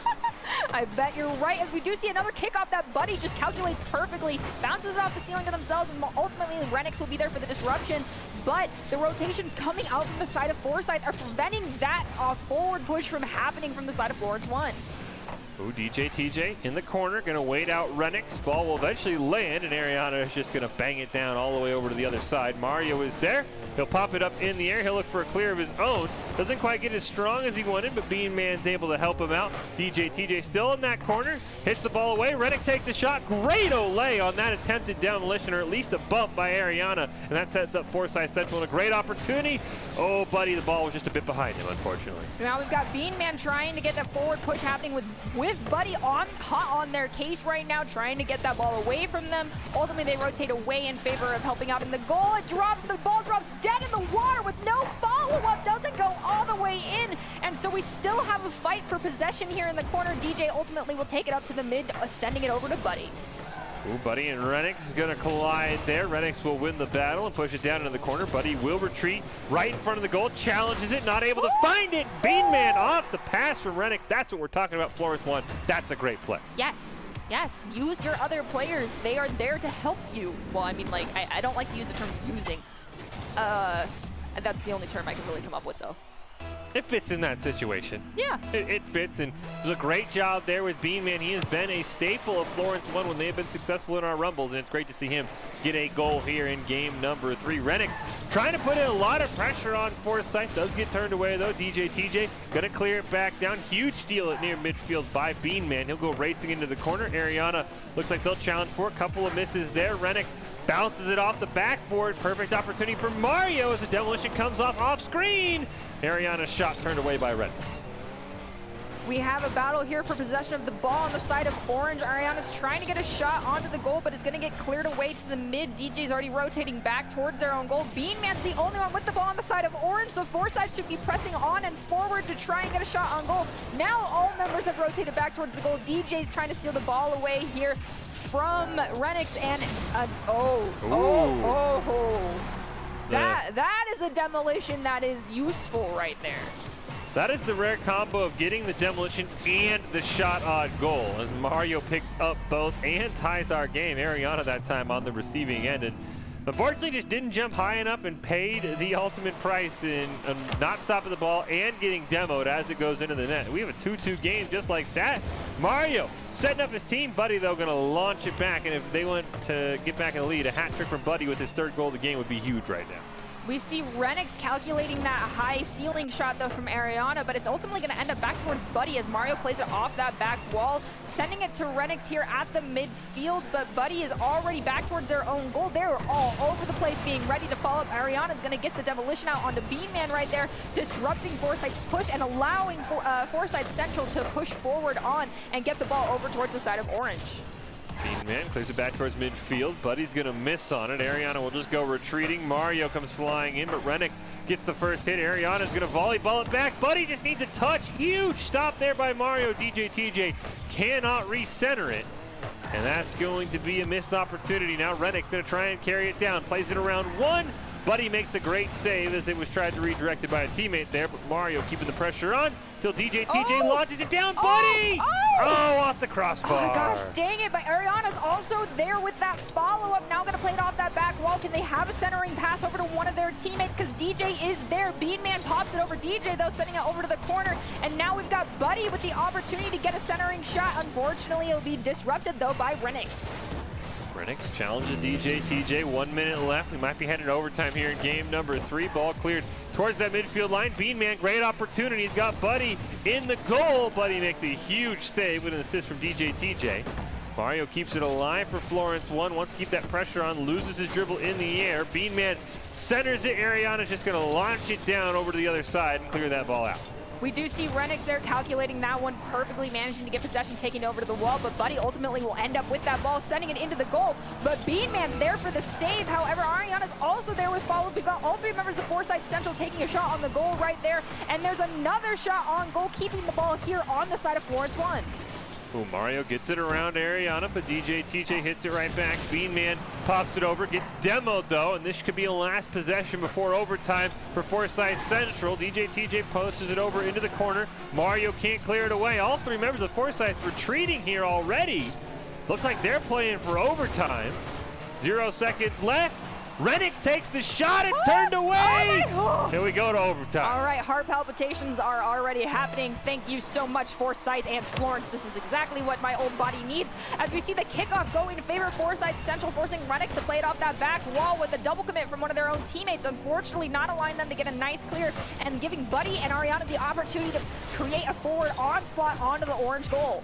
I bet you're right, as we do see another kickoff that Buddy just calculates perfectly, bounces off the ceiling to themselves, and ultimately Rennick will be there for the disruption. But the rotations coming out from the side of Forsyth are preventing that forward push from happening from the side of Florence 1. Ooh, DJ TJ in the corner, going to wait out Rennick's. Ball will eventually land, and Ariana is just going to bang it down all the way over to the other side. Mario is there. He'll pop it up in the air. He'll look for a clear of his own. Doesn't quite get as strong as he wanted, but Beanman's able to help him out. DJ TJ still in that corner. Hits the ball away. Rennick takes a shot. Great Olay on that attempted demolition, or at least a bump by Ariana. And that sets up Forsyth Central in a great opportunity. Oh, Buddy, the ball was just a bit behind him, unfortunately. Now we've got Beanman trying to get that forward push happening with Buddy hot on their case right now, trying to get that ball away from them. Ultimately, they rotate away in favor of helping out in the goal. The ball drops dead in the water with no follow-up. Doesn't go all the way in. And so we still have a fight for possession here in the corner. DJ ultimately will take it up to the mid, sending it over to Buddy. Ooh, Buddy and Renix is going to collide there. Renix will win the battle and push it down into the corner. Buddy will retreat right in front of the goal, challenges it, not able to find it. Beanman off the pass from Renix. That's what we're talking about, Florence 1. That's a great play. Yes. Yes, use your other players. They are there to help you. Well, I mean, like, I don't like to use the term using. That's the only term I can really come up with, though. It fits in that situation. Yeah. It fits, and there's a great job there with Beanman. He has been a staple of Florence 1 when they have been successful in our Rumbles, and it's great to see him get a goal here in game number 3. Renix trying to put in a lot of pressure on Forsyth. Does get turned away, though. DJ TJ going to clear it back down. Huge steal at near midfield by Beanman. He'll go racing into the corner. Ariana looks like they'll challenge for a couple of misses there. Renix bounces it off the backboard. Perfect opportunity for Mario as the demolition comes off screen. Ariana's shot turned away by Renix. We have a battle here for possession of the ball on the side of Orange. Ariana's trying to get a shot onto the goal, but it's going to get cleared away to the mid. DJ's already rotating back towards their own goal. Beanman's the only one with the ball on the side of Orange, so Forsyth should be pressing on and forward to try and get a shot on goal. Now all members have rotated back towards the goal. DJ's trying to steal the ball away here from Renix, and that is a demolition that is useful right there. That is the rare combo of getting the demolition and the shot on goal, as Mario picks up both and ties our game. Ariana that time on the receiving end, and unfortunately just didn't jump high enough and paid the ultimate price in not stopping the ball and getting demoed as it goes into the net. We have a 2-2 game just like that. Mario setting up his team. Buddy, though, going to launch it back, and if they want to get back in the lead, a hat trick from Buddy with his 3rd goal of the game would be huge right now. We see Renix calculating that high ceiling shot, though, from Ariana, but it's ultimately going to end up back towards Buddy as Mario plays it off that back wall, sending it to Renix here at the midfield, but Buddy is already back towards their own goal. They're all over the place being ready to follow up. Ariana's going to get the demolition out onto Beanman right there, disrupting Forsyth's push and allowing Forsyth Central to push forward on and get the ball over towards the side of Orange. Beanman plays it back towards midfield. Buddy's going to miss on it. Ariana will just go retreating. Mario comes flying in, but Renix gets the first hit. Ariana's going to volleyball it back. Buddy just needs a touch. Huge stop there by Mario. DJ TJ cannot recenter it. And that's going to be a missed opportunity. Now Renix going to try and carry it down. Plays it around 1. Buddy makes a great save as it was tried to redirect it by a teammate there, but Mario keeping the pressure on till DJ TJ launches it down. Buddy! Off the crossbar. Oh gosh, dang it, but Ariana's also there with that follow-up. Now gonna play it off that back wall. Can they have a centering pass over to one of their teammates? Because DJ is there. Beanman pops it over DJ, though, sending it over to the corner. And now we've got Buddy with the opportunity to get a centering shot. Unfortunately, it'll be disrupted, though, by Renix. Renix challenges DJ TJ. 1 minute left. We might be headed to overtime here in game number 3. Ball cleared towards that midfield line. Beanman, great opportunity. He's got Buddy in the goal. Buddy makes a huge save with an assist from DJ TJ. Mario keeps it alive for Florence 1. Wants to keep that pressure on. Loses his dribble in the air. Beanman centers it. Ariana's just going to launch it down over to the other side and clear that ball out. We do see Renix there calculating that one perfectly, managing to get possession, taking over to the wall, but Buddy ultimately will end up with that ball, sending it into the goal. But Beanman's there for the save. However, Ariana's also there with follow. We've got all 3 members of Forsyth Central taking a shot on the goal right there, and there's another shot on goal, keeping the ball here on the side of Florence 1. Ooh, Mario gets it around Ariana, but DJ TJ hits it right back. Beanman pops it over, gets demoed though, and this could be a last possession before overtime for Forsyth Central. DJ TJ posts it over into the corner. Mario can't clear it away. All 3 members of Forsyth retreating here already. Looks like they're playing for overtime. 0 seconds left. Renix takes the shot. It's turned away. Here we go to overtime. All right, heart palpitations are already happening. Thank you so much, Forsyth and Florence. This is exactly what my old body needs. As we see the kickoff go in favor of Forsyth Central, forcing Renix to play it off that back wall with a double commit from one of their own teammates. Unfortunately, not allowing them to get a nice clear and giving Buddy and Ariana the opportunity to create a forward onslaught onto the orange goal.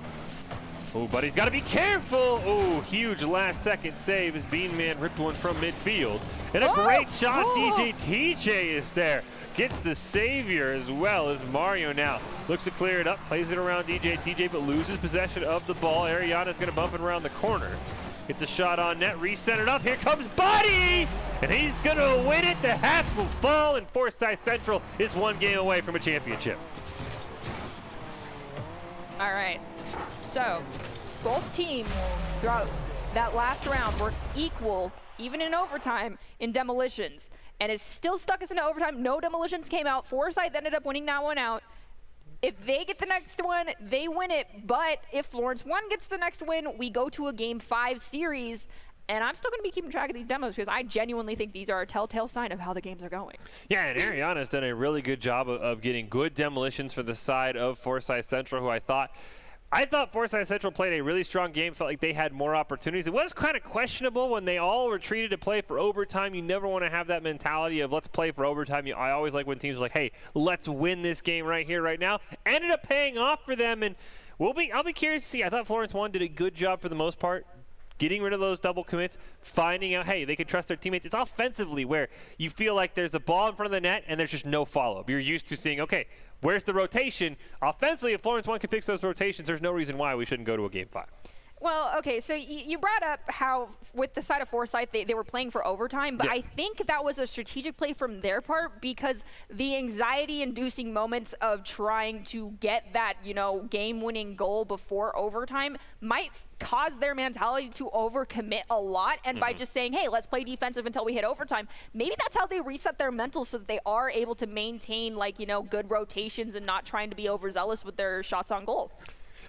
Oh, Buddy's got to be careful. Oh, huge last-second save as Beanman ripped one from midfield. And a great shot. DJ TJ is there. Gets the savior as well as Mario now looks to clear it up. Plays it around DJ TJ, but loses possession of the ball. Ariana's going to bump it around the corner. Gets a shot on net. Reset it up. Here comes Buddy! And he's going to win it. The hats will fall, and Forsyth Central is 1 game away from a championship. All right. So both teams throughout that last round were equal, even in overtime, in demolitions. And it still stuck us into overtime. No demolitions came out. Forsyth ended up winning that one out. If they get the next one, they win it. But if Florence 1 gets the next win, we go to a Game 5 series. And I'm still going to be keeping track of these demos because I genuinely think these are a telltale sign of how the games are going. Yeah, and Ariana's done a really good job of getting good demolitions for the side of Forsyth Central, who I thought Forsyth Central played a really strong game, felt like they had more opportunities. It was kind of questionable when they all retreated to play for overtime. You never want to have that mentality of let's play for overtime. I always like when teams are like, hey, let's win this game right here, right now. Ended up paying off for them, and I'll be curious to see. I thought Florence 1 did a good job for the most part, getting rid of those double commits, finding out, hey, they can trust their teammates. It's offensively where you feel like there's a ball in front of the net and there's just no follow-up. You're used to seeing, okay, where's the rotation? Offensively, if Florence 1 can fix those rotations, there's no reason why we shouldn't go to a Game 5. Well, okay, so you brought up how with the side of Forsyth, they were playing for overtime, but yeah. I think that was a strategic play from their part because the anxiety-inducing moments of trying to get that, game-winning goal before overtime might cause their mentality to overcommit a lot, and by just saying, hey, let's play defensive until we hit overtime, maybe that's how they reset their mental so that they are able to maintain, good rotations and not trying to be overzealous with their shots on goal.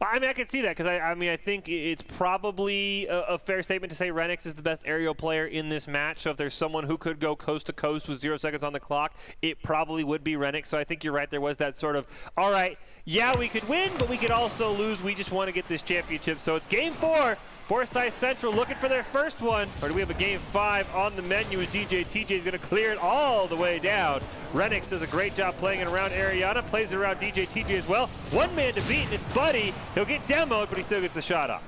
I mean, I can see that because I think it's probably a fair statement to say Renix is the best aerial player in this match. So if there's someone who could go coast to coast with 0 seconds on the clock, it probably would be Renix. So I think you're right. There was that sort of, all right, yeah, we could win, but we could also lose. We just want to get this championship. So it's Game 4. Forsyth Central looking for their first one. Or do we have a Game 5 on the menu as DJ TJ is going to clear it all the way down. Renix does a great job playing it around Ariana, plays it around DJ TJ as well. One man to beat, and it's Buddy. He'll get demoed, but he still gets the shot off.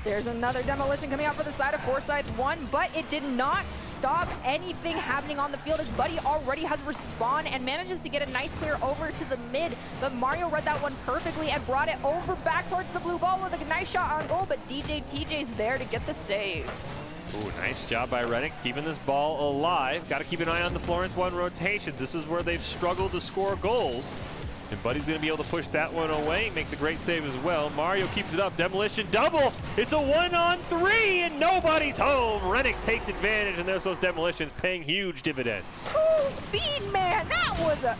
There's another demolition coming out for the side of Forsyth 1, but it did not stop anything happening on the field as Buddy already has respawned and manages to get a nice clear over to the mid. But Mario read that one perfectly and brought it over back towards the blue goal with a nice shot on goal, but DJ TJ's there to get the save. Ooh, nice job by Renix keeping this ball alive. Got to keep an eye on the Florence 1 rotations. This is where they've struggled to score goals. And Buddy's going to be able to push that one away. Makes a great save as well. Mario keeps it up. Demolition double. It's a 1-on-3 and nobody's home. Renix takes advantage, and there's those demolitions paying huge dividends. Ooh, Bean Man, that was a...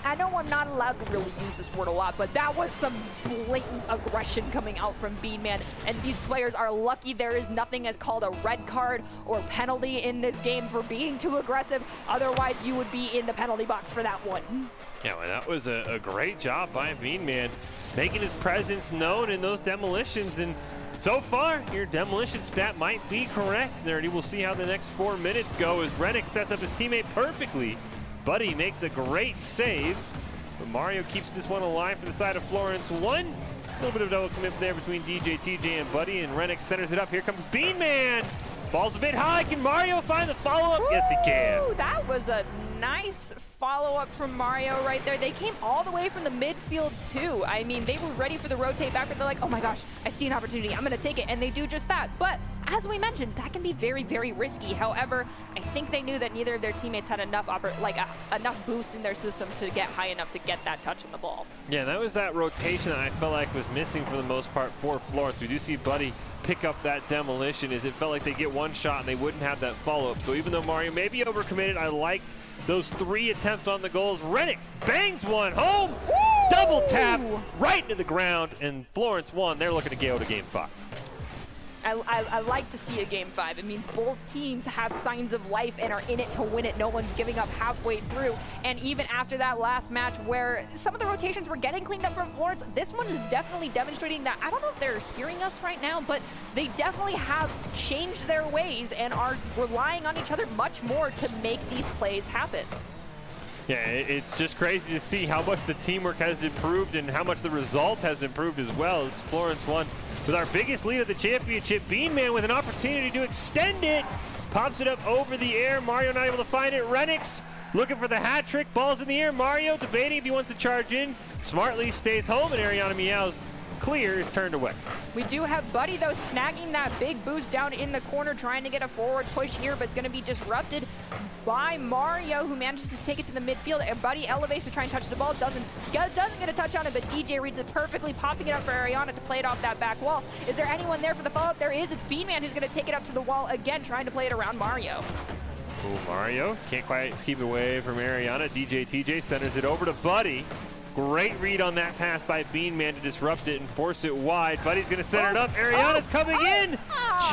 I know I'm not allowed to really use this word a lot, but that was some blatant aggression coming out from Bean Man. And these players are lucky there is nothing as called a red card or penalty in this game for being too aggressive. Otherwise, you would be in the penalty box for that one. Yeah, well, that was a great job by Bean Man, making his presence known in those demolitions. And so far, your demolition stat might be correct, Nerdy. We'll see how the next 4 minutes go as Renix sets up his teammate perfectly. Buddy makes a great save, but Mario keeps this one alive for the side of Florence 1. A little bit of double commit there between DJ TJ and Buddy, and Renix centers it up. Here comes Bean Man. Ball's a bit high. Can Mario find the follow-up? Yes, he can. That was a nice follow-up from Mario right there. They came all the way from the midfield, too. I mean, they were ready for the rotate back, but they're like, oh my gosh, I see an opportunity. I'm going to take it, and they do just that. But as we mentioned, that can be very, very risky. However, I think they knew that neither of their teammates had enough enough boost in their systems to get high enough to get that touch on the ball. Yeah, that was that rotation that I felt like was missing for the most part for Florence. We do see Buddy pick up that demolition as it felt like they get one shot and they wouldn't have that follow-up. So even though Mario may be overcommitted, I like those 3 attempts on the goals. Renix bangs one home. Woo! Double tap right into the ground, and Florence 1. They're looking to go to Game 5. I like to see a Game 5. It means both teams have signs of life and are in it to win it. No one's giving up halfway through. And even after that last match where some of the rotations were getting cleaned up from Florence, this one is definitely demonstrating that, I don't know if they're hearing us right now, but they definitely have changed their ways and are relying on each other much more to make these plays happen. Yeah, it's just crazy to see how much the teamwork has improved and how much the result has improved as well. As Florence 1 with our biggest lead of the championship. Bean Man with an opportunity to extend it. Pops it up over the air. Mario not able to find it. Renix looking for the hat trick. Ball's in the air. Mario debating if he wants to charge in. Smartly stays home, and Ariana Meows clear is turned away. We do have Buddy, though, snagging that big boost down in the corner, trying to get a forward push here, but it's going to be disrupted by Mario, who manages to take it to the midfield. And Buddy elevates to try and touch the ball. Doesn't get a touch on it, but DJ reads it perfectly, popping it up for Ariana to play it off that back wall. Is there anyone there for the follow-up? There is. It's Beanman who's going to take it up to the wall again, trying to play it around Mario. Ooh, Mario can't quite keep it away from Ariana. DJ TJ centers it over to Buddy. Great read on that pass by Beanman to disrupt it and force it wide. Buddy's going to center it up. Ariana's coming in.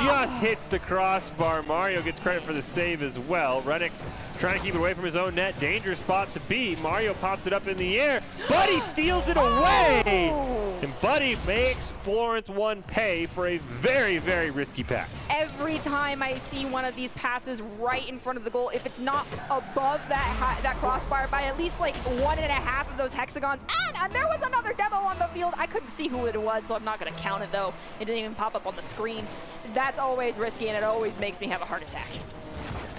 Just hits the crossbar. Mario gets credit for the save as well. Renix trying to keep it away from his own net. Dangerous spot to be. Mario pops it up in the air. Buddy steals it away. And Buddy makes Florence 1 pay for a very, very risky pass. Every time I see one of these passes right in front of the goal, if it's not above that crossbar by at least like 1.5 of those hexagons, and there was another demo on the field. I couldn't see who it was, so I'm not going to count it, though. It didn't even pop up on the screen. That's always risky, and it always makes me have a heart attack.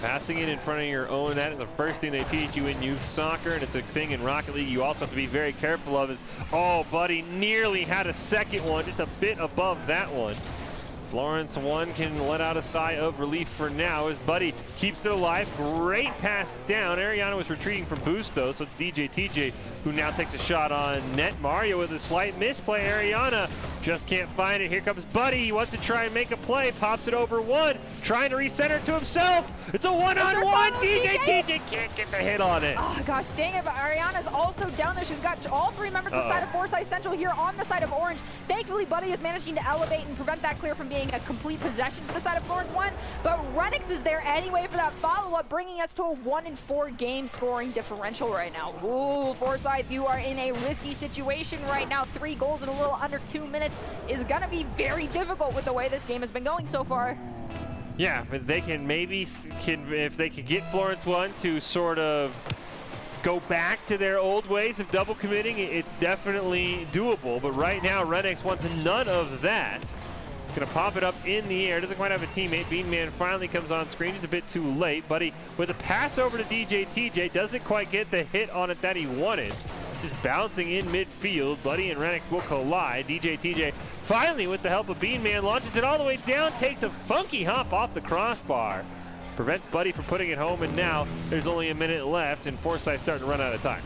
Passing it in front of your own net is the first thing they teach you in youth soccer, and it's a thing in Rocket League you also have to be very careful of. Is, oh, Buddy nearly had a second one, just a bit above that one. Florence 1 can let out a sigh of relief for now as Buddy keeps it alive. Great pass down. Ariana was retreating from boost, though, so it's DJ TJ who now takes a shot on net. Mario with a slight misplay. Ariana just can't find it. Here comes Buddy. He wants to try and make a play. Pops it over one. Trying to recenter it to himself. It's a one-on-one. DJ TJ can't get the hit on it. Oh, gosh, dang it. But Ariana's also down there. She's got all three members on the side of Forsyth Central here on the side of Orange. Thankfully, Buddy is managing to elevate and prevent that clear from being a complete possession for the side of Florence 1. But Renix is there anyway for that follow-up, bringing us to a 1-4 game scoring differential right now. Ooh, Forsyth, you are in a risky situation right now. 3 goals in a little under 2 minutes is going to be very difficult with the way this game has been going so far. Yeah, if they can if they can get Florence 1 to sort of go back to their old ways of double committing, it's definitely doable. But right now, Renix wants none of that. He's going to pop it up in the air. Doesn't quite have a teammate. Beanman finally comes on screen. Just a bit too late. Buddy with a pass over to DJ TJ. Doesn't quite get the hit on it that he wanted. Just bouncing in midfield. Buddy and Renix will collide. DJ TJ finally, with the help of Beanman, launches it all the way down. Takes a funky hop off the crossbar. Prevents Buddy from putting it home. And now there's only a minute left. And Forsyth starting to run out of time.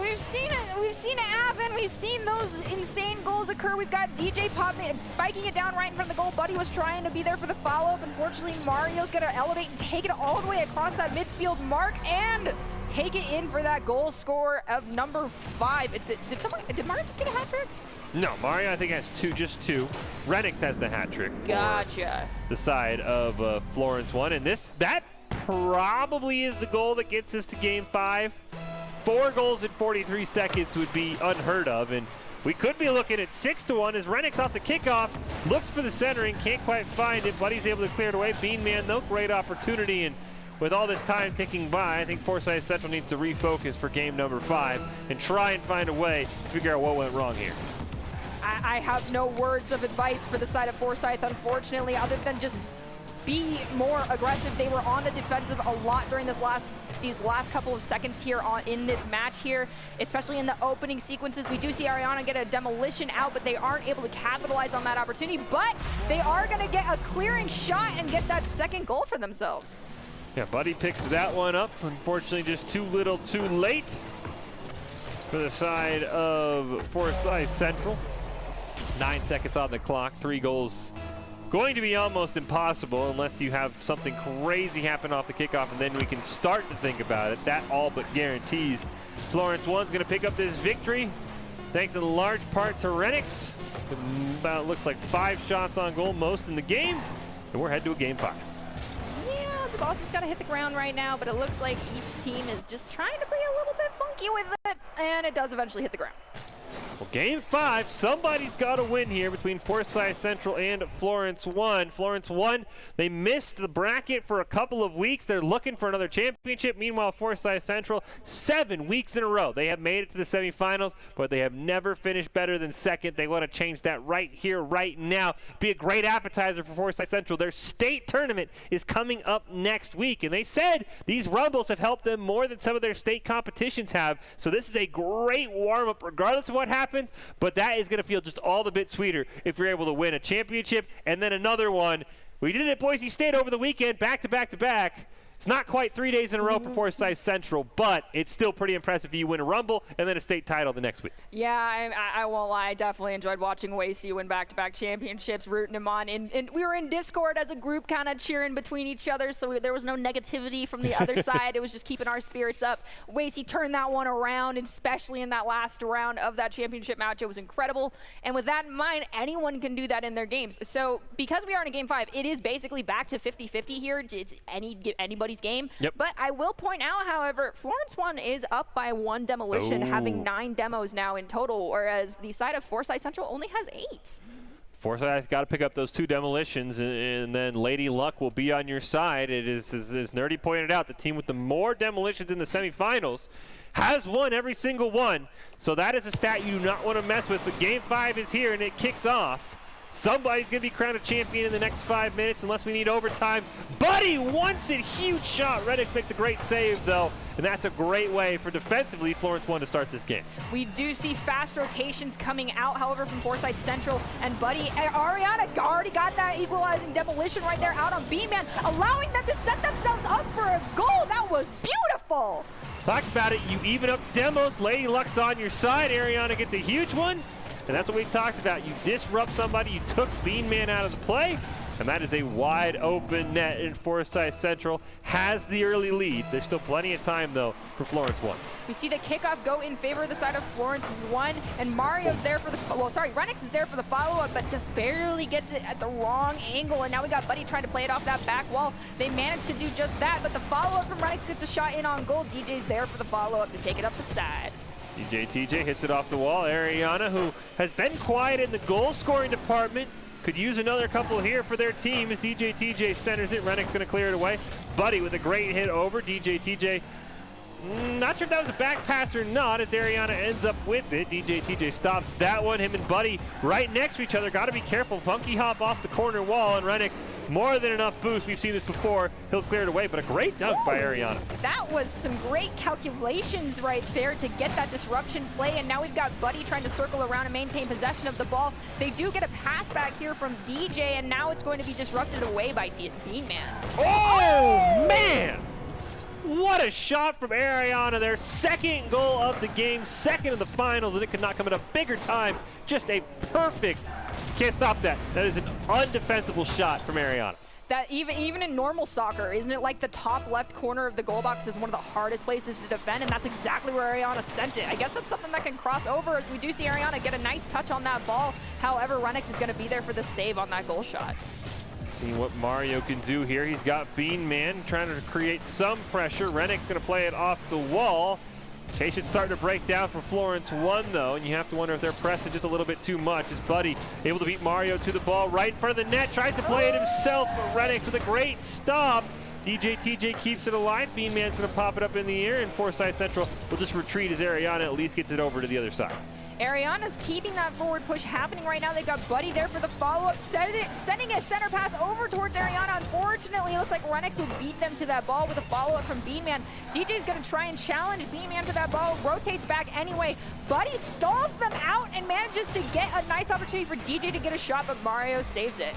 We've seen it happen. We've seen those insane goals occur. We've got DJ spiking it down right in front of the goal. Buddy was trying to be there for the follow-up. Unfortunately, Mario's going to elevate and take it all the way across that midfield mark and take it in for that goal score of number 5. Did Mario just get a hat trick? No, Mario I think has just two. Renix has the hat trick. Gotcha. The side of Florence 1, and that probably is the goal that gets us to Game 5. 4 goals in 43 seconds would be unheard of, and we could be looking at 6-1 as Renix off the kickoff, looks for the centering, can't quite find it. Buddy's able to clear it away. Beanman, no great opportunity, and with all this time ticking by, I think Forsyth Central needs to refocus for game number 5 and try and find a way to figure out what went wrong here. I have no words of advice for the side of Forsyth, unfortunately, other than just be more aggressive. They were on the defensive a lot during these last couple of seconds here in this match here, especially in the opening sequences. We do see Ariana get a demolition out, but they aren't able to capitalize on that opportunity. But they are going to get a clearing shot and get that second goal for themselves. Yeah, Buddy picks that one up. Unfortunately, just too little, too late for the side of Forsyth Central. 9 seconds on the clock, 3 goals. Going to be almost impossible unless you have something crazy happen off the kickoff, and then we can start to think about it. That all but guarantees Florence 1's going to pick up this victory, thanks in large part to Renix. About looks like 5 shots on goal, most in the game, and we're headed to a game 5. Yeah, the ball's just got to hit the ground right now, but it looks like each team is just trying to be a little bit funky with it, and it does eventually hit the ground. Well, game 5, somebody's got to win here between Forsyth Central and Florence 1. Florence 1, they missed the bracket for a couple of weeks. They're looking for another championship. Meanwhile, Forsyth Central, 7 weeks in a row. They have made it to the semifinals, but they have never finished better than second. They want to change that right here, right now. Be a great appetizer for Forsyth Central. Their state tournament is coming up next week, and they said these Rumbles have helped them more than some of their state competitions have. So this is a great warm-up, regardless of what happens happens, but that is going to feel just all the bit sweeter if you're able to win a championship and then another one. We did it at Boise State over the weekend, back to back to back. It's not quite 3 days in a row for Forsyth Central, but it's still pretty impressive if you win a Rumble and then a state title the next week. Yeah, I won't lie. I definitely enjoyed watching Wasey win back-to-back championships, rooting him on. And we were in Discord as a group kind of cheering between each other, so there was no negativity from the other side. It was just keeping our spirits up. Wasey turned that one around, and especially in that last round of that championship match. It was incredible. And with that in mind, anyone can do that in their games. So because we are in a Game 5, it is basically back to 50-50 here. It's anybody's game. Yep. But I will point out, however, Florence 1 is up by 1 demolition, having 9 demos now in total, whereas the side of Forsyth Central only has 8. Forsyth got to pick up those 2 demolitions, and then Lady Luck will be on your side. It is, as Nerdy pointed out, the team with the more demolitions in the semifinals has won every single one. So that is a stat you do not want to mess with. But Game 5 is here, and it kicks off. Somebody's going to be crowned a champion in the next 5 minutes unless we need overtime. Buddy wants it. Huge shot. Reddick makes a great save, though, and that's a great way for defensively Florence 1 to start this game. We do see fast rotations coming out, however, from Forsyth Central. And Buddy, Ariana already got that equalizing demolition right there out on Beanman, allowing them to set themselves up for a goal. That was beautiful. Talked about it. You even up demos. Lady Luck's on your side. Ariana gets a huge one. And that's what we talked about. You disrupt somebody, you took Beanman out of the play, and that is a wide open net, and Forsyth Central has the early lead. There's still plenty of time, though, for Florence 1. We see the kickoff go in favor of the side of Florence 1, and Mario's there for the, Renix is there for the follow-up, but just barely gets it at the wrong angle, and now we got Buddy trying to play it off that back wall. They managed to do just that, but the follow-up from Renix gets a shot in on goal. DJ's there for the follow-up to take it up the side. TJ hits it off the wall. Ariana, who has been quiet in the goal-scoring department, could use another couple here for their team as TJ centers it. Rennick's going to clear it away. Buddy with a great hit over. TJ, not sure if that was a back pass or not, as Ariana ends up with it. TJ stops that one. Him and Buddy right next to each other. Got to be careful. Funky hop off the corner wall, and Rennick's more than enough boost. We've seen this before. He'll clear it away, but a great dunk by Ariana. That was some great calculations right there to get that disruption play, and now we've got Buddy trying to circle around and maintain possession of the ball. They do get a pass back here from DJ, and now it's going to be disrupted away by Beanman. Oh, man! What a shot from Ariana. Their second goal of the game, second of the finals, and it could not come at a bigger time. Just a perfect, can't stop that. That is an undefensible shot from Ariana. That even in normal soccer, isn't it like the top left corner of the goal box is one of the hardest places to defend, and that's exactly where Ariana sent it. I guess that's something that can cross over, as we do see Ariana get a nice touch on that ball. However, Renix is going to be there for the save on that goal shot. See what Mario can do here. He's got Beanman trying to create some pressure. Rennick's going to play it off the wall. Patience starting to break down for Florence 1, though, and you have to wonder if they're pressing just a little bit too much. Is Buddy able to beat Mario to the ball right in front of the net, tries to play it himself, but Rennick with a great stop. TJ keeps it alive. Beanman's going to pop it up in the air, and Forsyth Central will just retreat as Ariana at least gets it over to the other side. Ariana's keeping that forward push happening right now. They've got Buddy there for the follow-up, sending a center pass over towards Ariana. Unfortunately, it looks like Renix will beat them to that ball with a follow-up from Beanman. DJ's going to try and challenge Beanman to that ball, rotates back anyway. Buddy stalls them out and manages to get a nice opportunity for DJ to get a shot, but Mario saves it.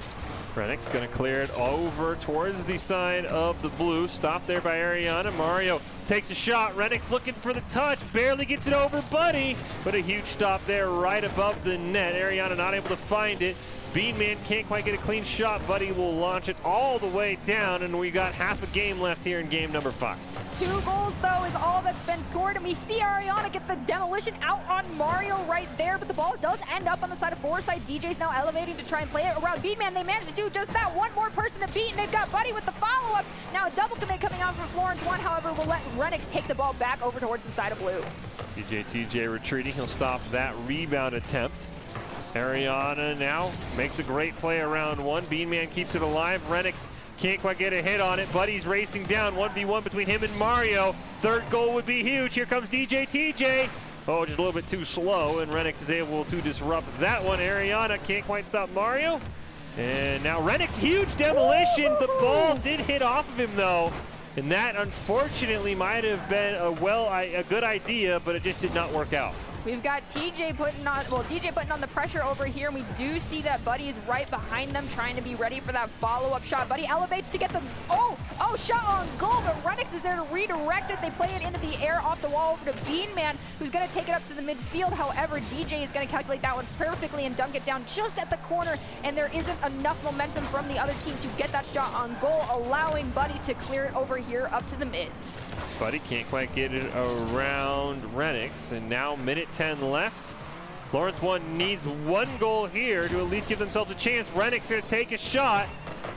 Rennick's going to clear it over towards the side of the blue. Stopped there by Ariana. Mario takes a shot. Rennick's looking for the touch. Barely gets it over Buddy, but a huge stop there right above the net. Ariana not able to find it. Beanman can't quite get a clean shot. Buddy will launch it all the way down, and we got half a game left here in game number 5. 2 goals, though, is all that's been scored, and we see Ariana get the demolition out on Mario right there, but the ball does end up on the side of Forsyth. DJ's now elevating to try and play it around Beanman. They managed to do just that. One more person to beat, and they've got Buddy with the follow-up. Now a double commit coming on from Florence 1, however, will let Renix take the ball back over towards the side of blue. TJ retreating. He'll stop that rebound attempt. Ariana now makes a great play around 1. Beanman keeps it alive. Renix can't quite get a hit on it. Buddy's racing down. 1v1 between him and Mario. Third goal would be huge. Here comes TJ. Oh, just a little bit too slow, and Renix is able to disrupt that one. Ariana can't quite stop Mario. And now Renix, huge demolition. The ball did hit off of him, though. And that, unfortunately, might have been a good idea, but it just did not work out. We've got TJ putting on, well, DJ putting on the pressure over here, and we do see that Buddy is right behind them, trying to be ready for that follow-up shot. Buddy elevates to get the, shot on goal, but Renix is there to redirect it. They play it into the air off the wall over to Beanman, who's going to take it up to the midfield. However, DJ is going to calculate that one perfectly and dunk it down just at the corner, and there isn't enough momentum from the other team to get that shot on goal, allowing Buddy to clear it over here up to the mid. Buddy can't quite get it around Renix, and now minute 10 left. Florence 1 needs 1 goal here to at least give themselves a chance. Renix going to take a shot.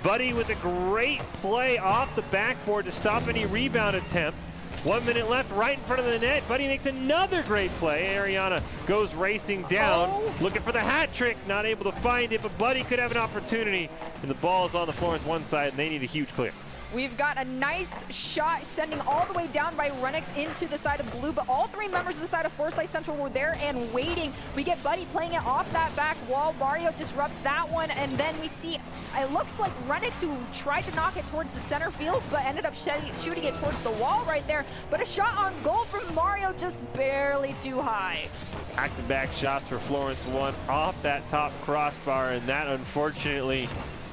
Buddy with a great play off the backboard to stop any rebound attempt. 1 minute left, right in front of the net. Buddy makes another great play. Ariana goes racing down, looking for the hat trick, not able to find it, but Buddy could have an opportunity, and the ball is on the Florence 1 side, and they need a huge clear. We've got a nice shot sending all the way down by Renix into the side of blue, but all 3 members of the side of Forsyth Central were there and waiting. We get Buddy playing it off that back wall. Mario disrupts that one, and then we see, it looks like Renix, who tried to knock it towards the center field, but ended up shooting it towards the wall right there. But a shot on goal from Mario, just barely too high. Back-to-back shots for Florence 1 off that top crossbar, and that unfortunately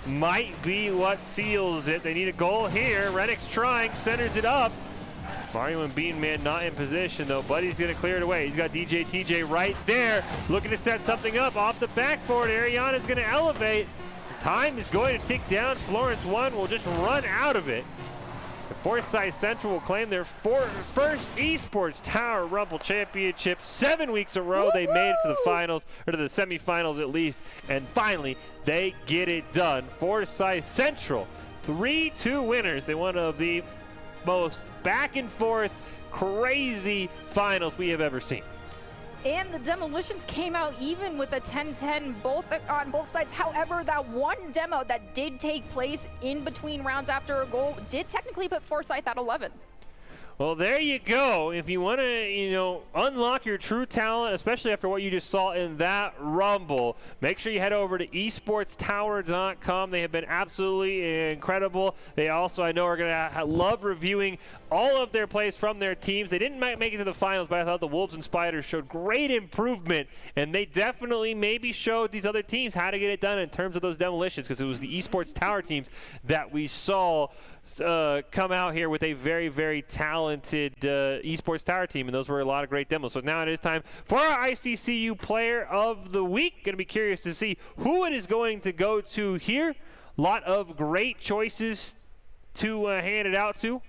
might be what seals it. They need a goal here. Renix trying, centers it up. Mario and Beanman not in position though. Buddy's gonna clear it away. He's got DJ TJ right there, looking to set something up off the backboard. Ariana's gonna elevate. Time is going to tick down. Florence 1 will just run out of it. Forsyth Central will claim their first Esports Tower Rumble Championship. 7 weeks in a row. They made it to the finals, or to the semifinals at least, and finally they get it done. Forsyth Central, 3-2 winners in one of the most back and forth, crazy finals we have ever seen. And the demolitions came out even with a 10-10 on both sides. However, that one demo that did take place in between rounds after a goal did technically put Forsyth at 11. Well, there you go. If you want to, unlock your true talent, especially after what you just saw in that Rumble, make sure you head over to esportstower.com. They have been absolutely incredible. They also, I know, are going to love reviewing all of their plays from their teams. They didn't make it to the finals, but I thought the Wolves and Spiders showed great improvement, and they definitely maybe showed these other teams how to get it done in terms of those demolitions, because it was the Esports Tower teams that we saw come out here with a very, very talented Esports Tower team, and those were a lot of great demos. So now it is time for our ICCU Player of the Week. Going to be curious to see who it is going to go to here. A lot of great choices to hand it out to.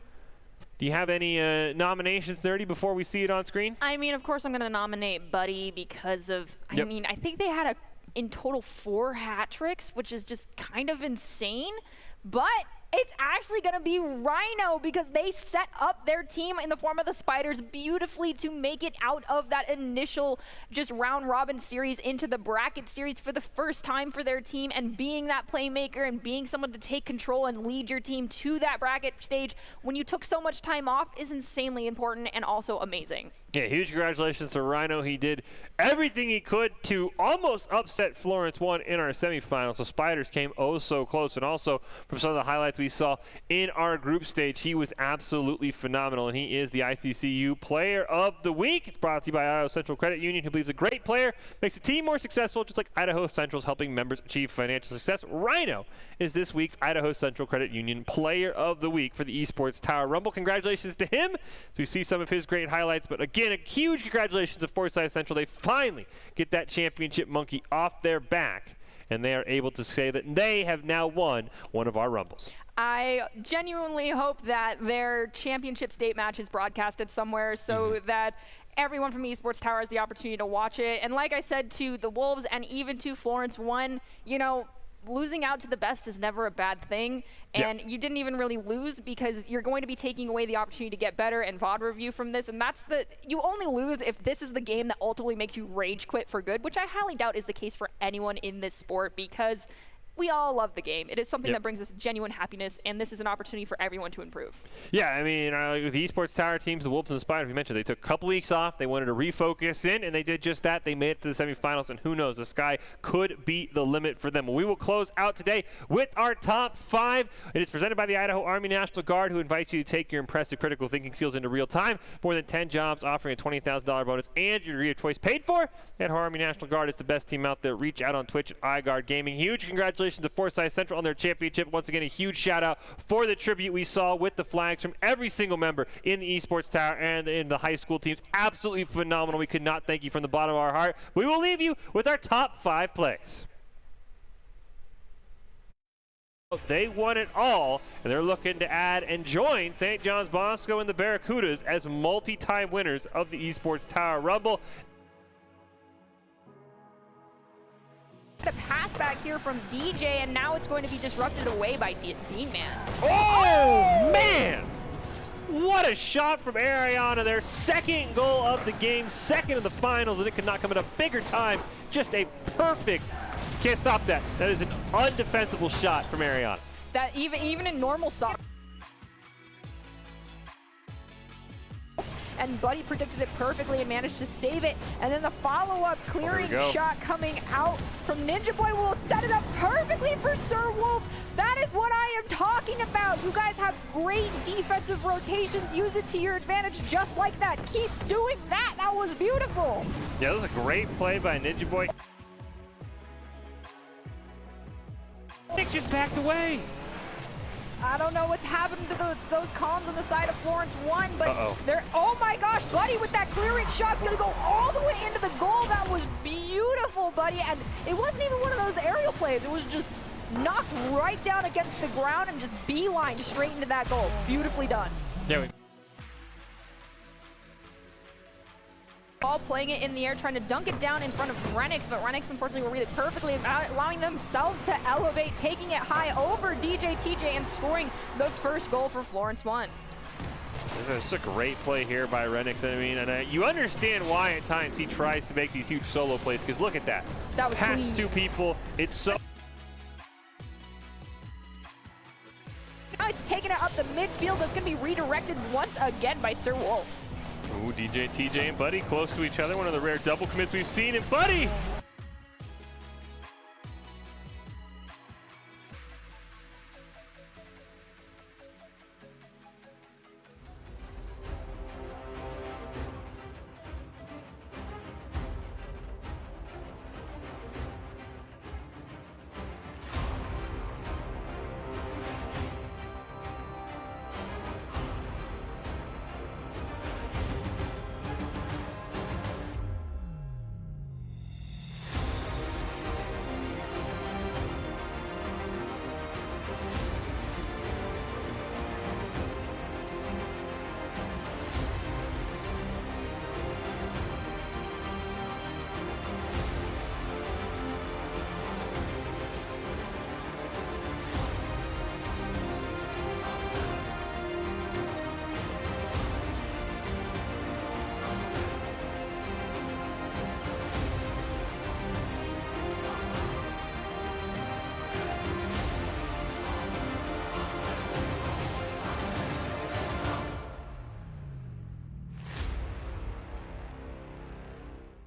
Do you have any nominations, Nerdy, before we see it on screen? I mean, of course I'm going to nominate Buddy because of, I mean, I think they had in total 4 hat tricks, which is just kind of insane, but it's actually going to be Rhino because they set up their team in the form of the Spiders beautifully to make it out of that initial just round robin series into the bracket series for the first time for their team, and being that playmaker and being someone to take control and lead your team to that bracket stage when you took so much time off is insanely important and also amazing. Yeah, huge congratulations to Rhino. He did everything he could to almost upset Florence 1 in our semifinals. The Spiders came oh so close, and also from some of the highlights we saw in our group stage, he was absolutely phenomenal, and he is the ICCU Player of the Week. It's brought to you by Idaho Central Credit Union, who believes a great player makes a team more successful, just like Idaho Central's helping members achieve financial success. Rhino is this week's Idaho Central Credit Union Player of the Week for the Esports Tower Rumble. Congratulations to him. So we see some of his great highlights, but again, a huge congratulations to Forsyth Central. They finally get that championship monkey off their back, and they are able to say that they have now won one of our Rumbles. I genuinely hope that their championship state match is broadcasted somewhere so that everyone from Esports Tower has the opportunity to watch it. And like I said to the Wolves and even to Florence 1, losing out to the best is never a bad thing, and you didn't even really lose because you're going to be taking away the opportunity to get better and VOD review from this, and you only lose if this is the game that ultimately makes you rage quit for good, which I highly doubt is the case for anyone in this sport, because we all love the game. It is something Yep. that brings us genuine happiness, and this is an opportunity for everyone to improve. Yeah, I mean, with the Esports Tower teams, the Wolves and the Spiders, we mentioned, they took a couple weeks off. They wanted to refocus in, and they did just that. They made it to the semifinals, and who knows, the sky could be the limit for them. We will close out today with our top 5. It is presented by the Idaho Army National Guard, who invites you to take your impressive critical thinking skills into real time. More than 10 jobs offering a $20,000 bonus and your degree of choice paid for. Idaho Army National Guard is the best team out there. Reach out on Twitch at iGuard Gaming. Huge congratulations to Forsyth Central on their championship. Once again, a huge shout out for the tribute we saw with the flags from every single member in the Esports Tower and in the high school teams. Absolutely phenomenal. We could not thank you from the bottom of our heart. We will leave you with our top 5 plays. They won it all, and they're looking to add and join St. John's Bosco and the Barracudas as multi-time winners of the Esports Tower Rumble. A pass back here from DJ, and now it's going to be disrupted away by Dean Man. Oh, man! What a shot from Ariana. Their second goal of the game, second in the finals, and it could not come at a bigger time. Just a perfect, can't stop that. That is an undefensible shot from Ariana. That even in normal soccer. And Buddy predicted it perfectly and managed to save it. And then the follow-up clearing shot coming out from Ninja Boy will set it up perfectly for Sir Wolf. That is what I am talking about. You guys have great defensive rotations. Use it to your advantage just like that. Keep doing that. That was beautiful. Yeah, that was a great play by Ninja Boy. Nick just backed away. I don't know what's happened to those columns on the side of Florence 1, but they're, oh my gosh, Buddy with that clearing shot's gonna go all the way into the goal. That was beautiful, Buddy, and it wasn't even one of those aerial plays. It was just knocked right down against the ground and just beelined straight into that goal. Beautifully done. Yeah, All playing it in the air, trying to dunk it down in front of Renix, but Renix unfortunately will read it perfectly, allowing themselves to elevate, taking it high over DJ TJ and scoring the first goal for Florence 1. It's a great play here by Renix. I mean, and you understand why at times he tries to make these huge solo plays, because look at that. That was past clean. 2 people. It's so. Now it's taken it up the midfield. That's going to be redirected once again by Sir Wolf. Ooh, DJ, TJ, and Buddy close to each other. One of the rare double commits we've seen. And Buddy